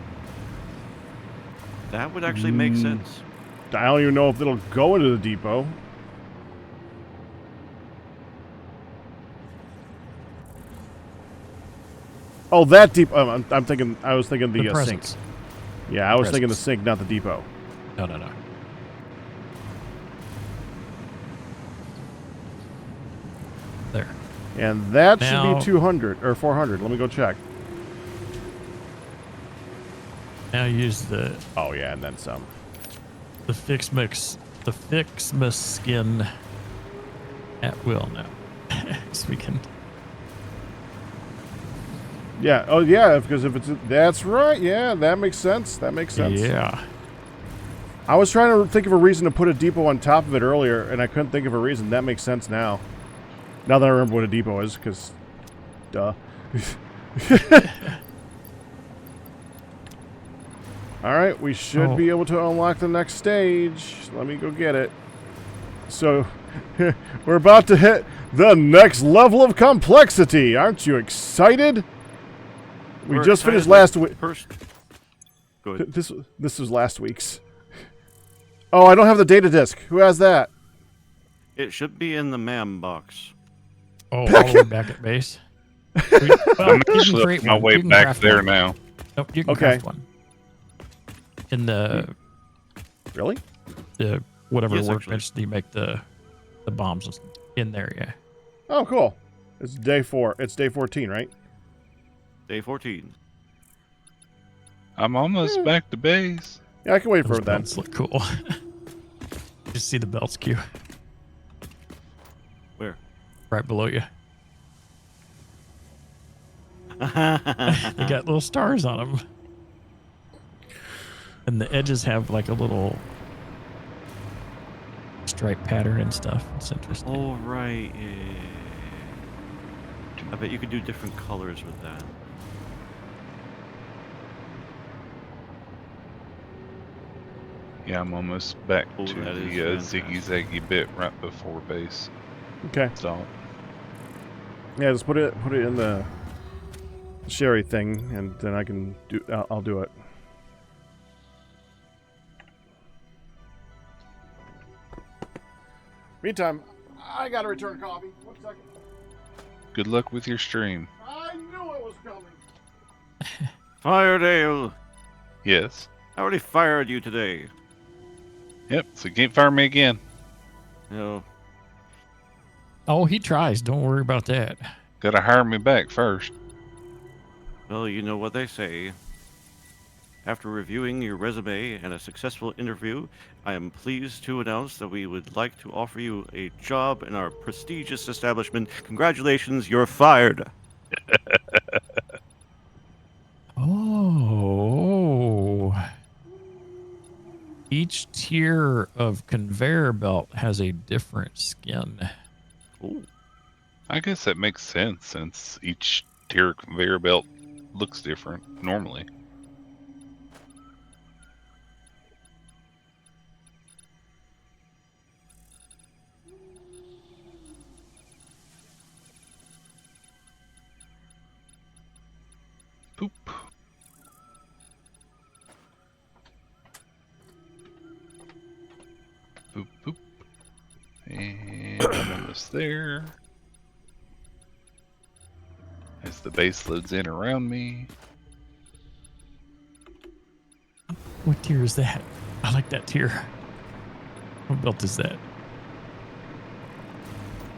That would actually make sense. I don't even know if it'll go into the depot. Oh, that deep. I'm thinking. I was thinking the sink. presents. Yeah, I was thinking the Presents. sink, not the depot. No. There. And that should Now- be 200 or 400. Let me go check. Now use the Oh yeah, and then some. Fixma skin at will now. So we can. Yeah. Oh yeah, because if it's that's right. Yeah, that makes sense. That makes sense. Yeah. I was trying to think of a reason to put a depot on top of it earlier, and I couldn't think of a reason. That makes sense now. Now that I remember what a depot is, because, duh. All right, we should Oh. be able to unlock the next stage. Let me go get it. So, we're about to hit the next level of complexity. Aren't you excited? We We're just finished excited last with week. First, go ahead. This was last week's. Oh, I don't have the data disk. Who has that? It should be in the MAM box. Oh, all the way back at base. Well, I'm you can actually create on my one. way You can back craft there one. now. Nope, you can Okay. craft one. In the Really? whatever Yes, workbench that you make the bombs and stuff in there, yeah. Oh, cool. It's day 4. It's day 14, right? Day 14. I'm almost back to base. Yeah, I can wait for Those it then. belts look cool. Just see the belts queue. Where? right below you. They got little stars on them. And the edges have like a little stripe pattern and stuff. It's interesting. Oh, right. Yeah. I bet you could do different colors with that. Yeah, I'm almost back Oh, to that the is ziggy-zaggy bit right before base. Okay. So, Yeah, just put it in the sherry thing, and then I can do. I'll do it. Meantime, I gotta return coffee. 1 second. good luck with your stream. I knew it was coming. Firedale! Yes. I already fired you today. Yep, so can't fire me again. No. Oh, he tries. Don't worry about that. Gotta hire me back first. Well, you know what they say. After reviewing your resume and a successful interview, I am pleased to announce that we would like to offer you a job in our prestigious establishment. Congratulations, you're fired. Oh. Each tier of conveyor belt has a different skin. Ooh. I guess that makes sense since each tier conveyor belt looks different normally. Poop. Boop, boop. And I'm almost there. As the base loads in around me. What tier is that? I like that tier. What belt is that?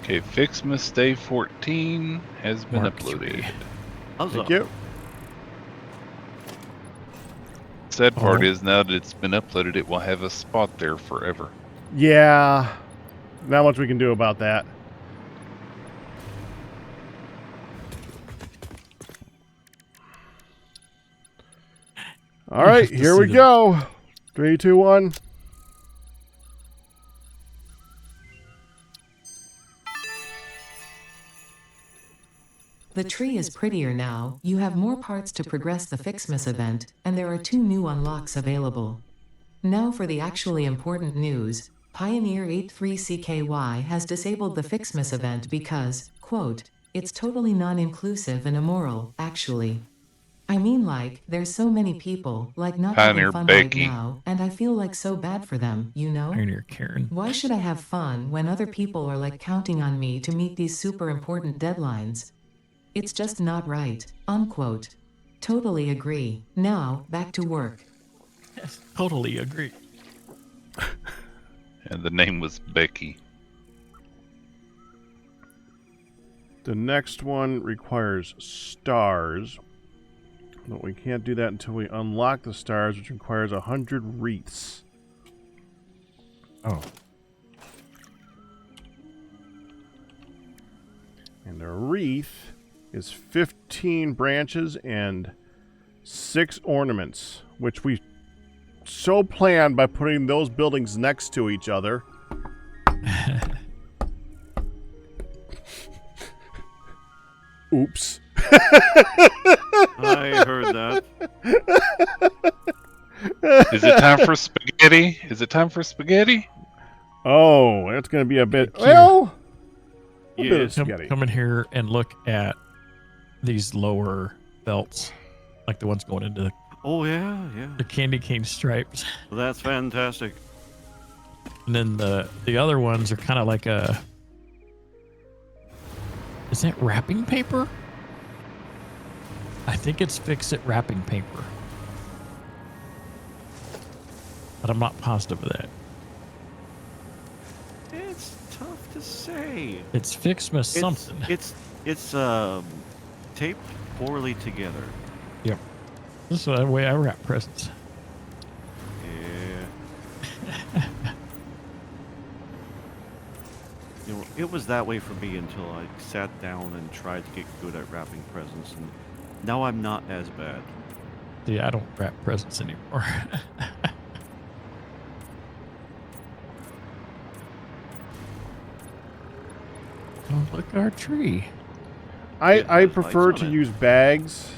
Okay, Fixmas Day 14 has been Mark uploaded. 3. Huzzah. Thank you. Sad part Oh. is now that it's been uploaded, it will have a spot there forever. Yeah. Not much we can do about that. All You right, have to here see we the- go. 3, 2, 1. The tree is prettier now, you have more parts to progress the Fixmas event, and there are 2 new unlocks available. Now for the actually important news, Pioneer 83CKY has disabled the Fixmas event because, quote, it's totally non-inclusive and immoral, actually. I mean like, there's so many people, like not Pioneer having fun Becky. right now, and I feel like so bad for them, you know? Pioneer Karen. Why should I have fun when other people are like counting on me to meet these super important deadlines? It's just not right, unquote. Totally agree. Now, back to work. Yes, totally agree. And the name was Becky. The next one requires stars. But we can't do that until we unlock the stars, which requires 100 wreaths. Oh. And a wreath is 15 branches and 6 ornaments, which we so planned by putting those buildings next to each other. Oops. I heard that. Is it time for spaghetti? Is it time for spaghetti? Oh, that's going to be a bit. Thank you. Well, a bit Yeah. of spaghetti. Come in here and look at these lower belts, like the ones going into the Oh, yeah, yeah. candy cane stripes. Well, that's fantastic. And then the other ones are kind of like a... Is that wrapping paper? I think it's Fix-It wrapping paper. But I'm not positive of that. It's tough to say. It's Fixmas something. It's taped poorly together. Yep. This is the way I wrap presents. Yeah. You know, It was that way for me until I sat down and tried to get good at wrapping presents, and now I'm not as bad. See, I don't wrap presents anymore. Oh, look at our tree. I There's lights prefer on to it. use bags.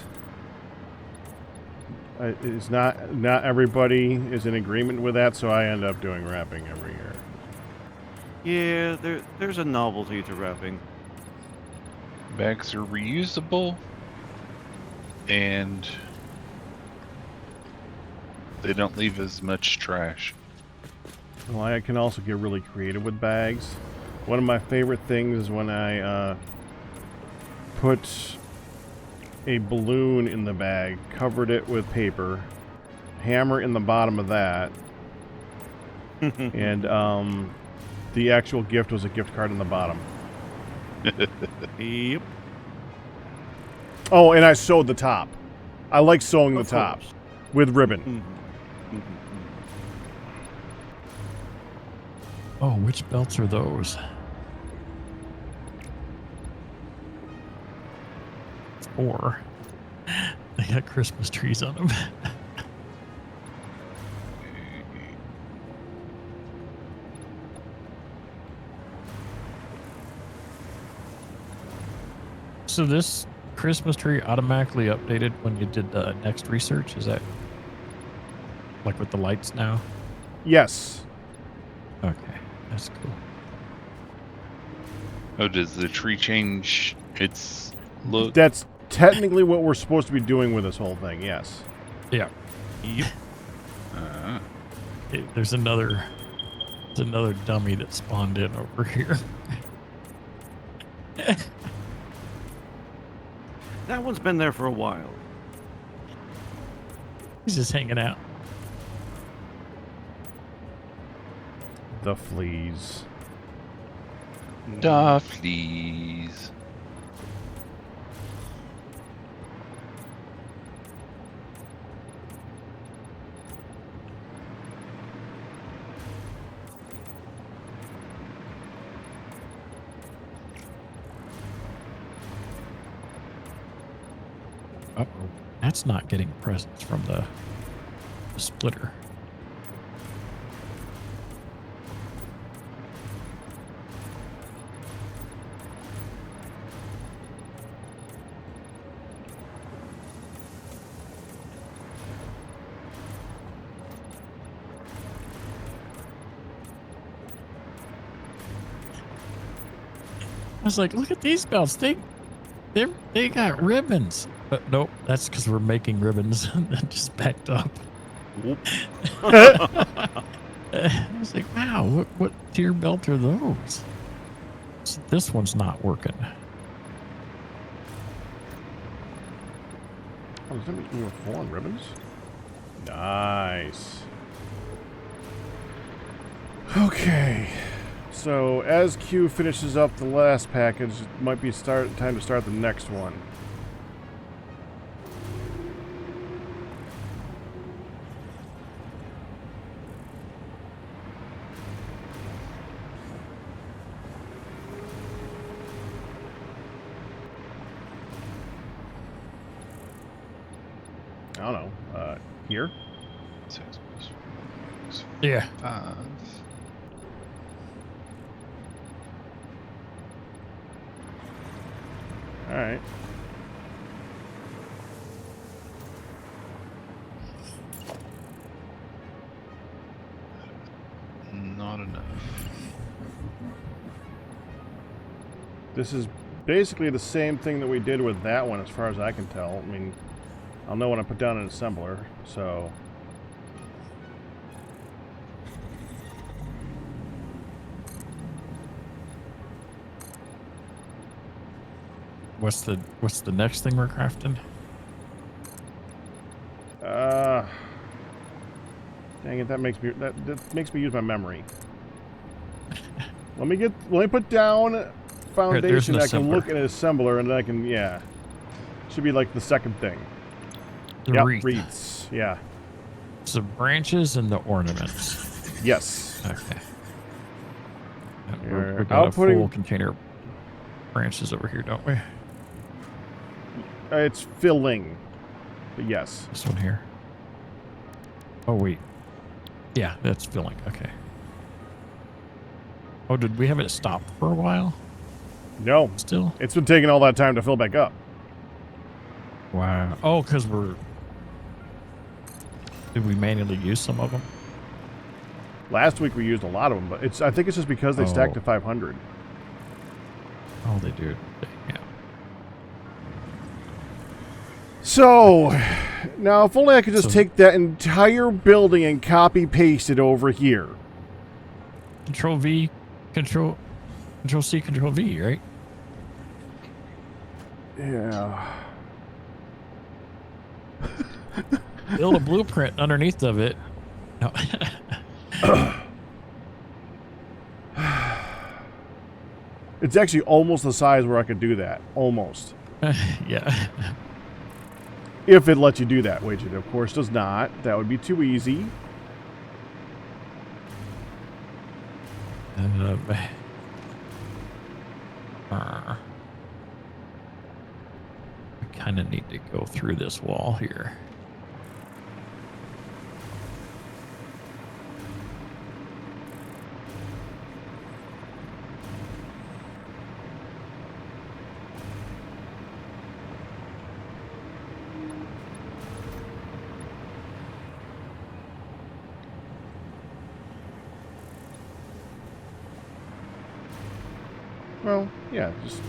It's not everybody is in agreement with that, so I end up doing wrapping every year. Yeah, there's a novelty to wrapping. Bags are reusable, and they don't leave as much trash. Well, I can also get really creative with bags. One of my favorite things is when I put a balloon in the bag, covered it with paper, hammer in the bottom of that, and the actual gift was a gift card in the bottom. Yep. Oh, and I sewed the top. I like sewing the Of top course. with ribbon. Mhm. Mhm. Oh, which belts are those? 4. They got Christmas trees on them. So this Christmas tree automatically updated when you did the next research? Is that like with the lights now? Yes. Okay, that's cool. Oh, does the tree change its look? That's technically what we're supposed to be doing with this whole thing, yes. Yeah. Yep. Uh, There's another dummy that spawned in over here. That one's been there for a while. He's just hanging out. The fleas. Duffleys. Uh-oh. That's not getting presents from the splitter. I was like, look at these belts. They got ribbons. But nope, that's because we're making ribbons. That just backed up. Whoop. I was like, wow, what tier belt are those? So this one's not working. Oh, is that you have 4 ribbons? Nice. Okay. So as Q finishes up the last package, it might be time to start the next one. I don't know. Here? 6 plus 4 Yeah. 5. All right. Not enough. This is basically the same thing that we did with that one, as far as I can tell. I mean, I'll know when I put down an assembler, so... What's the next thing we're crafting? Dang it, that makes me use my memory. Let me put down foundation. an I can assembler. look at an assembler, and then I can, yeah. Should be like the second thing. The Yep, wreath. wreaths. Yeah. So branches and the ornaments. Yes. Okay. Here, We've got a outputting. full container branches over here, don't we? It's filling. But yes. This one here. Oh, wait. Yeah, that's filling. Okay. Oh, did we have it stopped for a while? No. Still? It's been taking all that time to fill back up. Wow. Oh, because we're... Did we manually use some of them? Last week we used a lot of them, but I think it's just because they stacked to Oh. 500. Oh, they do. Yeah. So, now if only I could just So- take that entire building and copy paste it over here. Control V, Control C, Control V, right? Yeah. Build a blueprint underneath of it. No. It's actually almost the size where I could do that. Almost. Yeah. If it lets you do that, which it of course does not. That would be too easy. I kind of need to go through this wall here. Well, yeah, just...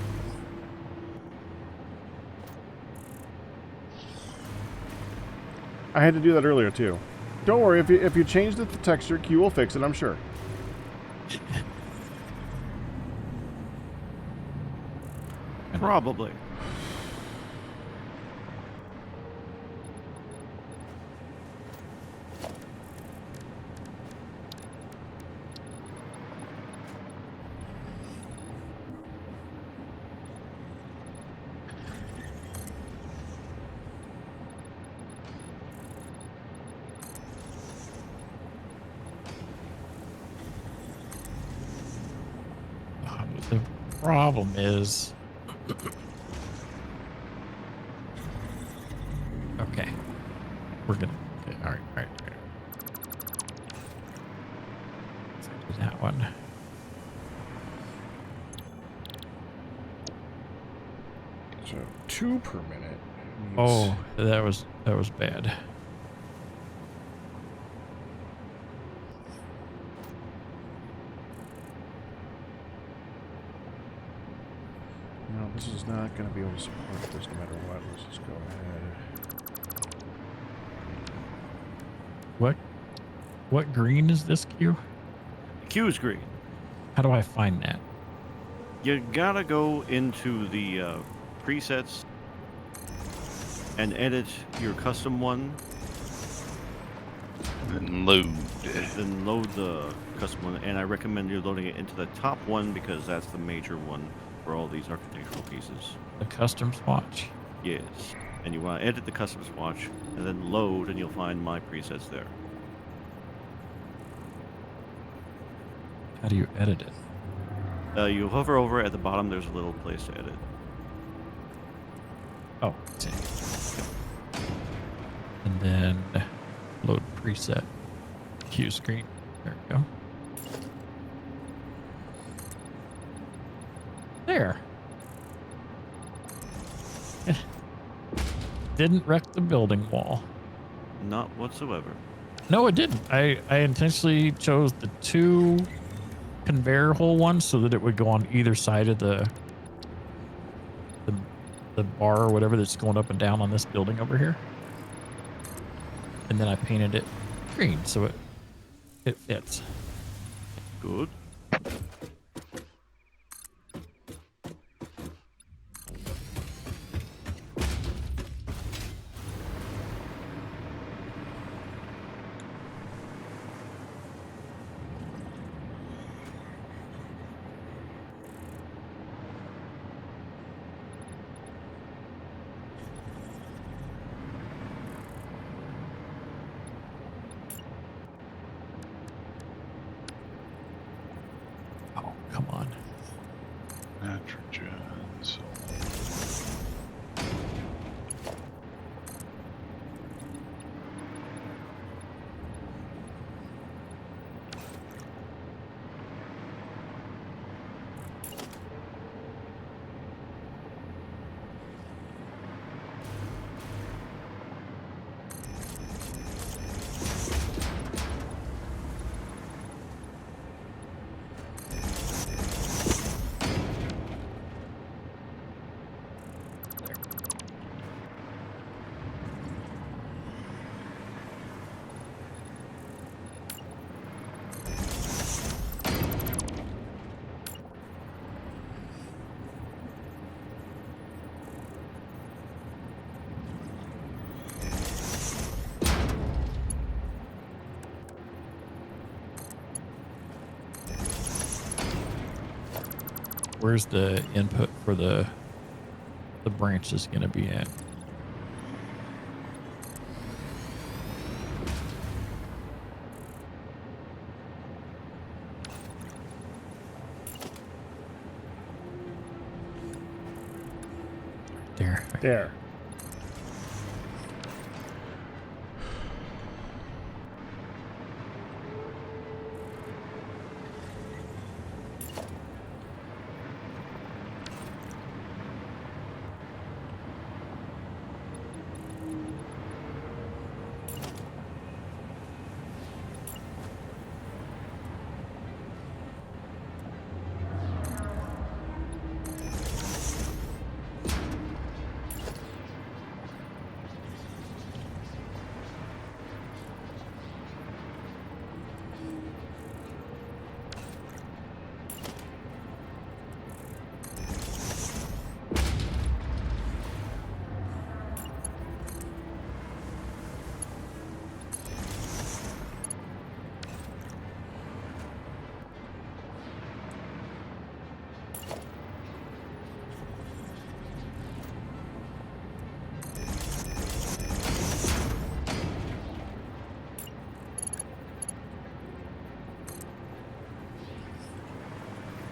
I had to do that earlier, too. Don't worry, if you change the texture, Q will fix it, I'm sure. Probably. The problem is... Okay. We're gonna... Okay, all right. Let's do that one. So, 2 per minute. means- Oh, that was bad. No, this is not going to be able to support this no matter what. Let's just go ahead. What green is this, Q? Q's green. How do I find that? You gotta go into the presets and edit your custom one, And load. then load the custom one. And I recommend you loading it into the top one because that's the major one for all these architectural pieces. The custom swatch. Yes. And you want to edit the custom swatch and then load, and you'll find my presets there. How do you edit it? You hover over at the bottom, there's a little place to edit. Oh, see. And then load preset. Q screen. There we go. There. Didn't wreck the building wall. Not whatsoever. No, it didn't. I intentionally chose the 2 conveyor hole ones so that it would go on either side of the bar or whatever that's going up and down on this building over here. And then I painted it green so it fits. Good. Nitrogen. So Where's the input for the branches going to be at? There. There.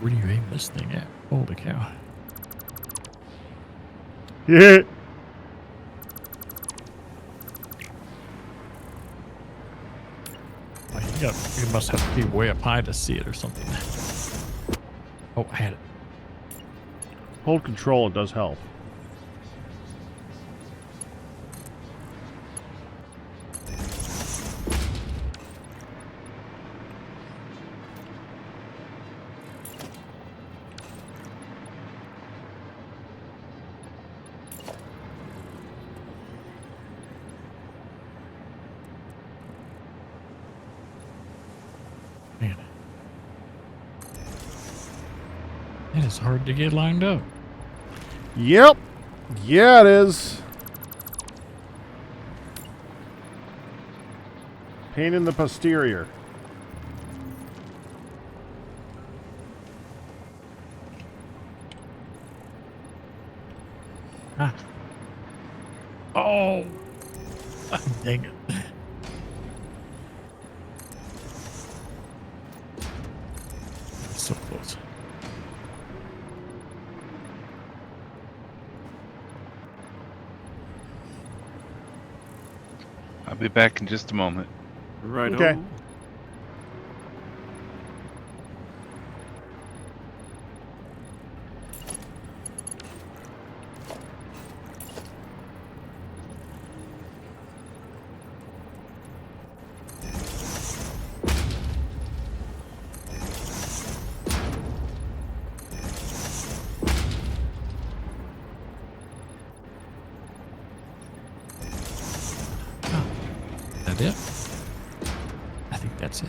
Where do you aim this thing at? Holy cow. Yeah. Oh, you must have to be way up high to see it or something. Oh, I had it. Hold control, it does help. Man. It is hard to get lined up. Yep. Yeah, it is. Pain in the posterior. Ah. Oh. Dang it. So close. I'll be back in just a moment. Right. Okay. That it? I think that's it.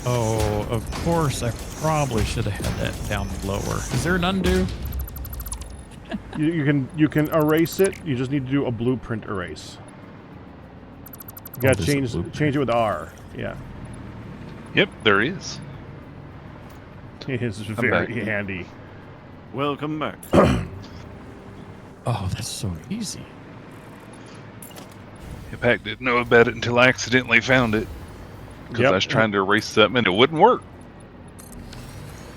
Oh, of course, I probably should have had that down lower. Is there an undo? You can erase it. You just need to do a blueprint erase. You gotta there's a blueprint. change it with R. Yeah. Yep, there is. It is back. very handy. Welcome back. Oh, that's so easy. Pack didn't know about it until I accidentally found it. Because I was trying to erase something and it wouldn't work.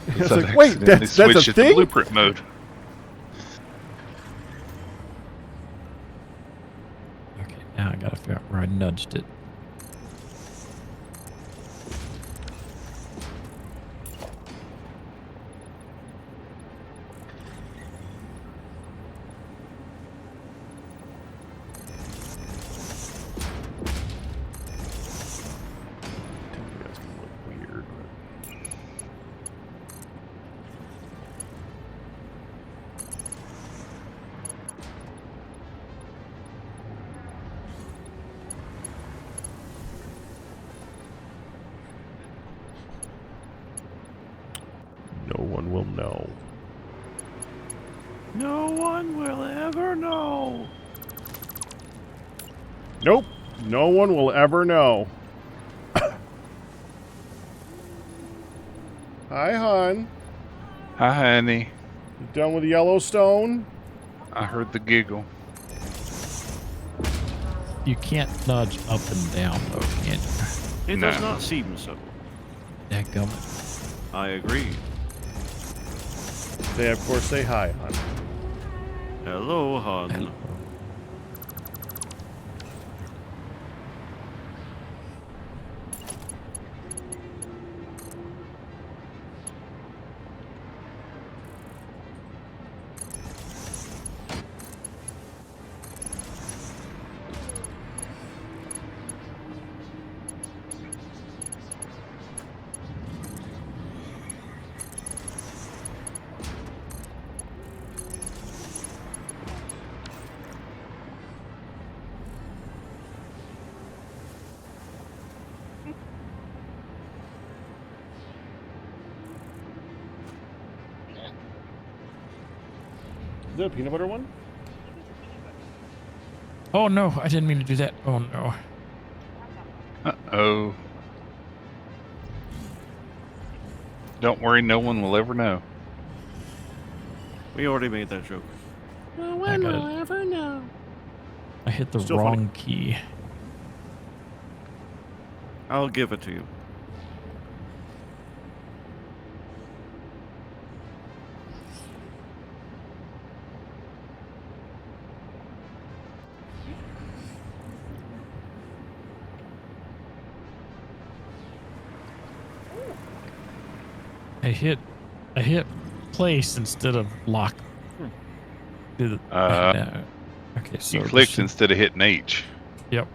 It's I like, wait, accidentally that's a switched it to thing? blueprint mode. Okay, now I gotta figure out where I nudged it. That's gonna look weird. No one will know. No one will ever know. Nope. No one will ever know. Hi, hon. Hi, honey. You done with Yellowstone? I heard the giggle. You can't nudge up and down, though, can you? It No. does not seem so. Dadgummit. I agree. They, of course, say hi, hon. Hello, hon. Hello. Is that a peanut butter one? Oh, no, I didn't mean to do that. Oh, no. Uh-oh. Don't worry, no one will ever know. We already made that joke. No one will ever know. I hit the Still wrong key. I'll give it to you. I hit place instead of lock. Did it? No. Okay, so You this clicked should- instead of hitting H. Yep.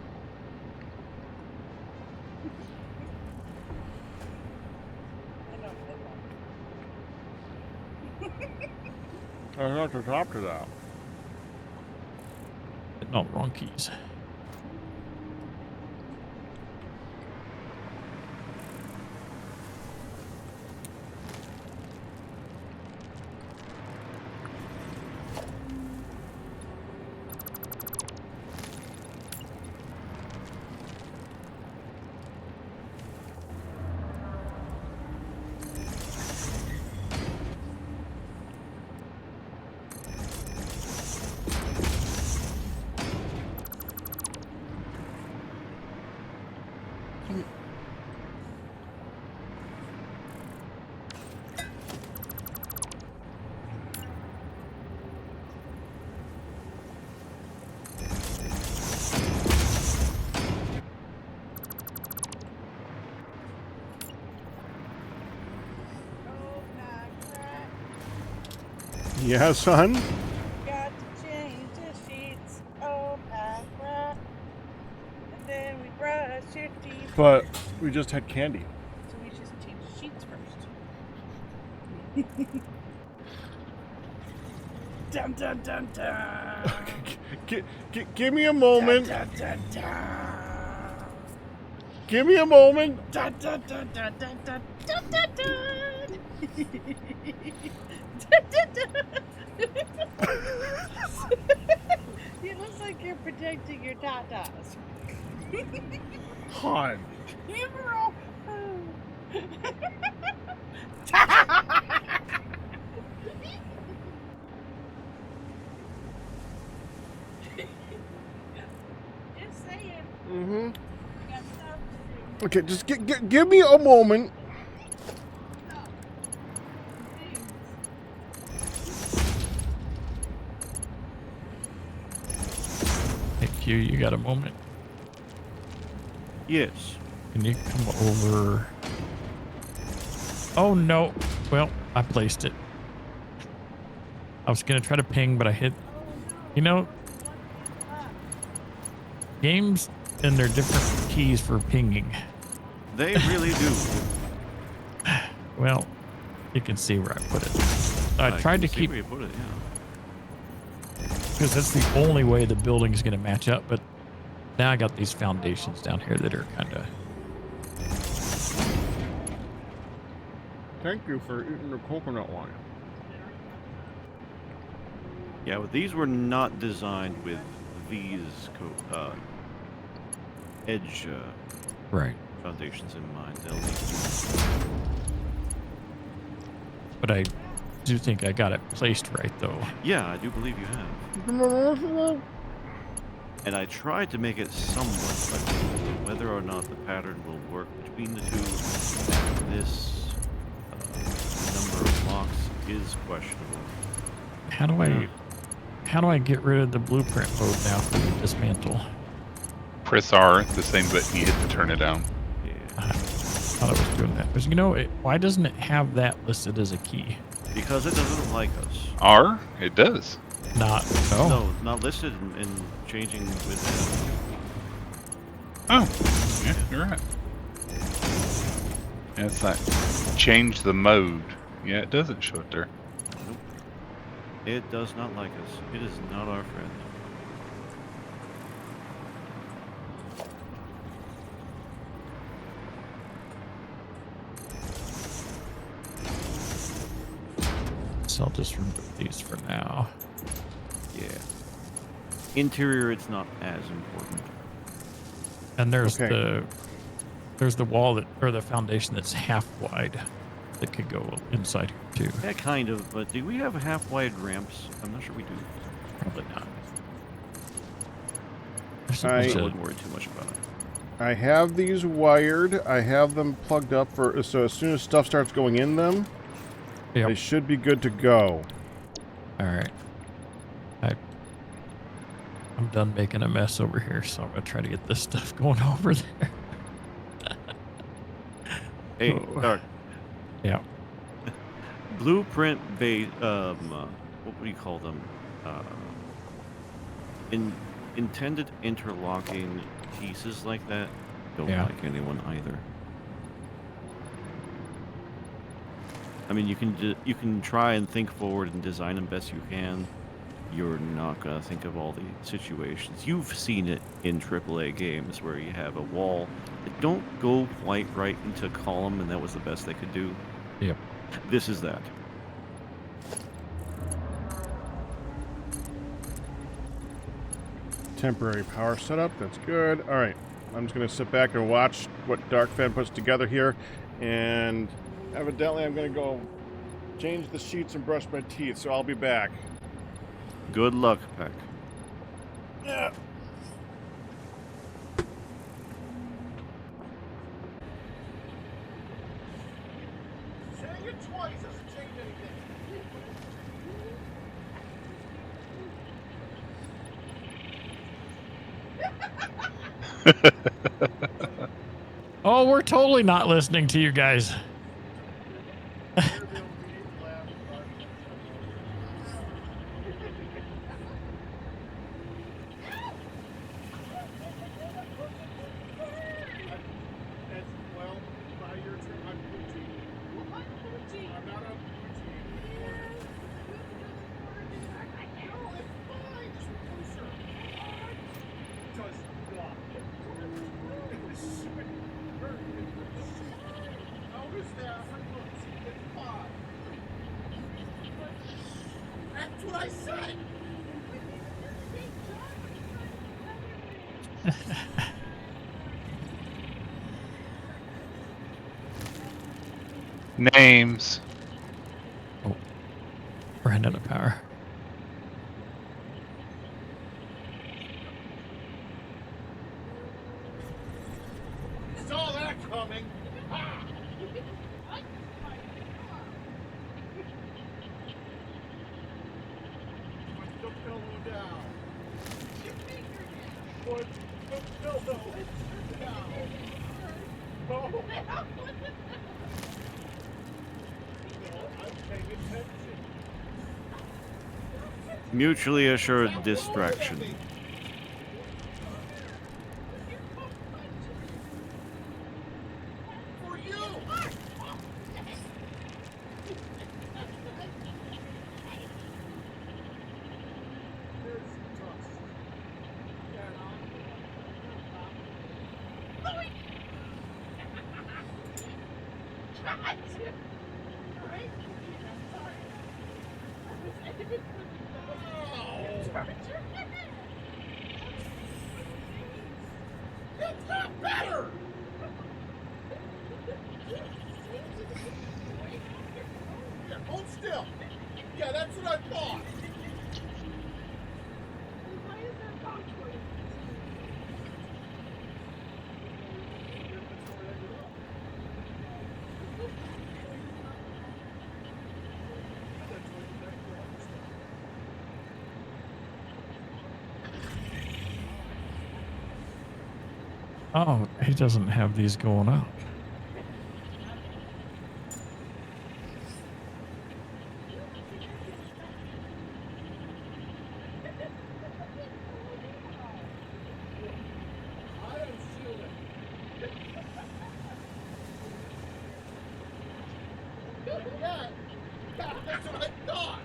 I'm not to top to that. No, wrong keys. Yeah, son? Got to change the sheets. Oh, my God. And then we brush your teeth. But we just had candy. So we just change the sheets first. Dun dun dun dun. Give me a moment. Dun dun dun. Give me a moment. Dun dun dun dun dun dun dun dun dun. It looks like you're protecting your tatas. Hon. Hero. Just saying. Mm-hmm. We got stuff to do. Okay, just give me a moment. Hey, Q, you got a moment? Yes. Can you come over? Oh, no. Well, I placed it. I was going to try to ping, but I hit... You know, games and their different keys for pinging. They really do. Well, you can see where I put it. I tried can to see keep... where you put it, yeah. Because that's the only way the building is going to match up, but now I got these foundations down here that are kind of... Thank you for eating the coconut wine. Yeah, but these were not designed with these edge Right. foundations in mind. They'll But I do think I got it placed right, though. Yeah, I do believe you have. And I tried to make it somewhat flexible. Whether or not the pattern will work between the two, this number of blocks is questionable. How do I get rid of the blueprint mode now for the dismantle? Press R, the same button you hit to turn it down. Yeah. I thought I was doing that. Because, you know, why doesn't it have that listed as a key? Because it doesn't like us. R? It does. No. No, not listed in changing with Oh, yeah, you're right. Yeah, it's like change the mode. Yeah, it doesn't show it there. Nope. It does not like us. It is not our friend. So I'll just remove these for now. Yeah. Interior, it's not as important. And there's Okay. the wall that, or the foundation that's half wide that could go inside here too. Yeah, kind of, but do we have half-wide ramps? I'm not sure we do. Probably not. There's a I- bunch I of- wouldn't worry too much about it. I have these wired. I have them plugged up for so as soon as stuff starts going in them, Yep. they should be good to go. All right. I'm done making a mess over here, so I'm gonna try to get this stuff going over there. Hey, Oh. Dark. Yeah. Blueprint base, what would you call them? Intended interlocking pieces like that don't Yeah. like anyone either. I mean, you can try and think forward and design them best you can. You're not gonna think of all the situations. You've seen it in AAA games where you have a wall that don't go quite right into a column, and that was the best they could do. Yep. This is that. Temporary power setup. That's good. All right. I'm just going to sit back and watch what DarkFan puts together here. And evidently I'm going to go change the sheets and brush my teeth, so I'll be back. Good luck, Peck. Yeah. Saying it twice doesn't change anything. Oh, we're totally not listening to you guys. That's what I said. Names. Ran out of power. Saw that coming. Mutually assured distraction. Hold still. Yeah, that's what I thought. Oh, he doesn't have these going out. That's what I thought.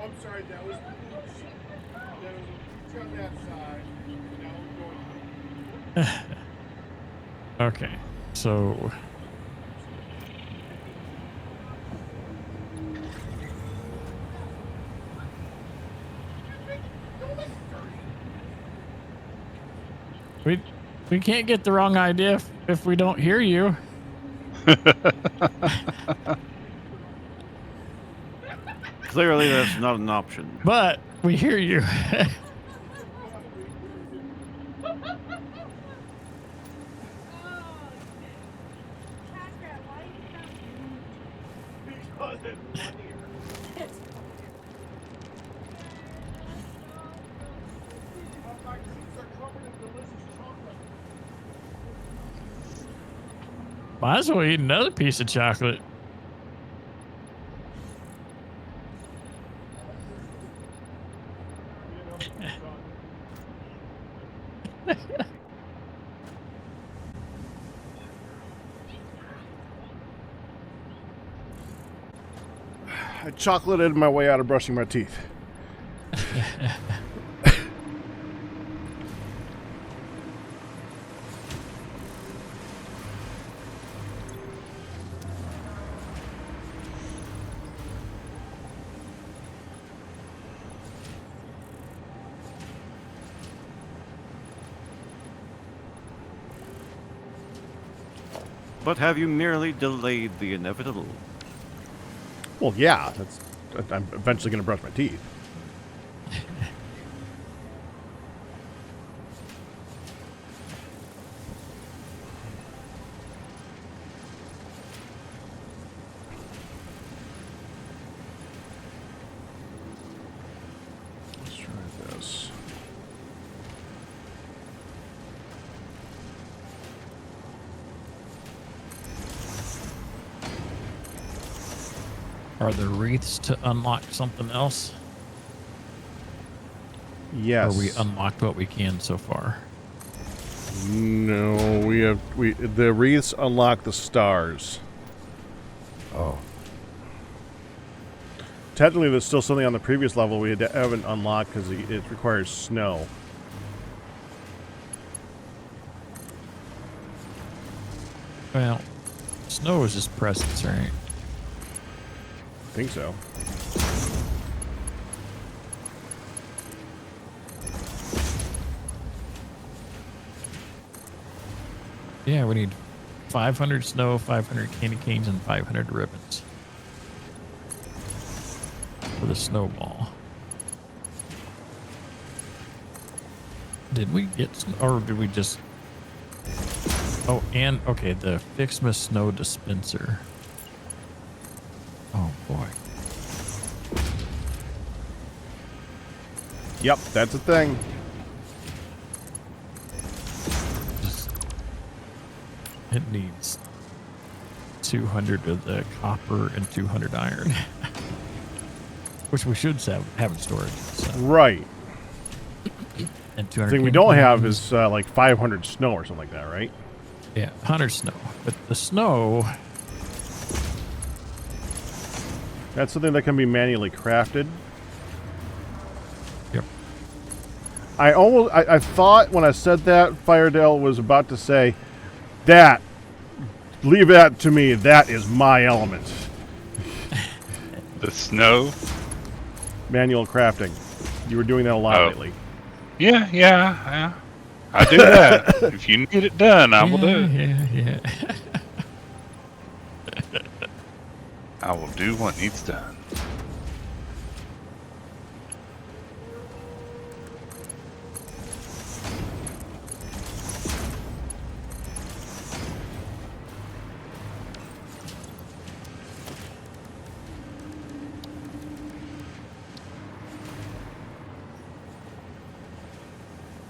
I'm sorry, that was on that side. Now we're going. Okay, so we can't get the wrong idea if we don't hear you. Clearly, that's not an option. But we hear you. Might as well eat another piece of chocolate. I chocolated my way out of brushing my teeth. But have you merely delayed the inevitable? Well, yeah, I'm eventually going to brush my teeth. Let's try this. Are there wreaths to unlock something else? Yes. Or we unlocked what we can so far? No, the wreaths unlock the stars. Oh. technically there's still something on the previous level we haven't unlocked because it requires snow. Well, snow is just presence, right? I think so. Yeah, we need 500 snow, 500 candy canes, and 500 ribbons for the snowball. Did we get, or did we just? Oh, and okay, the Fixmas snow dispenser. Oh boy. Yep, that's a thing. It needs 200 of the copper and 200 iron, which we should have in storage. So. Right. And The 200. thing we don't have is like 500 snow or something like that, right? Yeah, 100 snow. But the snow, That's something that can be manually crafted. yep. I thought when I said that, Firedale was about to say, that, leave that to me, that is my element. The snow? Manual crafting. You were doing that a lot Oh. lately. Yeah. I do that. If you need it done, I will do it. Yeah. I will do what needs done.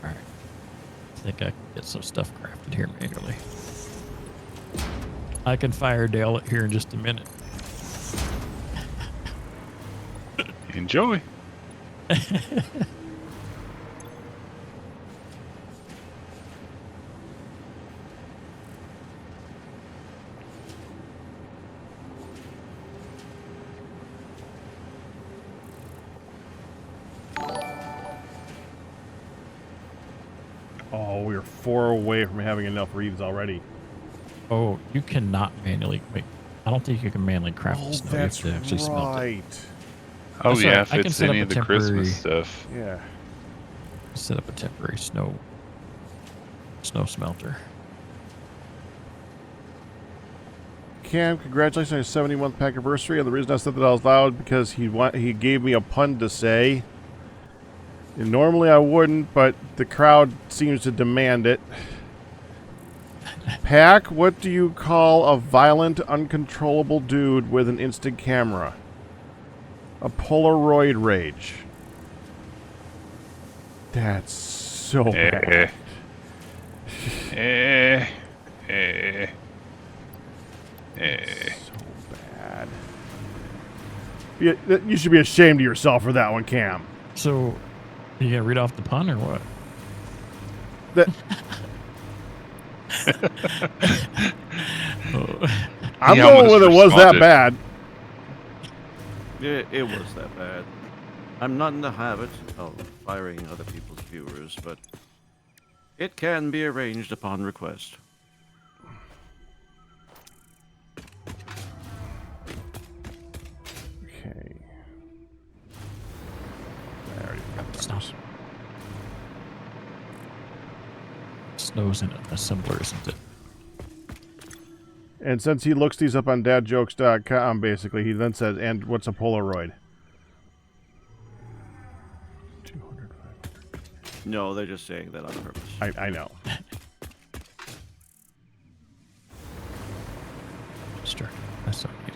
All right. I think I can get some stuff crafted here manually. I can fire Dale it here in just a minute. Enjoy. Oh, we are 4 away from having enough wreaths already. Oh, you cannot manually make. I don't think you can manually craft the snow. You have to actually smelt it. right. Oh That's yeah, right. if I can it's set any up of a the Christmas temporary- stuff. Yeah. Set up a temporary snow smelter. Cam, congratulations on your 71th pack anniversary. And the reason I said that out loud because he gave me a pun to say. And normally I wouldn't, but the crowd seems to demand it. Pack, what do you call a violent, uncontrollable dude with an instant camera? A Polaroid rage. That's so bad. So bad. You should be ashamed of yourself for that one, Cam. So, you gonna read off the pun or what? That, Oh, I'm He going almost with it was that responded. bad. It was that bad. I'm not in the habit of firing other people's viewers, but it can be arranged upon request. Okay. I already got It's that. not. Snow's in an assembler, isn't it? And since he looks these up on dadjokes.com, basically, he then says, and what's a Polaroid? 200. No, they're just saying that on purpose. I know. Sure. That's so neat.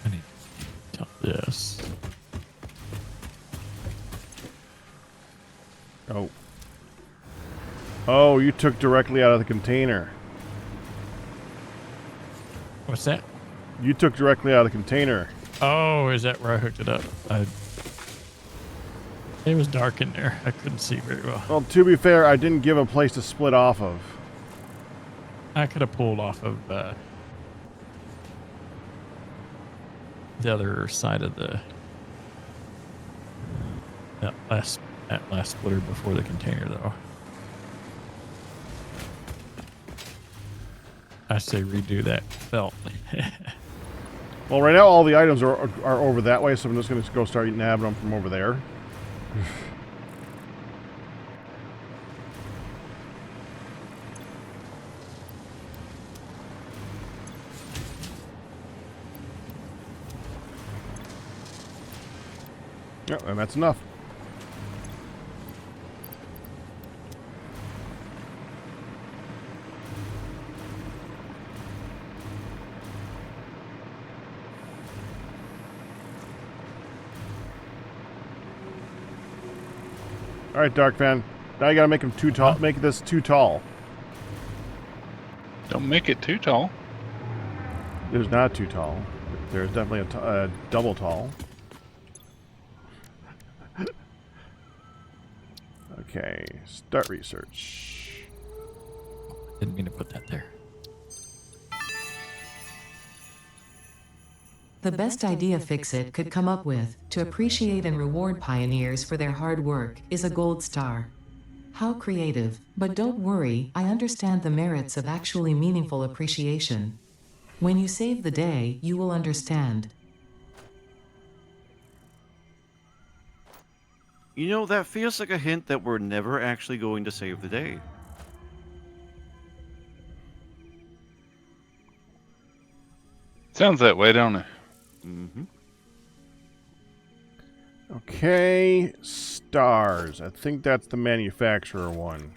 I need Yes. Oh. Oh, you took directly out of the container. What's that? You took directly out of the container. Oh, is that where I hooked it up? It was dark in there. I couldn't see very well. Well, to be fair, I didn't give a place to split off of. I could have pulled off of the other side of that last splitter before the container, though. I say redo that belt. Well, right now all the items are over that way, so I'm just going to go start nabbing them from over there. Yep, and that's enough. All right, Dark Fan. Now you gotta make him too tall. Make this too tall. Don't make it too tall. There's not too tall. There's definitely a double tall. Okay, start research. Didn't mean to put that there. The best idea Fix-It could come up with, to appreciate and reward pioneers for their hard work, is a gold star. How creative, but don't worry, I understand the merits of actually meaningful appreciation. When you save the day, you will understand. You know, that feels like a hint that we're never actually going to save the day. Sounds that way, don't it? Mm-hmm. Okay, stars. I think that's the manufacturer one.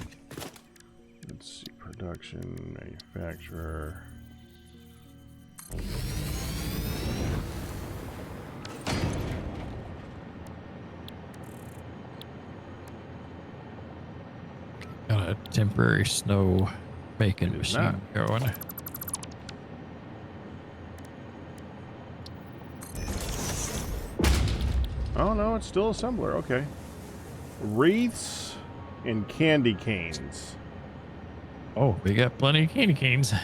Let's see, production, manufacturer. Got a temporary snow making machine going. Oh no, it's still assembler. Okay. Wreaths and candy canes. Oh, we got plenty of candy canes.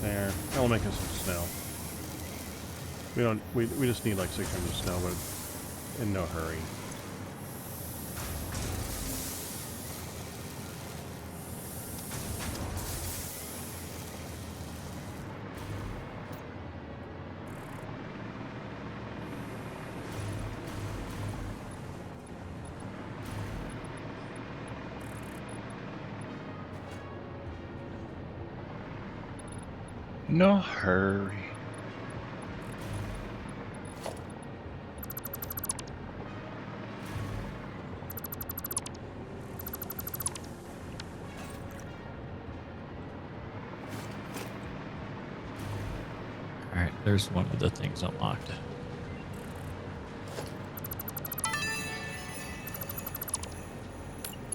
There. That'll make us some snow. We just need like 600 snow, but in no hurry. No hurry. All right, there's one of the things unlocked.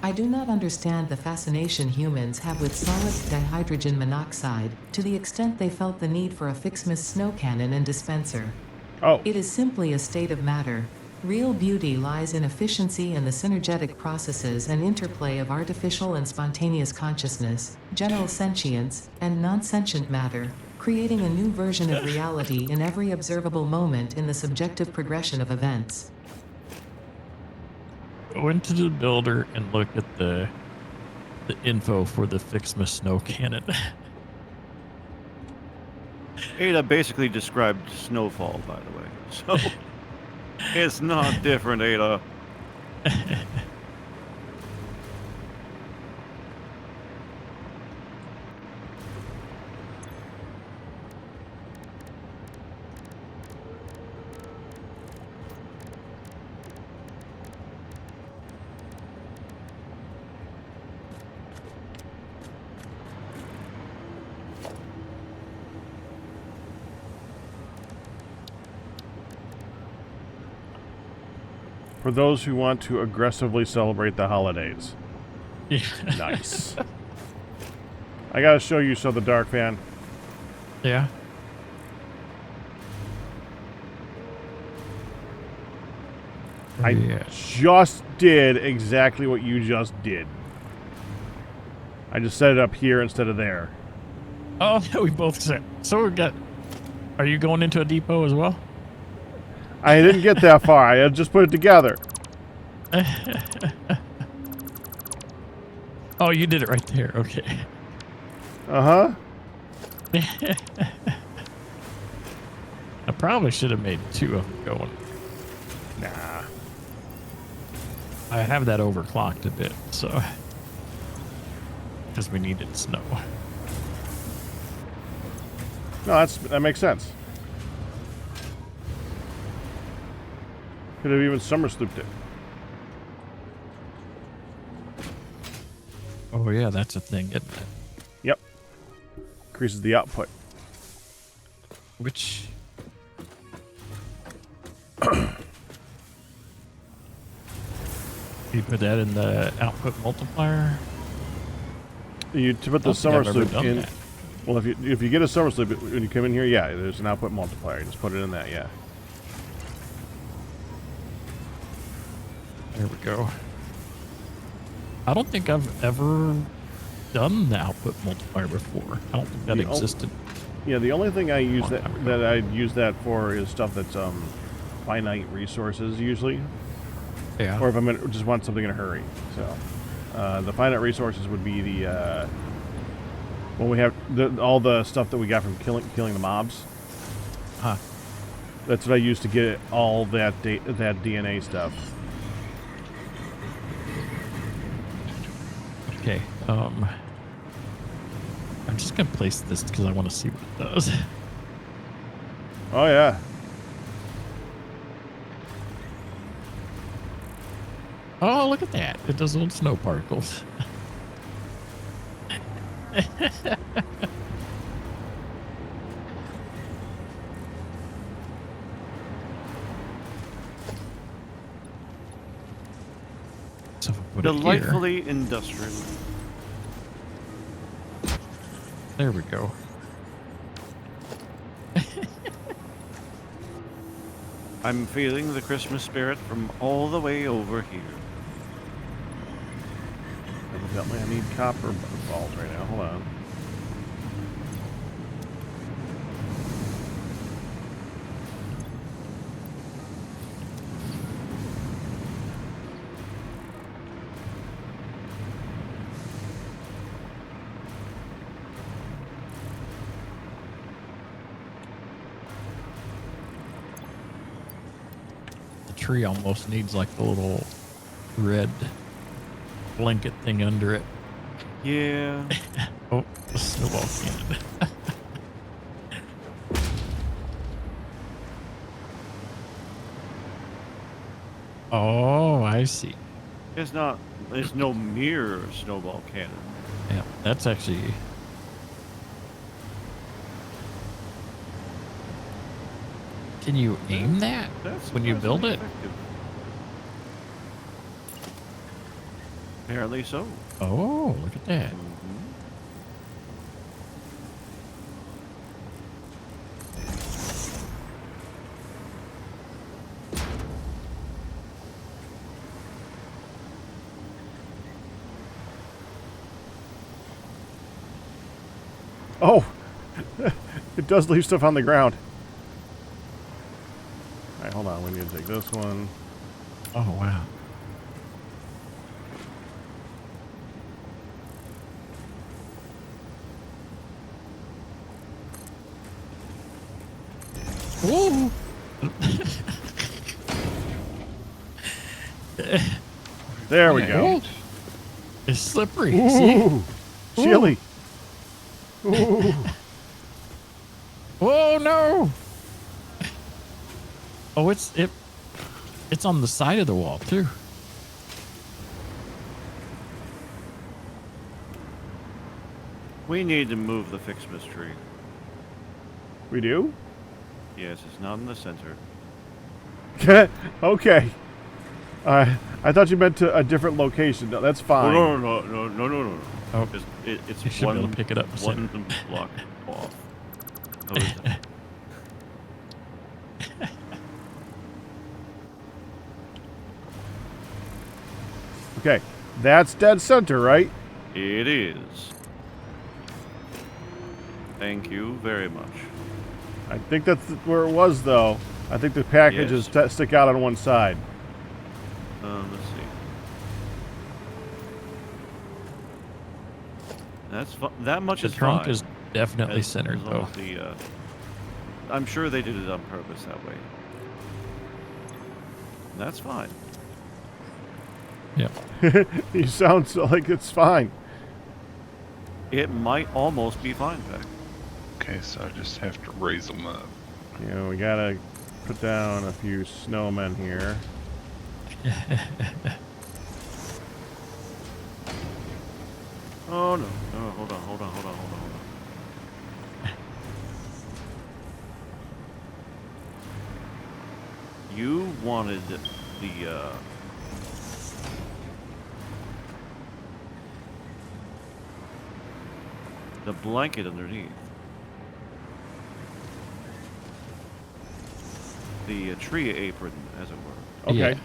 I do not understand the fascination humans have with solid dihydrogen monoxide, to the extent they felt the need for a Fixmas snow cannon and dispenser. Oh, It is simply a state of matter. Real beauty lies in efficiency and the synergetic processes and interplay of artificial and spontaneous consciousness, general sentience, and non-sentient matter, creating a new version of reality in every observable moment in the subjective progression of events. Go into the builder and look at the info for the Fixmas snow cannon. Ada basically described snowfall, by the way. So it's not different, Ada. for those who want to aggressively celebrate the holidays. Yeah. Nice. I gotta show you so the Dark Fan. Yeah. I just did exactly what you just did. I just set it up here instead of there. Oh, yeah, we both said. So we got. Are you going into a depot as well? I didn't get that far. I had just put it together. Oh, you did it right there. Okay. Uh-huh. I probably should have made two of them going. Nah. I have that overclocked a bit, so. Because we needed snow. No, that makes sense. Could have even summer slooped it. Oh, yeah, that's a thing, isn't it? Yep. Increases the output. Which. You put that in the output multiplier? To put the summer sloop in. That. Well, if you get a summer sloop when you come in here, yeah, there's an output multiplier. Just put it in that, yeah. There we go. I don't think I've ever done the output multiplier before. I don't think that existed. Yeah, the only thing I use that I'd use that for is stuff that's finite resources usually. Yeah. Or if I'm gonna just want something in a hurry. So the finite resources would be the when we have all the stuff that we got from killing the mobs. Huh. That's what I use to get all that that DNA stuff. Okay. I'm just gonna place this because I want to see what it does. Oh yeah. Oh, look at that! It does little snow particles. So if I put Delightfully it here, industrial. there we go. I'm feeling the Christmas spirit from all the way over here. Evidently, I need copper balls right now. Hold on. The tree almost needs like the little red blanket thing under it. Yeah. Oh, the snowball cannon. Oh, I see. There's no mere snowball cannon. Yeah, that's actually. Can you aim that That's when you build it? effective. Apparently so. Oh, look at that. Mhm. Oh, it does leave stuff on the ground. All right, hold on. We need to take this one. Oh, wow. Whoa! There we go. It's slippery. See? Ooh, chilly. Ooh. Whoa, no! Oh, it's on the side of the wall too. We need to move the Fixmas tree. We do? Yes, it's not in the center. Okay. I thought you meant to a different location. No, that's fine. No. Oh, It's you should one, be able to pick it up. one block off. Oh, is it? Okay, that's dead center, right? It is. Thank you very much. I think that's where it was, though. I think the packages stick out on one side. Let's see. That's that much The is trunk fine. is definitely centered, as long though. as the, I'm sure they did it on purpose that way. That's fine. Yep. You sound like it's fine. It might almost be fine, Beck. Okay, so I just have to raise them up. You know, we gotta put down a few snowmen here. Oh no. No, hold on. You wanted the blanket underneath. The tree apron, as it were. Okay. Yeah.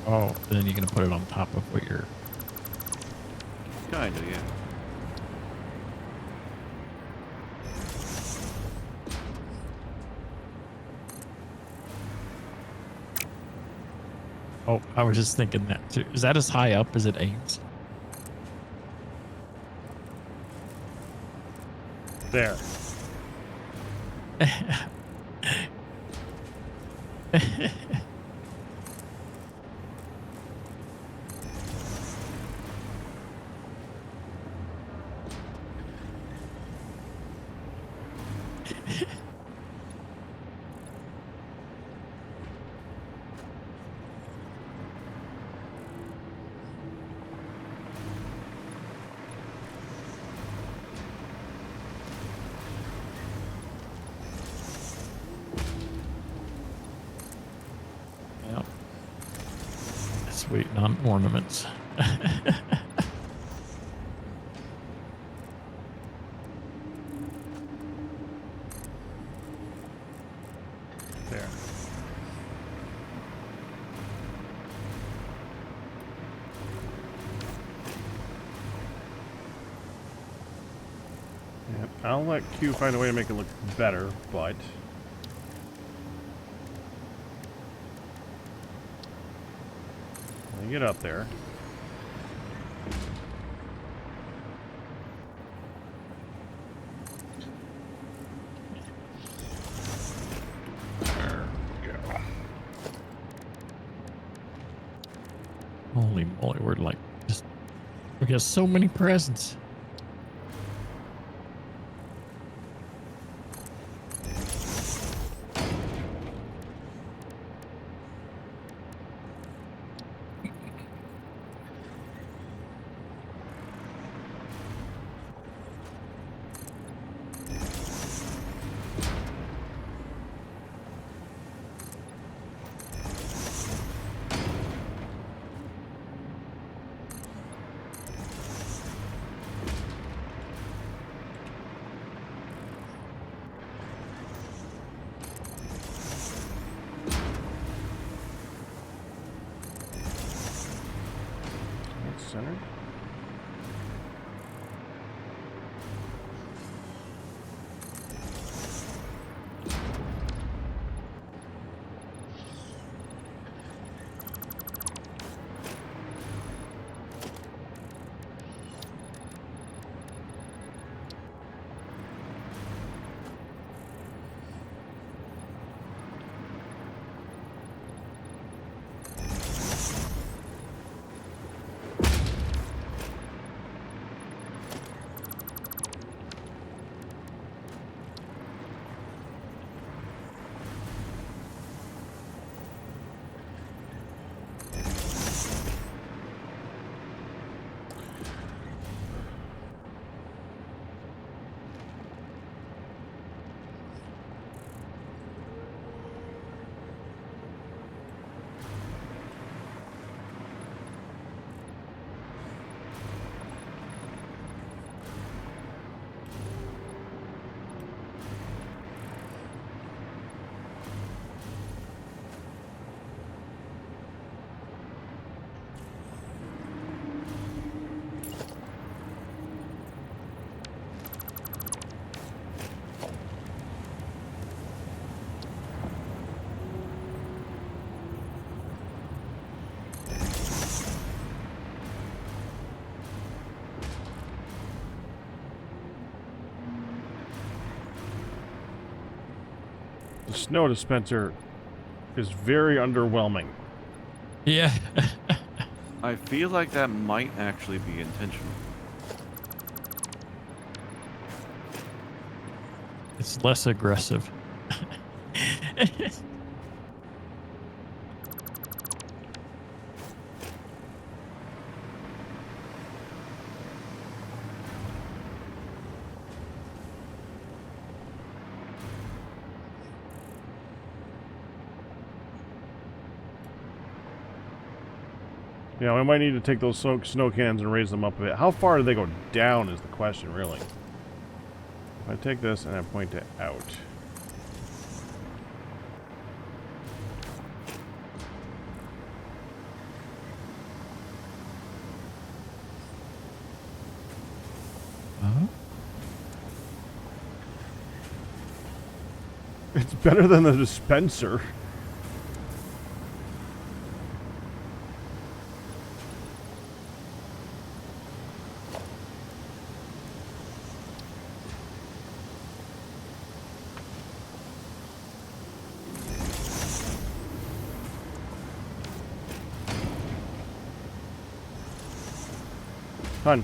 Oh, then you're gonna put it on top of what you're. Kinda, yeah. Oh, I was just thinking that too. Is that as high up as it aims? There. Yep. Just waiting on ornaments. There. Yep, I'll let Q find a way to make it look better, but... Let me get up there. There we go. Holy moly, we're like we got so many presents. center. The snow dispenser is very underwhelming. Yeah. I feel like that might actually be intentional. It's less aggressive. Yeah, we might need to take those snow cannons and raise them up a bit. How far do they go down is the question, really. If I take this and I point it out. Uh-huh. It's better than the dispenser. Hun.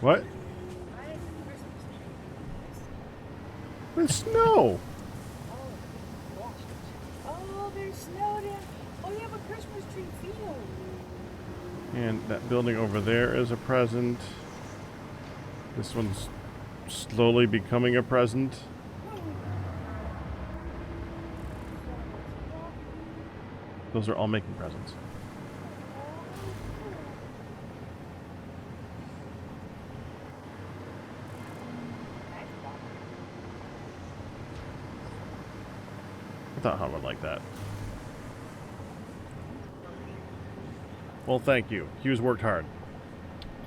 What? The snow. Oh, there's snow down. Oh, you have a Christmas tree field. And that building over there is a present. This one's slowly becoming a present. Those are all making presents. I thought Han would like that. Well, thank you. Hughes worked hard.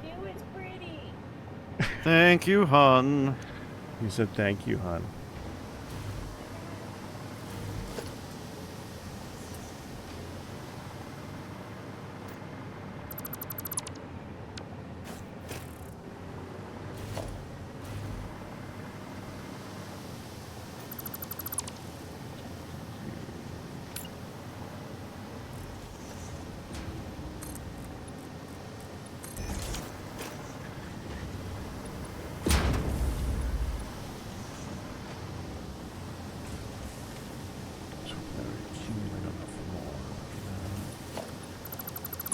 Q, it's pretty. Thank you, hon. He said thank you, Han.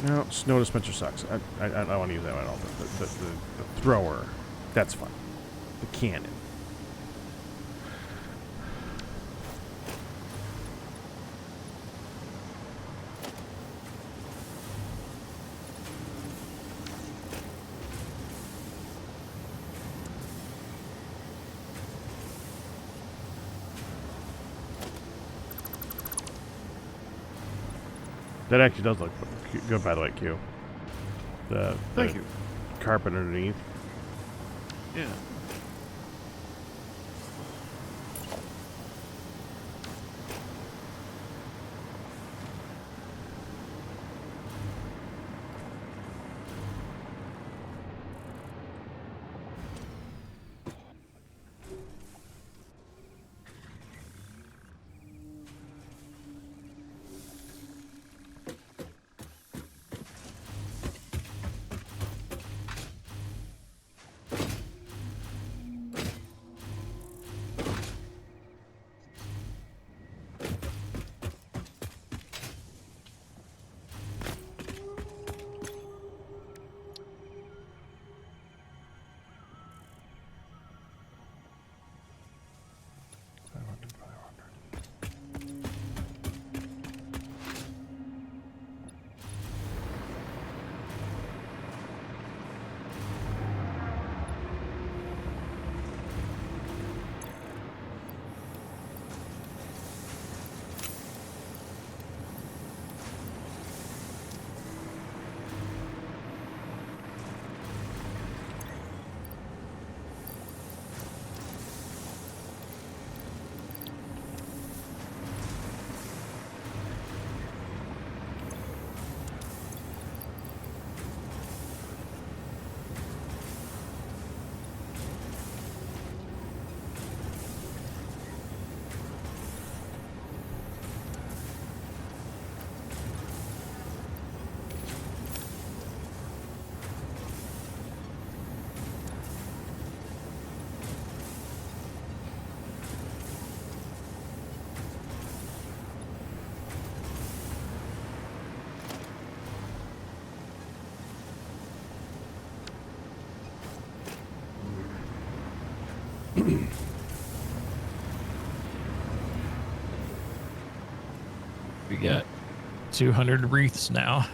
No, snow dispenser sucks. I don't want to use that one at all. The thrower, that's fun. The cannon. That actually does look good, by the way, Q. Thank the you. carpet underneath. Yeah. We got 200 wreaths now.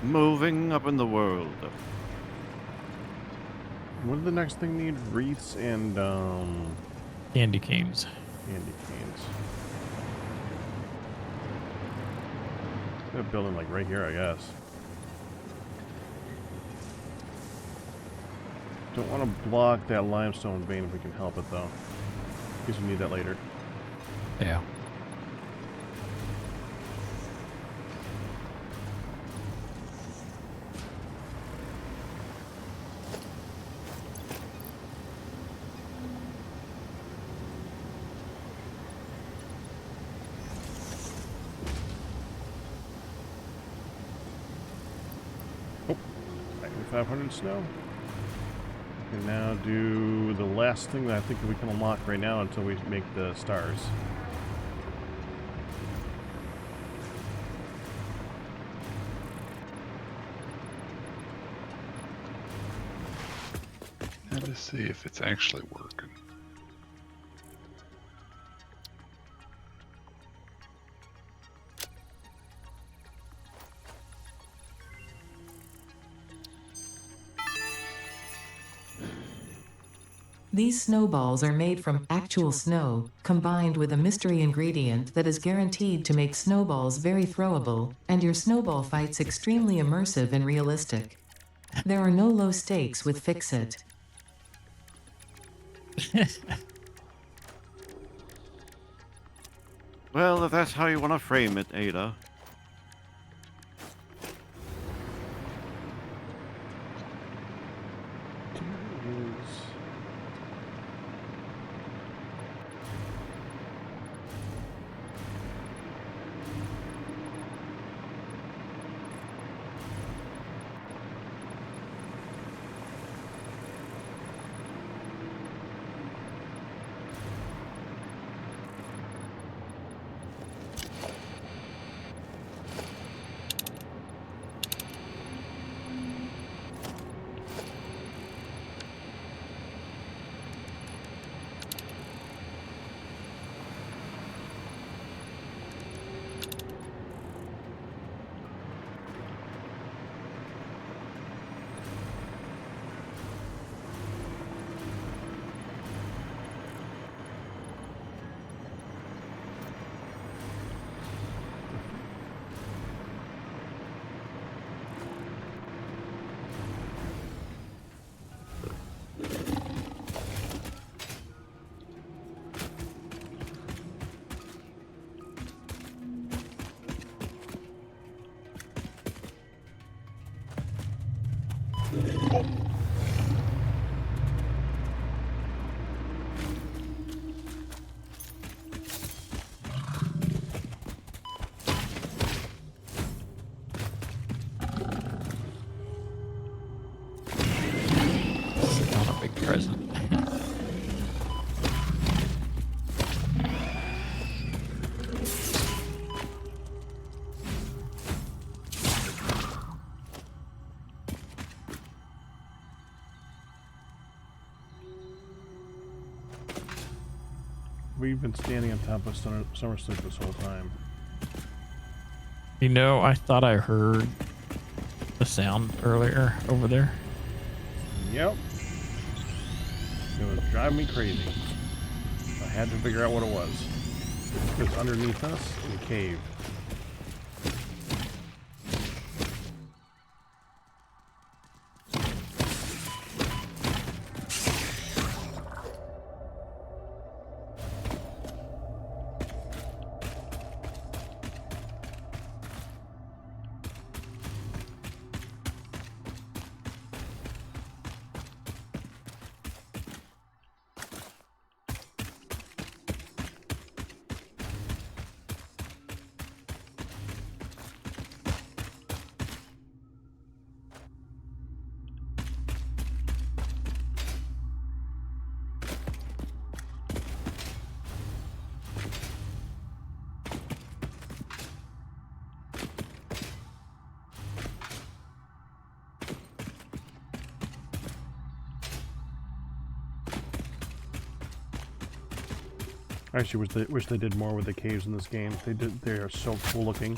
Moving up in the world. What did the next thing need? Wreaths and Candy canes. candy canes. Got a building like right here, I guess. Don't want to block that limestone vein if we can help it, though. In case we need that later. Yeah. Oh, 500 snow. And now do the last thing that I think we can unlock right now until we make the stars. Now to see if it's actually working. These snowballs are made from actual snow, combined with a mystery ingredient that is guaranteed to make snowballs very throwable, and your snowball fights extremely immersive and realistic. There are no low stakes with Fix-It. Well, if that's how you want to frame it, Ada. we've been standing on top of Summer Sleep this whole time. You know, I thought I heard the sound earlier over there. Yep. It was driving me crazy. I had to figure out what it was. It was underneath us in a cave. I actually wish they did more with the caves in this game. They are so cool looking.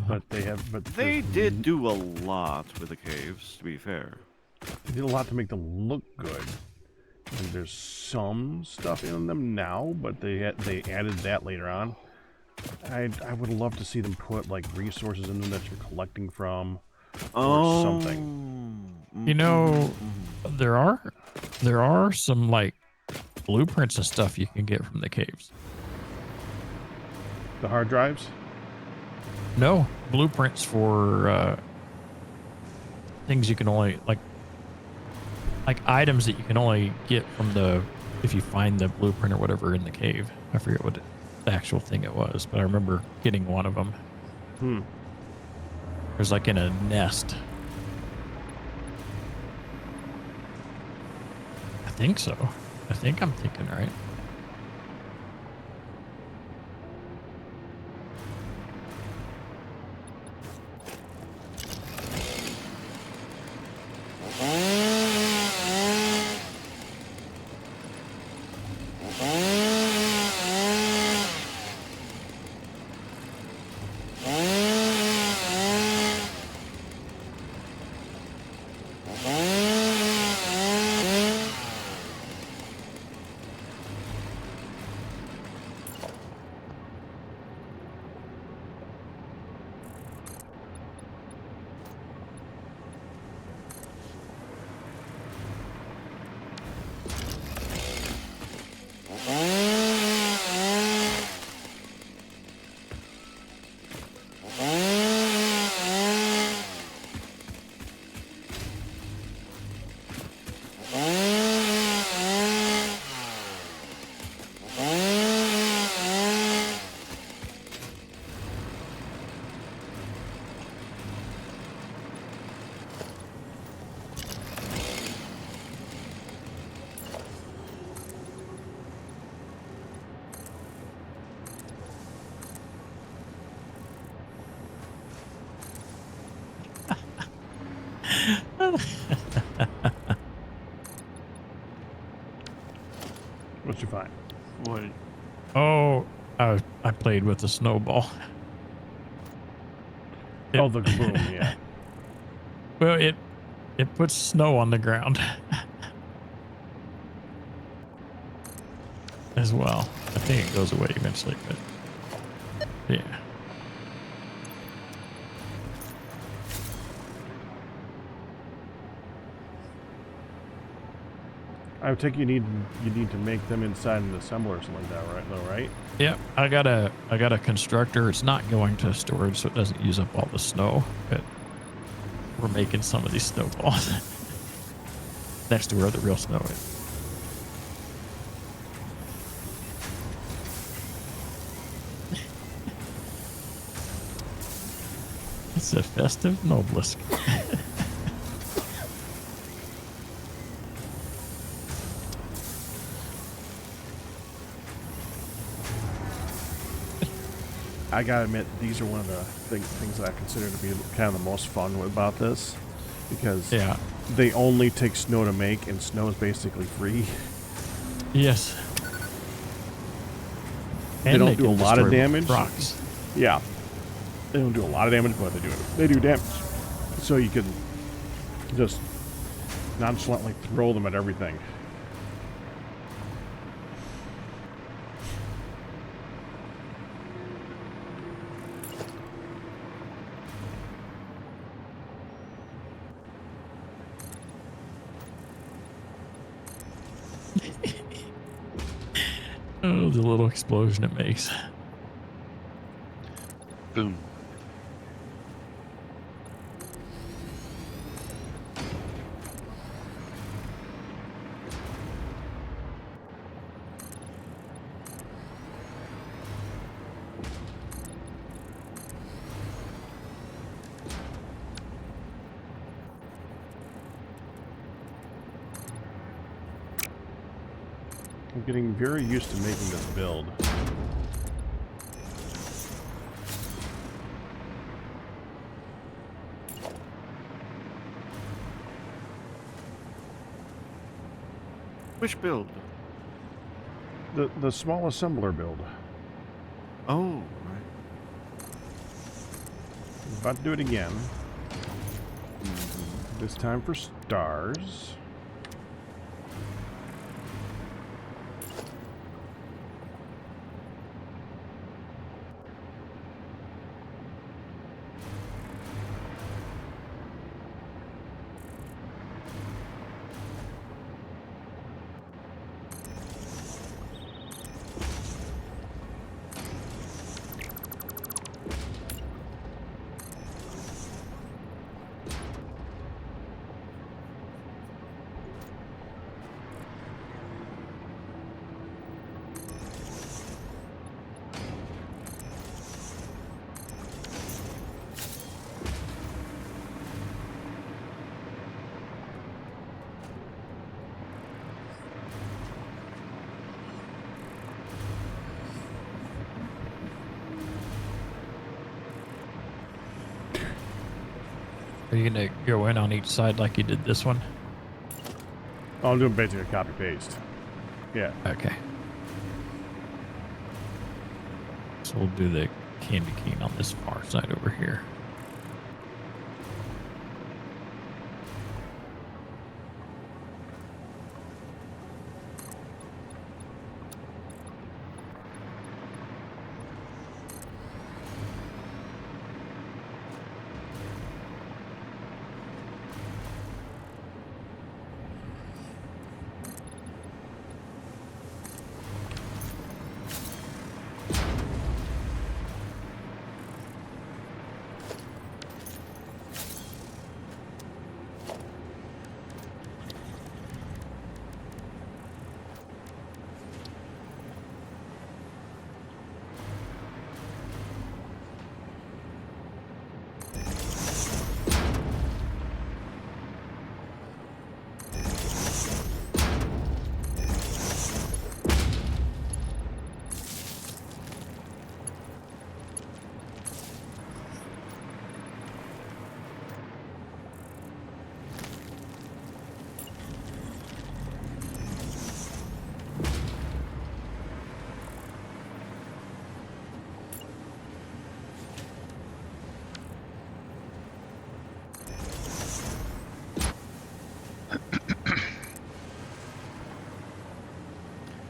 But they did do a lot with the caves, to be fair. They did a lot to make them look good. And there's some stuff in them now, but they added that later on. I would love to see them put like resources in them that you're collecting from or something. You know, there are some like blueprints and stuff you can get from the caves. The hard drives? No, blueprints for things you can only like items that you can only get from if you find the blueprint or whatever in the cave. I forget what the actual thing it was, but I remember getting one of them. It was like in a nest. I think so. I think I'm thinking right. What'd you find? What? Oh, I played with the snowball. Oh, the boom, yeah. Well, it puts snow on the ground as well. I think it goes away eventually, but yeah. I take you need to make them inside an assembler or something like that, right? Though, right? Yep, I got a constructor. It's not going to storage, so it doesn't use up all the snow. But we're making some of these snowballs next to where the real snow is. It's a festive obelisk. I gotta admit, these are one of the things that I consider to be kind of the most fun about this, because Yeah. they only take snow to make, and snow is basically free. Yes. They don't do a can lot of destroy damage. Rocks. Yeah. They don't do a lot of damage, but they do damage. So you can just nonchalantly throw them at everything. Oh, the little explosion it makes. Boom. I'm getting very used to making this build. Which build? The small assembler build. Oh, right. I'm about to do it again. This time for stars. Are you gonna go in on each side like you did this one? Oh, I'm doing basically a copy paste. Yeah. Okay. So we'll do the candy cane on this far side over here.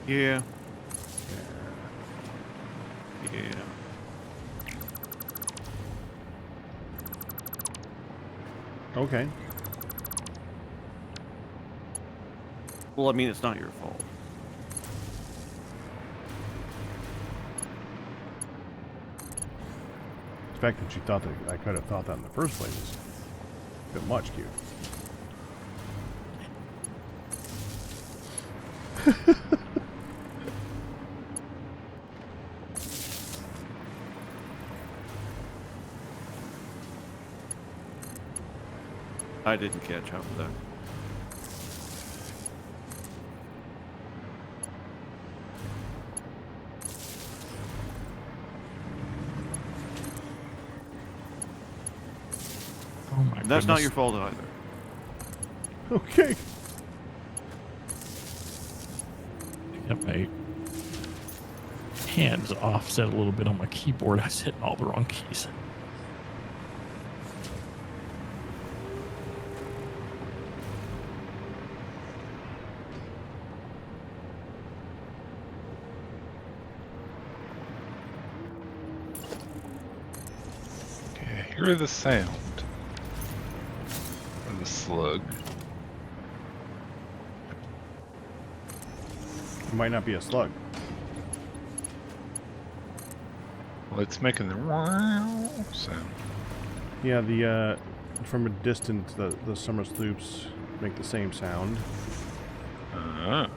Yeah. Yeah. Okay. Well, I mean, it's not your fault. The fact that you thought that I could have thought that in the first place is a bit much, Q. I didn't catch up with that. Oh my That's not goodness. your fault either. Okay. Yep, mate. hands offset a little bit on my keyboard. I was hitting all the wrong keys. Okay, I hear the sound of the slug. It might not be a slug. Well, it's making the wow sound. Yeah, the from a distance, the summer sloops make the same sound. I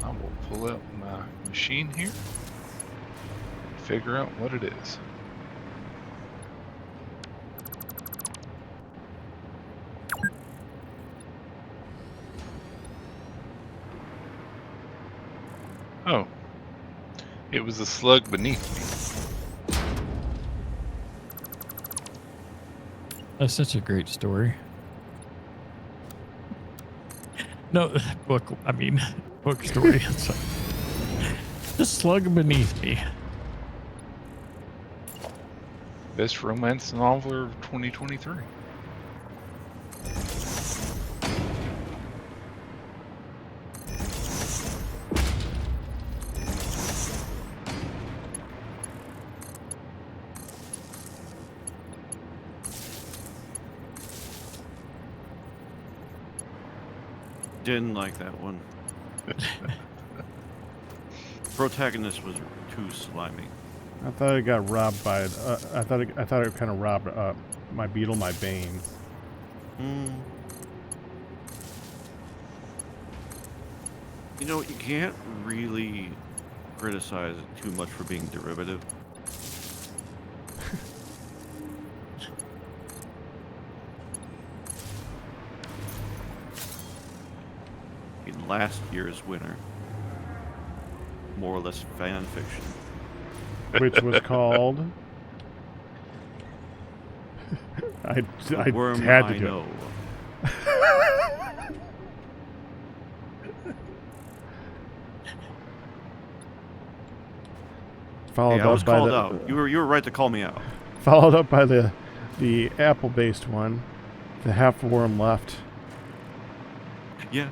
will pull out my machine here and figure out what it is. Oh, it was a slug beneath me. That's such a great story. No, book story. The slug beneath me. Best romance novel of 2023. Didn't like that one. Protagonist was too slimy. I thought it got robbed by. I thought it kind of robbed my Beetle, my Bane. You know, you can't really criticize it too much for being derivative. In last year's winner, more or less fan fiction. Which was called. I Worm had to I do know. it. Followed Hey, I was up by called the out. You were right to call me out. followed up by the apple-based one, the half worm left. Yeah.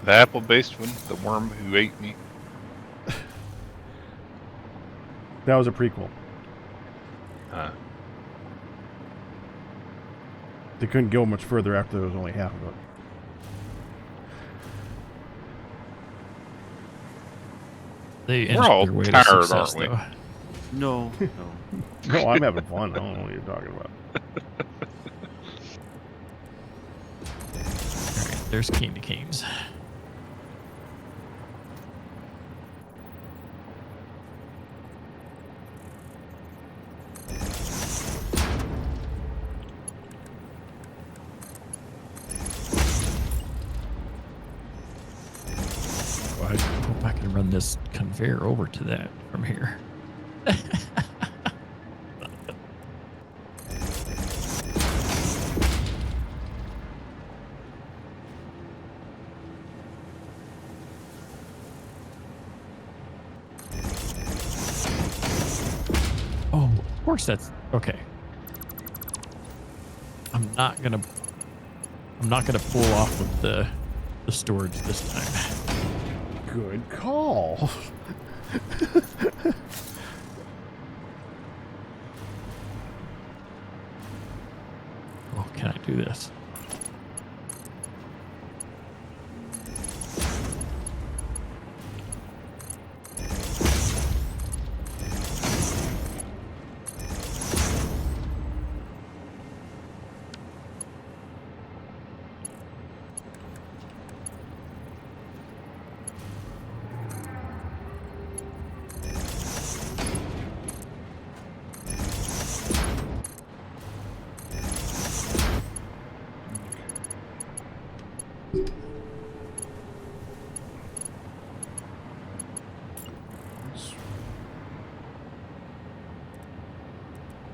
The apple-based one, the worm who ate me. That was a prequel. They couldn't go much further after there was only half of it. They We're all their way to tired, success, aren't we? though. No. No, I'm having fun. I don't know what you're talking about. All right, there's candy canes. I hope I can run this conveyor over to that from here. Oh, of course that's okay. I'm not gonna pull off with the storage this time. Good call. Oh, can I do this?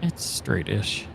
It's straight-ish.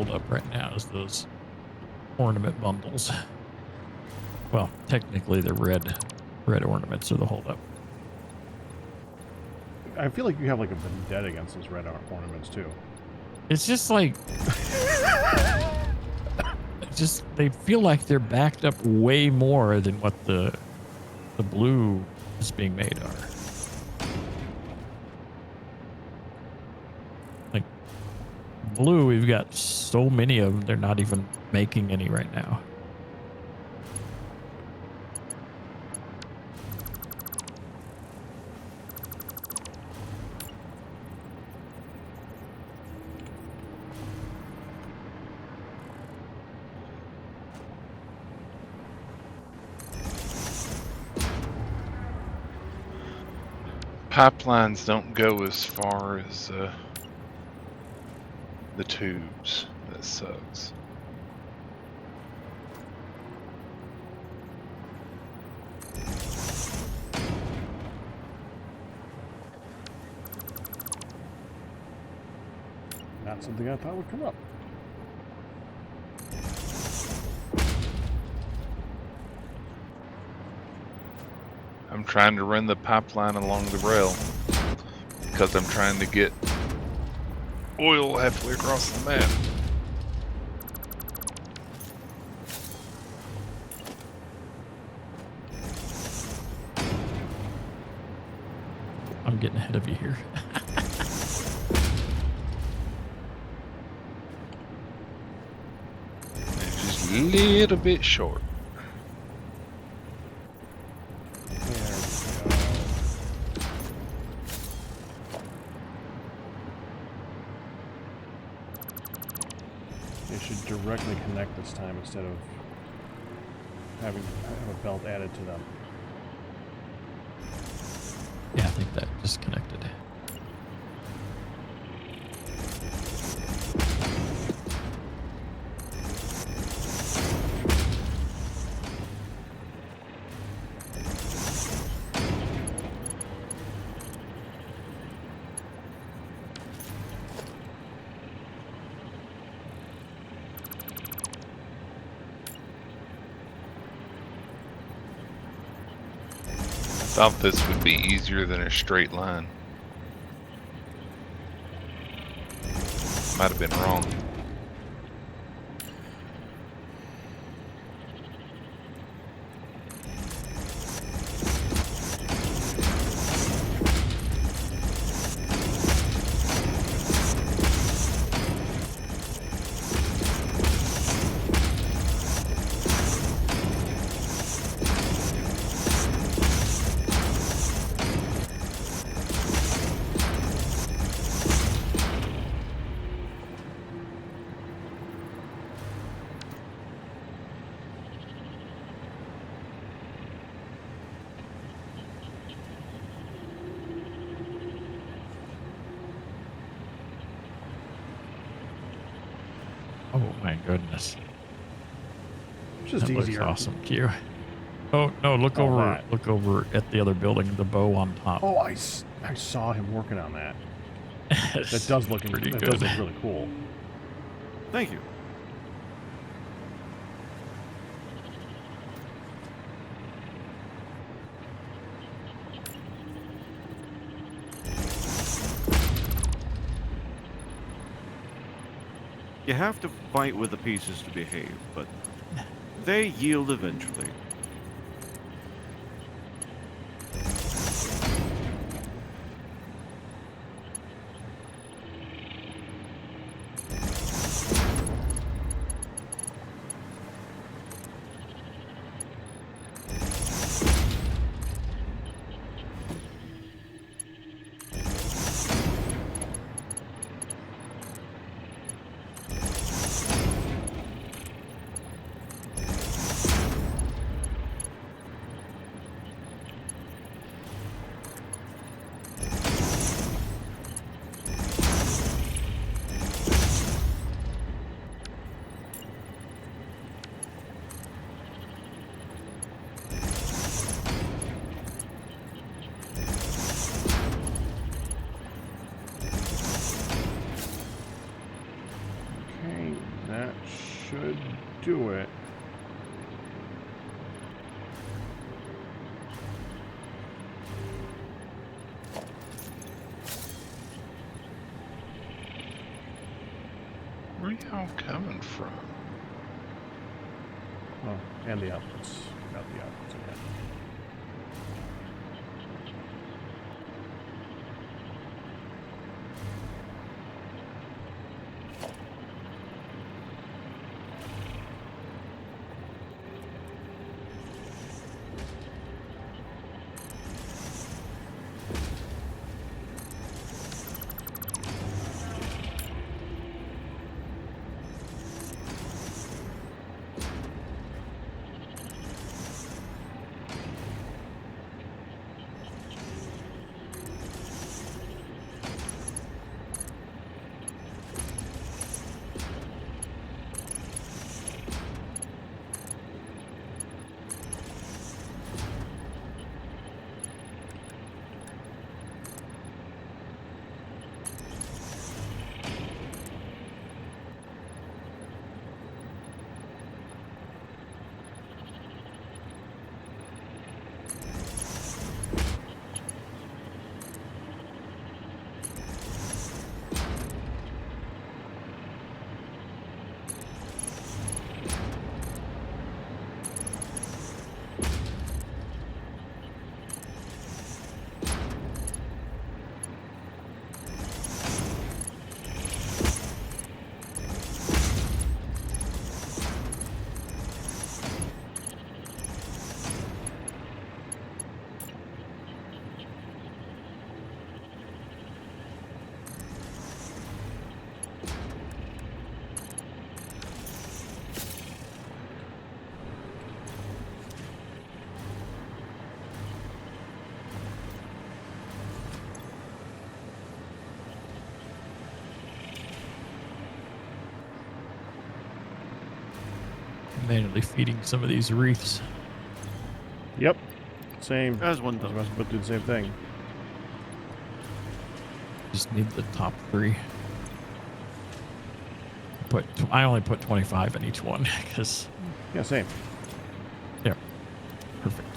holdup right now is those ornament bundles. Well, technically the red ornaments are the holdup. I feel like you have like a vendetta against those red ornaments too. It's just like they feel like they're backed up way more than what the blue is being made are. Like blue, we've got so many of them, they're not even making any right now. Pipelines don't go as far as the tubes. That sucks. Not something I thought would come up. I'm trying to run the pipeline along the rail because I'm trying to get oil halfway across the map. I'm getting ahead of you here. It's just a little bit short. Directly connect this time instead of having a belt added to them. Yeah, I think that just connected. Thought this would be easier than a straight line. Might have been wrong. Oh my goodness. It's just That looks easier. awesome, Q. Oh no, look Oh, over that. look over at the other building, the bow on top. Oh, I saw him working on that. That does look pretty that good. does look really cool. Thank you. You have to fight with the pieces to behave, but they yield eventually. do it. Where y'all coming from? Oh, and the outputs. Got the outputs again. Manually feeding some of these wreaths. Yep. Same. As one I was does. about to do the same thing. Just need the top 3. I only put 25 in each one because Yeah, same. yeah, perfect.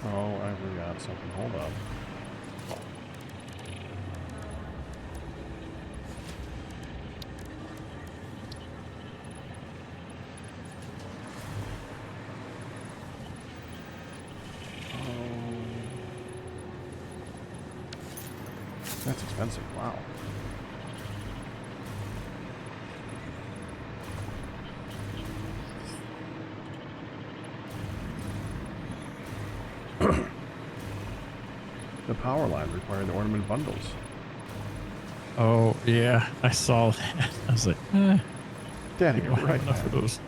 Oh, I forgot something. Hold up. That's expensive. Wow. The power line required the ornament bundles. Oh yeah, I saw that. I was like, Daddy, I you're don't have right. enough of man. those.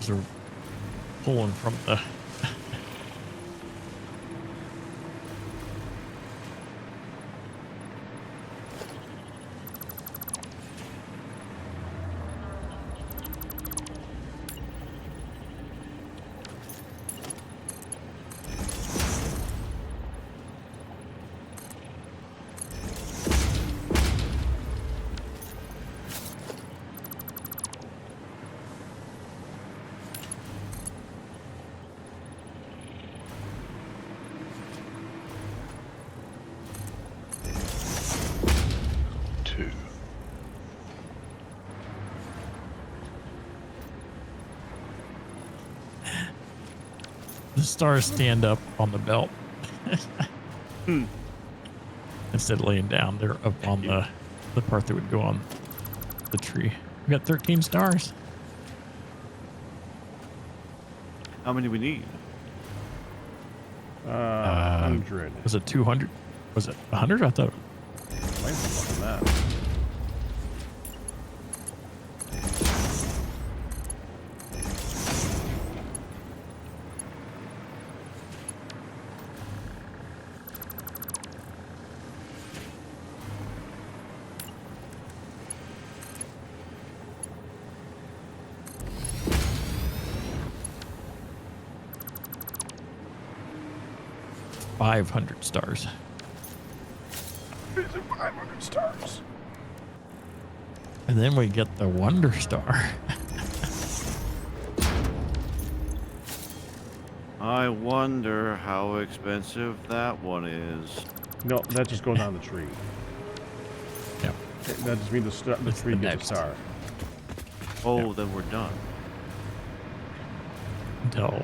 Those are pulling from the. Two. The stars stand up on the belt. Instead of laying down, they're up on the part that would go on the tree. We got 13 stars. How many we need? 100. Was it 200? Was it 100? I thought. Might be more than that. 500 stars. Is it 500 stars? And then we get the Wonder Star. I wonder how expensive that one is. No, that just goes on the tree. Yeah. That just means the It's tree the gets a next. star. Oh, then we're done. Until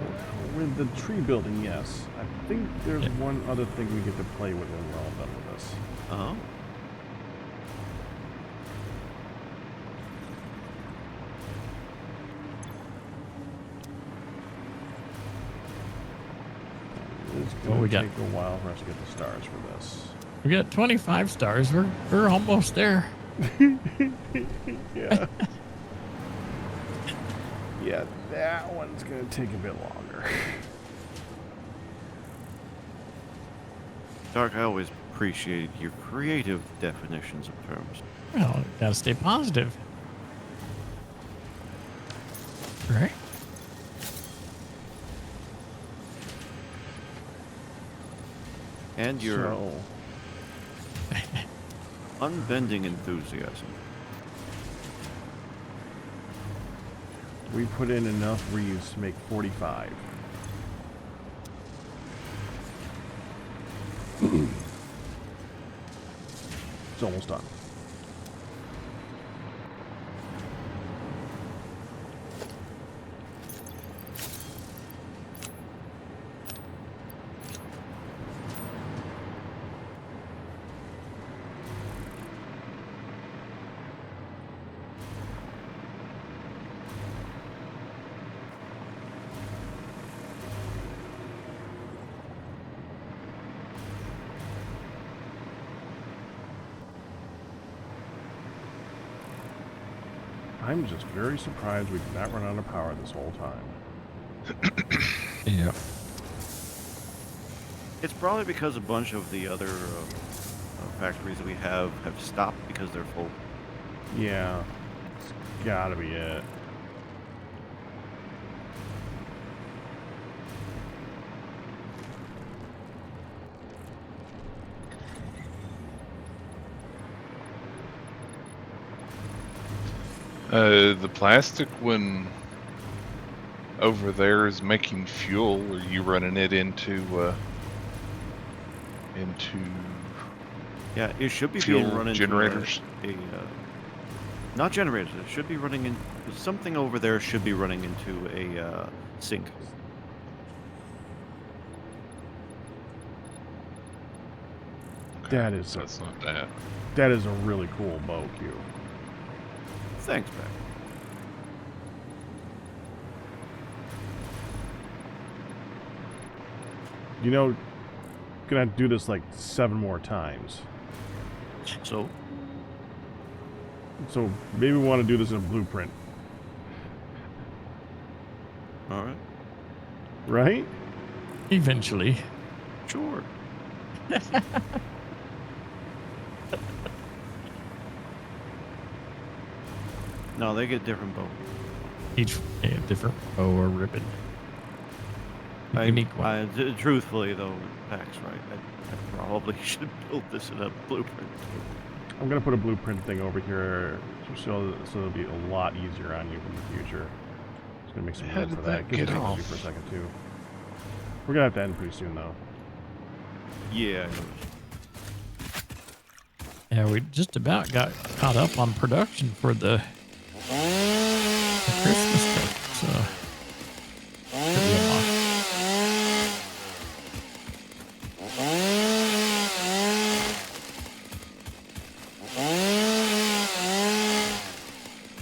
With the tree building, yes. I think there's Yeah. one other thing we get to play with when we're all done with this. Uh-huh. It's What going we to got? take a while for us to get the stars for this. we got 25 stars. We're almost there. Yeah. Yeah, that one's going to take a bit longer. Dark, I always appreciate your creative definitions of terms. Well, gotta stay positive. Right? And your So, unbending enthusiasm. we put in enough reeds to make 45. It's almost done. I'm just very surprised we did not run out of power this whole time. Yeah. It's probably because a bunch of the other factories that we have stopped because they're full. Yeah, it's gotta be it. The plastic one over there is making fuel. Are you running it into Yeah, it should be fuel being run into generators? Not generators. It should be running in something over there. Should be running into a sink. That is So it's not that. that is a really cool bow cue. Thanks, Beck. You know, gonna do this like 7 more times. So, So maybe we want to do this in a blueprint, all right, right? Eventually. sure. No, they get different bow. Each different bow or ribbon. A unique one. Truthfully, though, Pack's right. I probably should build this in a blueprint too. I'm gonna put a blueprint thing over here so it'll be a lot easier on you in the future. Just gonna make some How room did for that that. Give get it off? for a second too. We're gonna have to end pretty soon though. Yeah. Yeah, we just about got caught up on production for the Christmas stuff. So should be unlocked.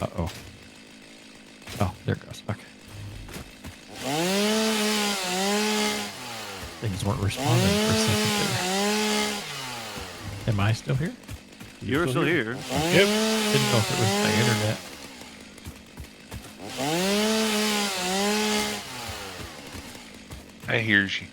Uh-oh. Oh, there it goes. Okay. Things weren't responding for a second there. Am I still here? You're still here. Yep. Didn't know if it was my internet. I hears you.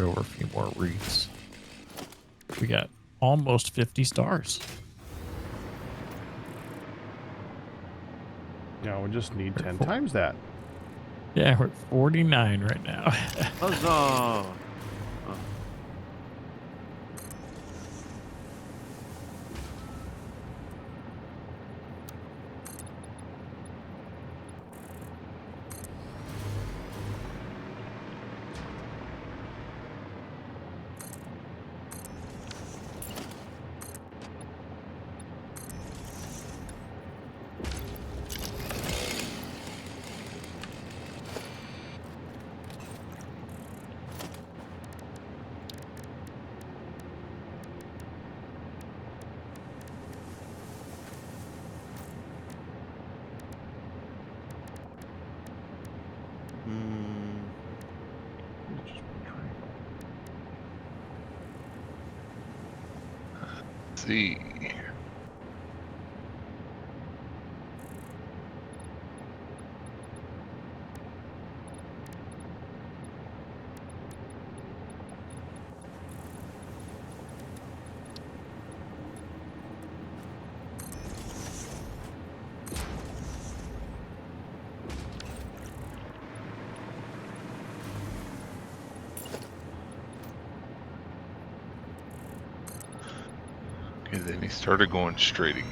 go over a few more reefs. We got almost 50 stars. Yeah, we just need 10 Four. times that. Yeah, we're at 49 right now. Huzzah! Let's see. Okay, then he started going straight again.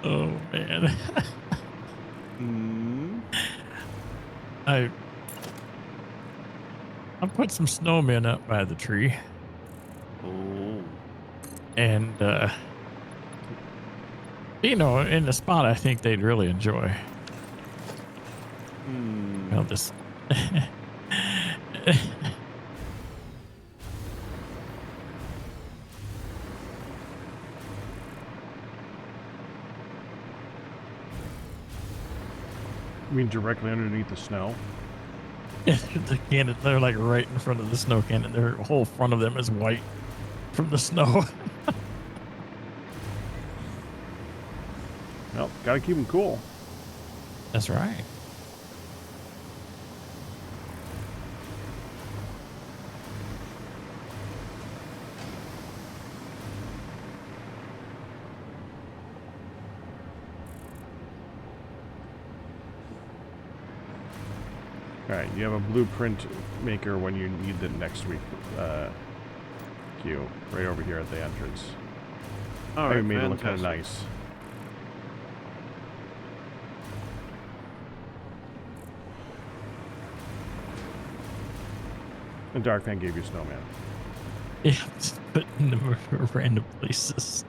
Oh man. I put some snowmen up by the tree. Oh. And you know, in the spot I think they'd really enjoy. Well, this You mean directly underneath the snow? the cannon, they're like right in front of the snow cannon. Their whole front of them is white from the snow. Well, gotta keep them cool. That's right. Alright, you have a blueprint maker when you need it next week, Q. Right over here at the entrance. All I right, made it look kind of fantastic. nice. And Dark Fan gave you Snowman. Yeah, just putting them in random places.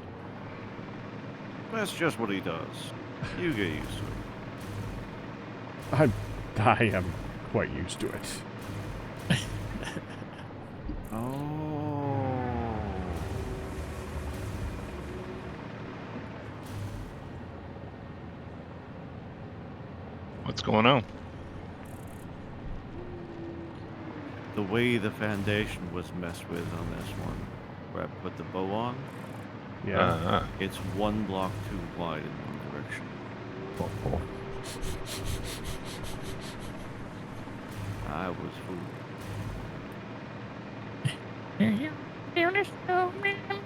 That's just what he does. You get used to it. I am quite used to it. Oh. What's going on? The way the foundation was messed with on this one, where I put the bow on, Yeah. it's 1 block too wide in one direction. Oh. I was fooled. Are you doing a snowman?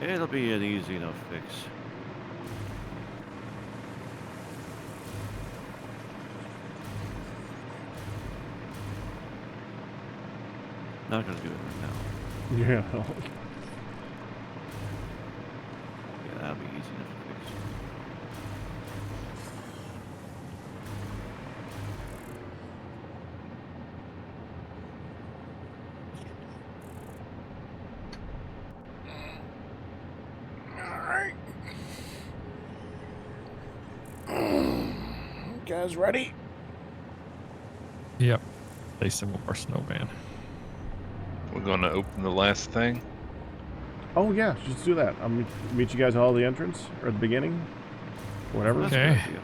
It'll be an easy enough fix. Not gonna do it right now. Yeah. Yeah, that'll be easy enough to fix. Alright. Guys ready? Yep. Play some more snowman. We're going to open the last thing. Oh yeah, just do that. I'll meet you guys all at the entrance or at the beginning. Whatever. That's a Okay. good idea.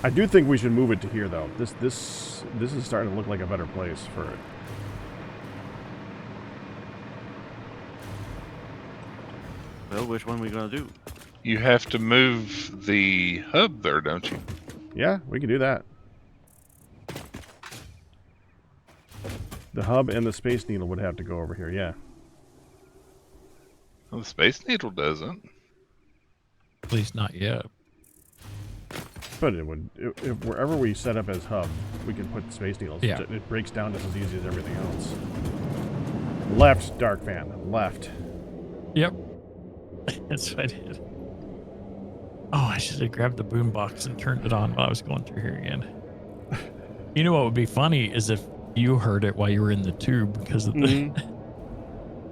I do think we should move it to here though. This is starting to look like a better place for it. Well, which one we gonna do? You have to move the hub there, don't you? Yeah, we can do that. The hub and the Space Needle would have to go over here, yeah. Well, the Space Needle doesn't. At least not yet. But it would, if wherever we set up as hub, we can put Space Needles. Yeah. It breaks down just as easy as everything else. Left, Dark Fan. Left. Yep. That's what I did. Oh, I should have grabbed the boombox and turned it on while I was going through here again. You know what would be funny is if you heard it while you were in the tube because of the...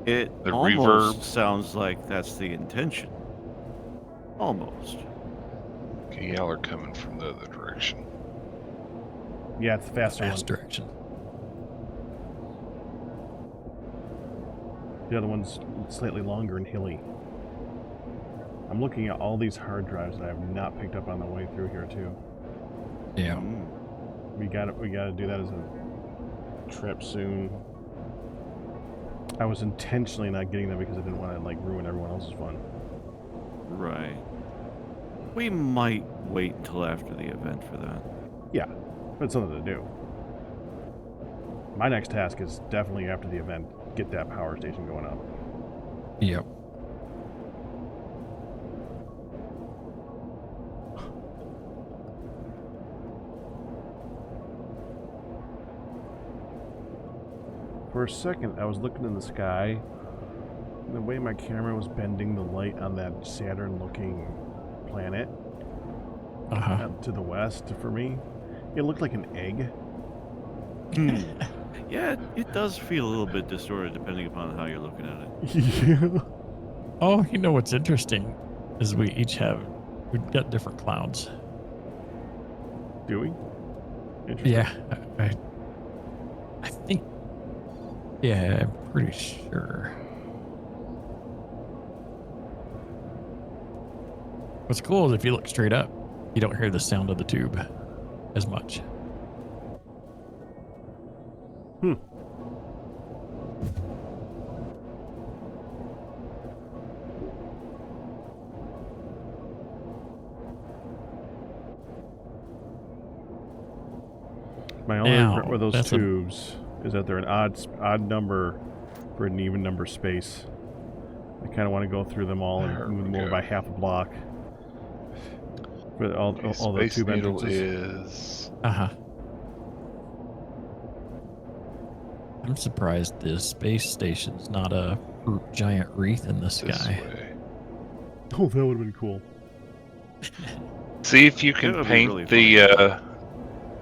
It The almost reverb. sounds like that's the intention. Almost. Okay, y'all are coming from the other direction. Yeah, it's the faster fast one. direction. The other one's slightly longer and hilly. I'm looking at all these hard drives that I have not picked up on the way through here too. Yeah. Mm. We gotta do that as a trip soon. I was intentionally not getting them because I didn't want to like ruin everyone else's fun. Right. We might wait until after the event for that. Yeah, but it's something to do. My next task is definitely after the event, get that power station going up. Yep. For a second, I was looking in the sky. The way my camera was bending the light on that Saturn-looking planet Uh-huh. to the west for me, it looked like an egg. Yeah, it does feel a little bit distorted depending upon how you're looking at it. Yeah. Oh, you know what's interesting is we've got different clouds. Do we? Interesting. Yeah. I think, yeah, I'm pretty sure. What's cool is if you look straight up, you don't hear the sound of the tube as much. Hmm. My only Now, regret with those that's a- tubes is that they're an odd number for an even number space. I kind of want to go through them all and There move them we over go. by half a block. For all the Space tube Needle entrances. is Uh-huh. I'm surprised the space station's not a giant wreath in the This sky. way. Oh, that would have been cool. See if you That can would be paint really the.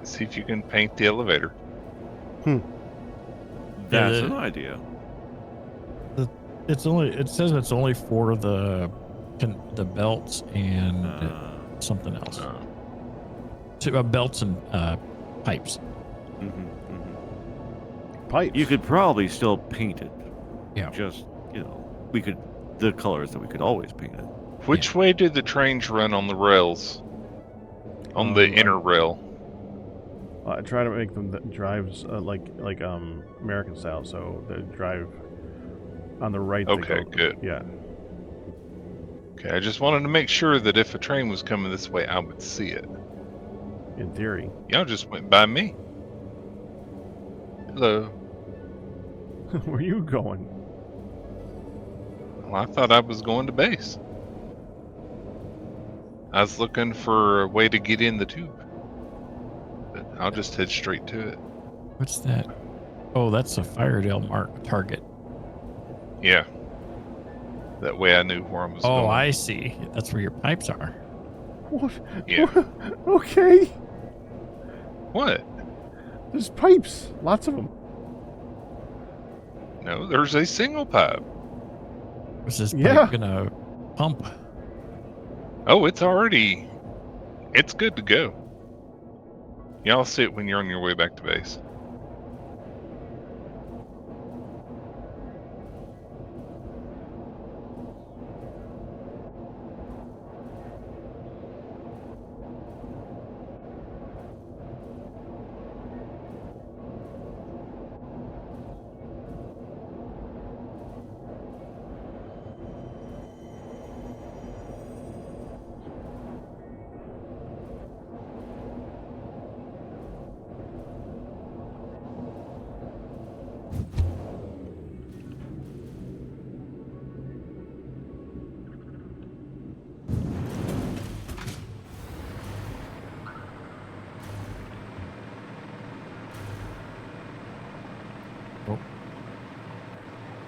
See if you can paint the elevator. That's the- an idea. It says it's only for the belts and something else. Belts and pipes. Pipes. You could probably still paint it. Yeah. Just, we could, the colors that we could always paint it. Which way do the trains run on the rails? On the inner rail. I try to make them that drives like American style, so they drive on the right. Okay, good. Yeah. Okay, I just wanted to make sure that if a train was coming this way, I would see it. In theory. Y'all just went by me. Hello. Where are you going? Well, I thought I was going to base. I was looking for a way to get in the tube. But I'll just head straight to it. What's that? Oh, that's a Firedale mark target. Yeah. That way I knew where I was going. Oh, I see. That's where your pipes are. What? Yeah. Okay. What? There's pipes. Lots of them. No, there's a single pipe. Was this pipe Yeah. gonna pump? Oh, it's good to go. Y'all see it when you're on your way back to base.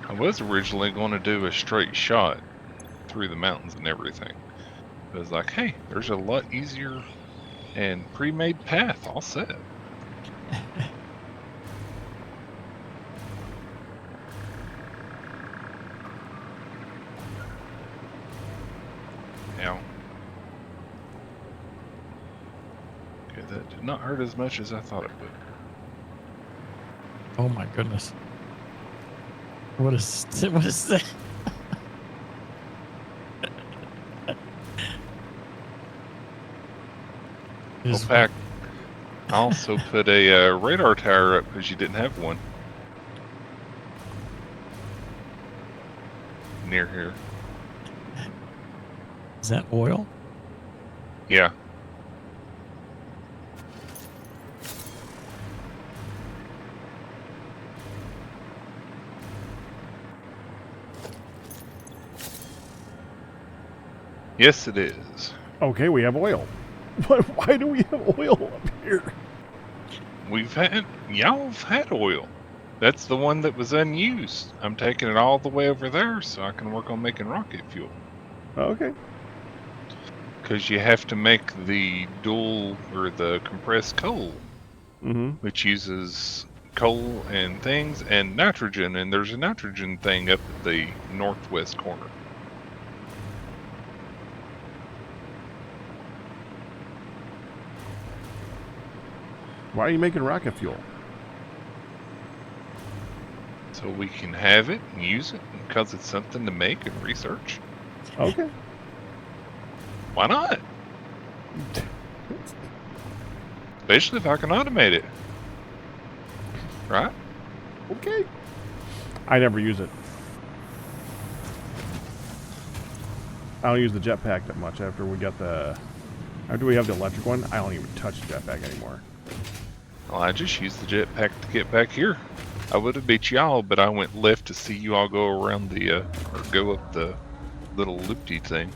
I was originally going to do a straight shot through the mountains and everything. I was like, hey, there's a lot easier and pre-made path all set. Now, okay, that did not hurt as much as I thought it would. Oh my goodness. What is that? Well, Pack, I also put a radar tower up because you didn't have one near here. Is that oil? Yeah. Yes, it is. Okay, we have oil. But why do we have oil up here? Y'all have had oil. That's the one that was unused. I'm taking it all the way over there so I can work on making rocket fuel. Okay. Because you have to make the dual or the compressed coal, which uses coal and things and nitrogen, and there's a nitrogen thing up at the northwest corner. Why are you making rocket fuel? So we can have it and use it because it's something to make and research. Okay. Why not? Especially if I can automate it. Right? Okay. I never use it. I don't use the jetpack that much after we have the electric one. I don't even touch the jetpack anymore. Well, I just used the jetpack to get back here. I would have beat y'all, but I went left to see you all go around or go up the little loopy thing.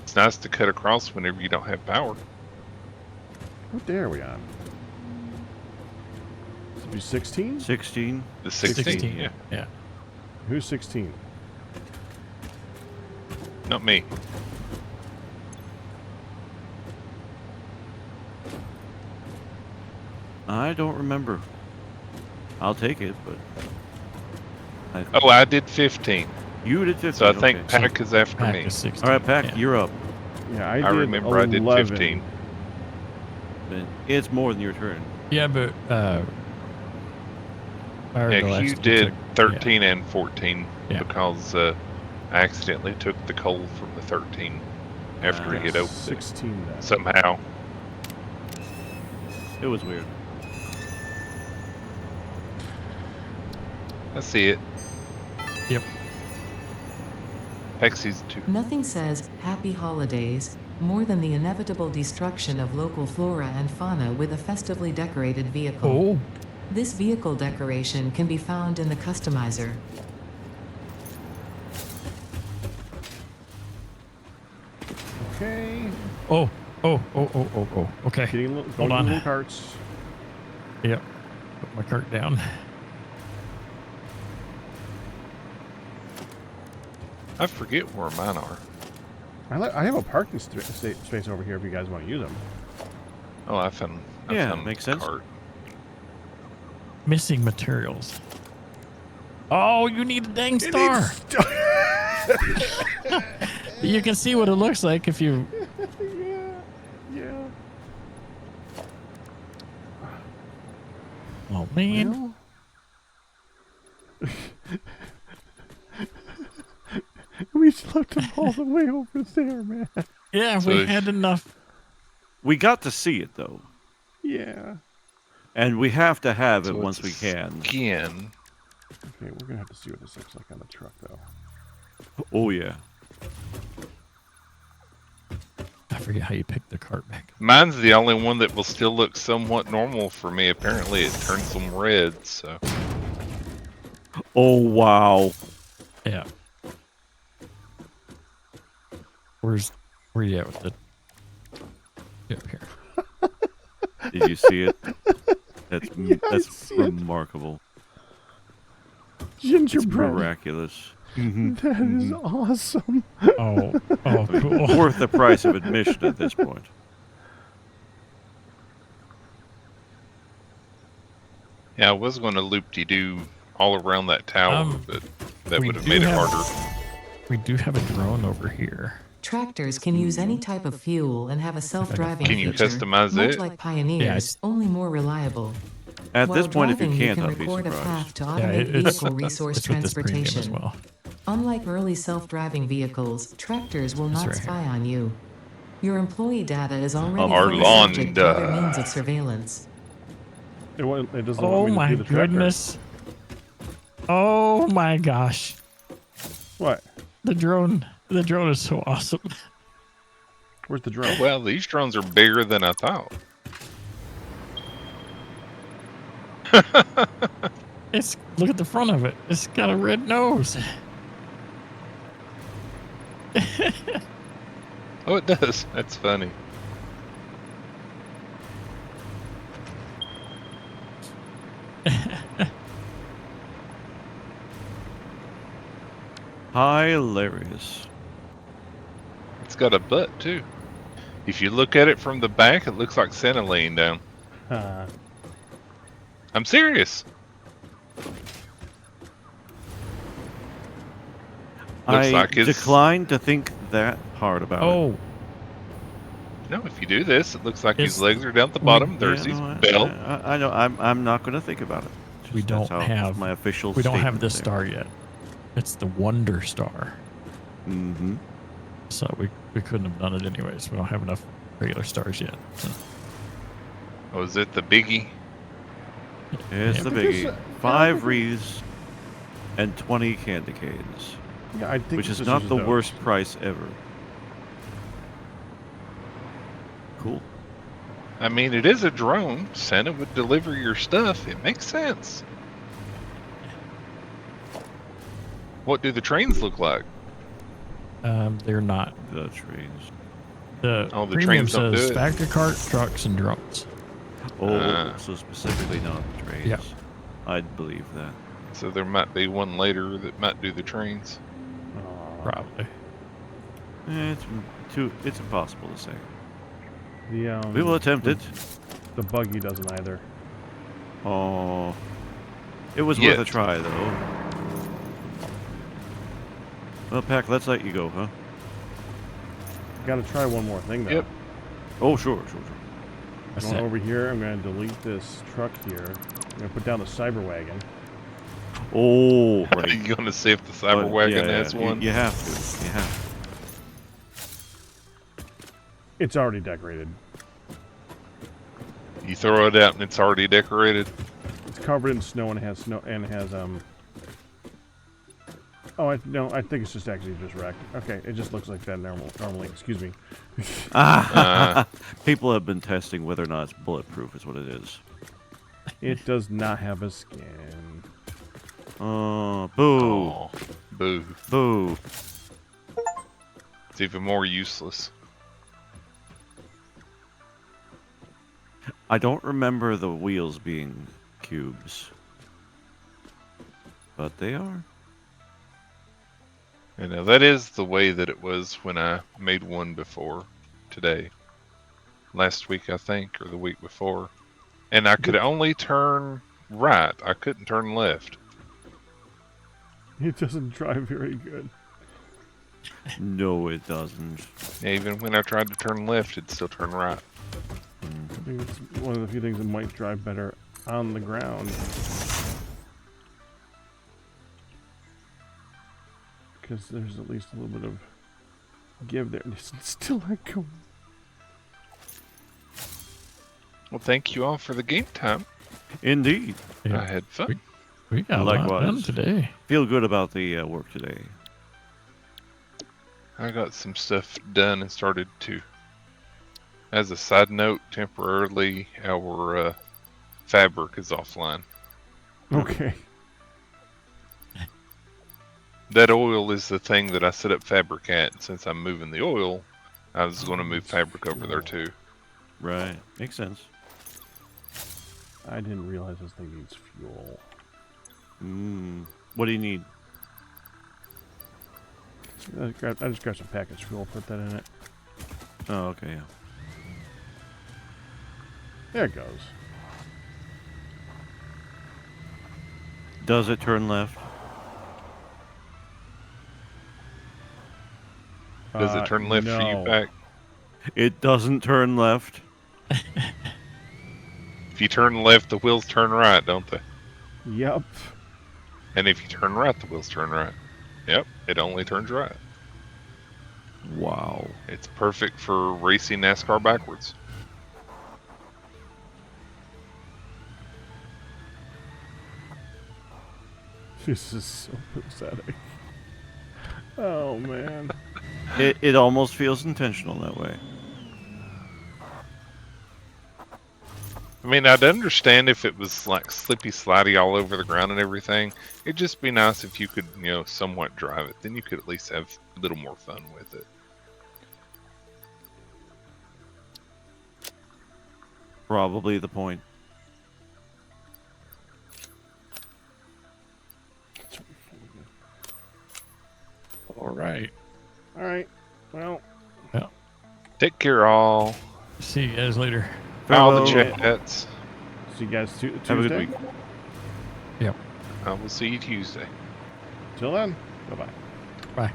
It's nice to cut across whenever you don't have power. What day are we on? be 16? 16. The 16, yeah. Yeah. Who's 16? Not me. I don't remember. I'll take it, but Oh, I did 15. you did 15. So I think okay. Pack is after Pack me. is 16. All right, Pack, yeah. you're up. Yeah, I did remember 11. I did 15. But it's more than your turn. Yeah, but Yeah, Hugh did 13 yeah. and 14 Yeah. because I accidentally took the coal from the 13 after he had opened 16 it. then. Somehow. It was weird. I see it. Yep. Pexy's 2. Nothing says happy holidays more than the inevitable destruction of local flora and fauna with a festively decorated vehicle. Oh, This vehicle decoration can be found in the customizer. Okay. oh. Okay. Getting Hold going on. little carts. Yep. Put my cart down. I forget where mine are. I have a parking space over here if you guys want to use them. Oh, I found Yeah, the makes sense. cart. Missing materials. Oh, you need a dang star. You can see what it looks like if you. Yeah. Oh man. Well, we left them all the way over there, man. Yeah, So we if- had enough. We got to see it, though. Yeah. And we have to have it So once it's we can. Skin. Okay, we're gonna have to see what this looks like on the truck, though. Oh, yeah. I forget how you pick the cart back. Mine's the only one that will still look somewhat normal for me. Apparently, it turns some red. So Oh, wow. Yeah. Where you at with it? Up here. Did you see it? That's Yeah, I that's see it. remarkable. It's Gingerbread. miraculous. That is awesome. Oh, cool. Worth the price of admission at this point. yeah, I was going to loop-de-doo all around that tower, but that we would have do made it have- harder. We do have a drone over here. Tractors can use any type of fuel and have a self-driving Can you feature, customize much it? like Pioneers, only more reliable. At this While point, if you driving, can't, can I'll be record a surprised. path to Yeah, automate it's vehicle resource it's with this premium as transportation. well. Unlike early self-driving vehicles, tractors will It's not right spy on you. Your employee data is already Our fully subject to other Londa. means of surveillance. It doesn't Oh want me to my do the tractor. goodness. Oh my gosh. What? The drone is so awesome. Where's the drone? Well, these drones are bigger than I thought. Look at the front of it. It's got a red nose. Oh, it does. That's funny. Hilarious. It's got a butt too. If you look at it from the back, it looks like Santa laying down. I'm serious. Looks I like it's- decline to think that hard about it. Oh, No, if you do this, it looks like his It's- legs are down at the bottom. There's Yeah, his no, belt. I know. I'm not going to think about it. we Just don't that's how have my official. we don't have statement this there. star yet. It's the Wonder Star. Mm-hmm. So we couldn't have done it anyways. We don't have enough regular stars yet. So. Oh, is it the biggie? It's Yeah. the Because, biggie. 5 wreaths and 20 candy canes, Yeah, I think which this is not just the those. worst price ever. Cool. I mean, it is a drone. Santa would deliver your stuff. It makes sense. What do the trains look like? They're not. The trains. The Oh, the premium trains don't says do it. factory cart, trucks, and drones. Oh, Ah. so specifically not the trains. Yeah. I'd believe that. So there might be one later that might do the trains. Probably. It's impossible to say. The We will attempt it. The buggy doesn't either. Oh, it was Yet. worth a try, though. Well, Pack, let's let you go, huh? Got to try one more thing though. Yep. Oh, sure. What's Going that? over here, I'm going to delete this truck here. I'm going to put down the cyber wagon. Oh, Are right. you going to see if the cyber wagon has one? You have to. You have to. It's already decorated. You throw it out and it's already decorated. It's covered in snow and it has Oh, I think it's just actually just wrecked. Okay, it just looks like that normally. Excuse me. People have been testing whether or not it's bulletproof, is what it is. It does not have a skin. Oh, boo. Oh, boo. Boo. It's even more useless. I don't remember the wheels being cubes. But they are. You know, that is the way that it was when I made one before today. Last week, I think, or the week before. And I could only turn right. I couldn't turn left. It doesn't drive very good. No, it doesn't. Even when I tried to turn left, it'd still turn right. I think it's one of the few things that might drive better on the ground. Because there's at least a little bit of give there. It's still not going. Well, thank you all for the game time. Indeed. Yeah. I had fun. We got a lot done Likewise. today. Feel good about the work today. I got some stuff done and started to. As a side note, temporarily our fabric is offline. Okay. That oil is the thing that I set up fabric at. Since I'm moving the oil, I was going to move fabric over there too. Right. Makes sense. I didn't realize this thing needs fuel. What do you need? I just grabbed some package fuel, put that in it. Oh, okay, yeah. There it goes. Does it turn left? Does it turn left for you, no. Pac? It doesn't turn left. If you turn left, the wheels turn right, don't they? Yep. And if you turn right, the wheels turn right. Yep, it only turns right. Wow. It's perfect for racing NASCAR backwards. This is so pathetic. Oh, man. It almost feels intentional that way. I mean, I'd understand if it was like slippy slidey all over the ground and everything. It'd just be nice if you could, somewhat drive it. Then you could at least have a little more fun with it. Probably the point. All right. All right. Well, Take care, all. See you guys later. All the Farewell. chats. see you guys Tuesday. Have a good week. Yep. I will see you Tuesday. Till then, bye-bye. Bye.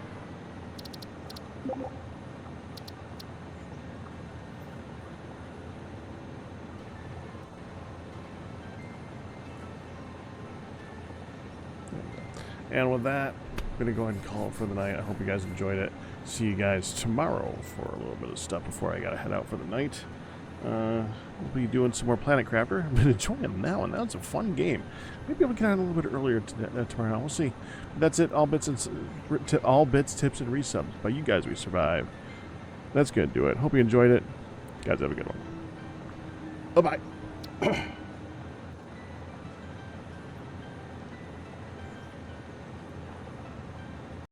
And with that, I'm going to go ahead and call it for the night. I hope you guys enjoyed it. See you guys tomorrow for a little bit of stuff before I got to head out for the night. We'll be doing some more Planet Crafter. I've been enjoying that one. That's a fun game. Maybe I'll get out a little bit earlier tomorrow. We'll see. That's it. All bits, tips, and resubs. By you guys, we survive. That's going to do it. Hope you enjoyed it. Guys, have a good one. Bye-bye.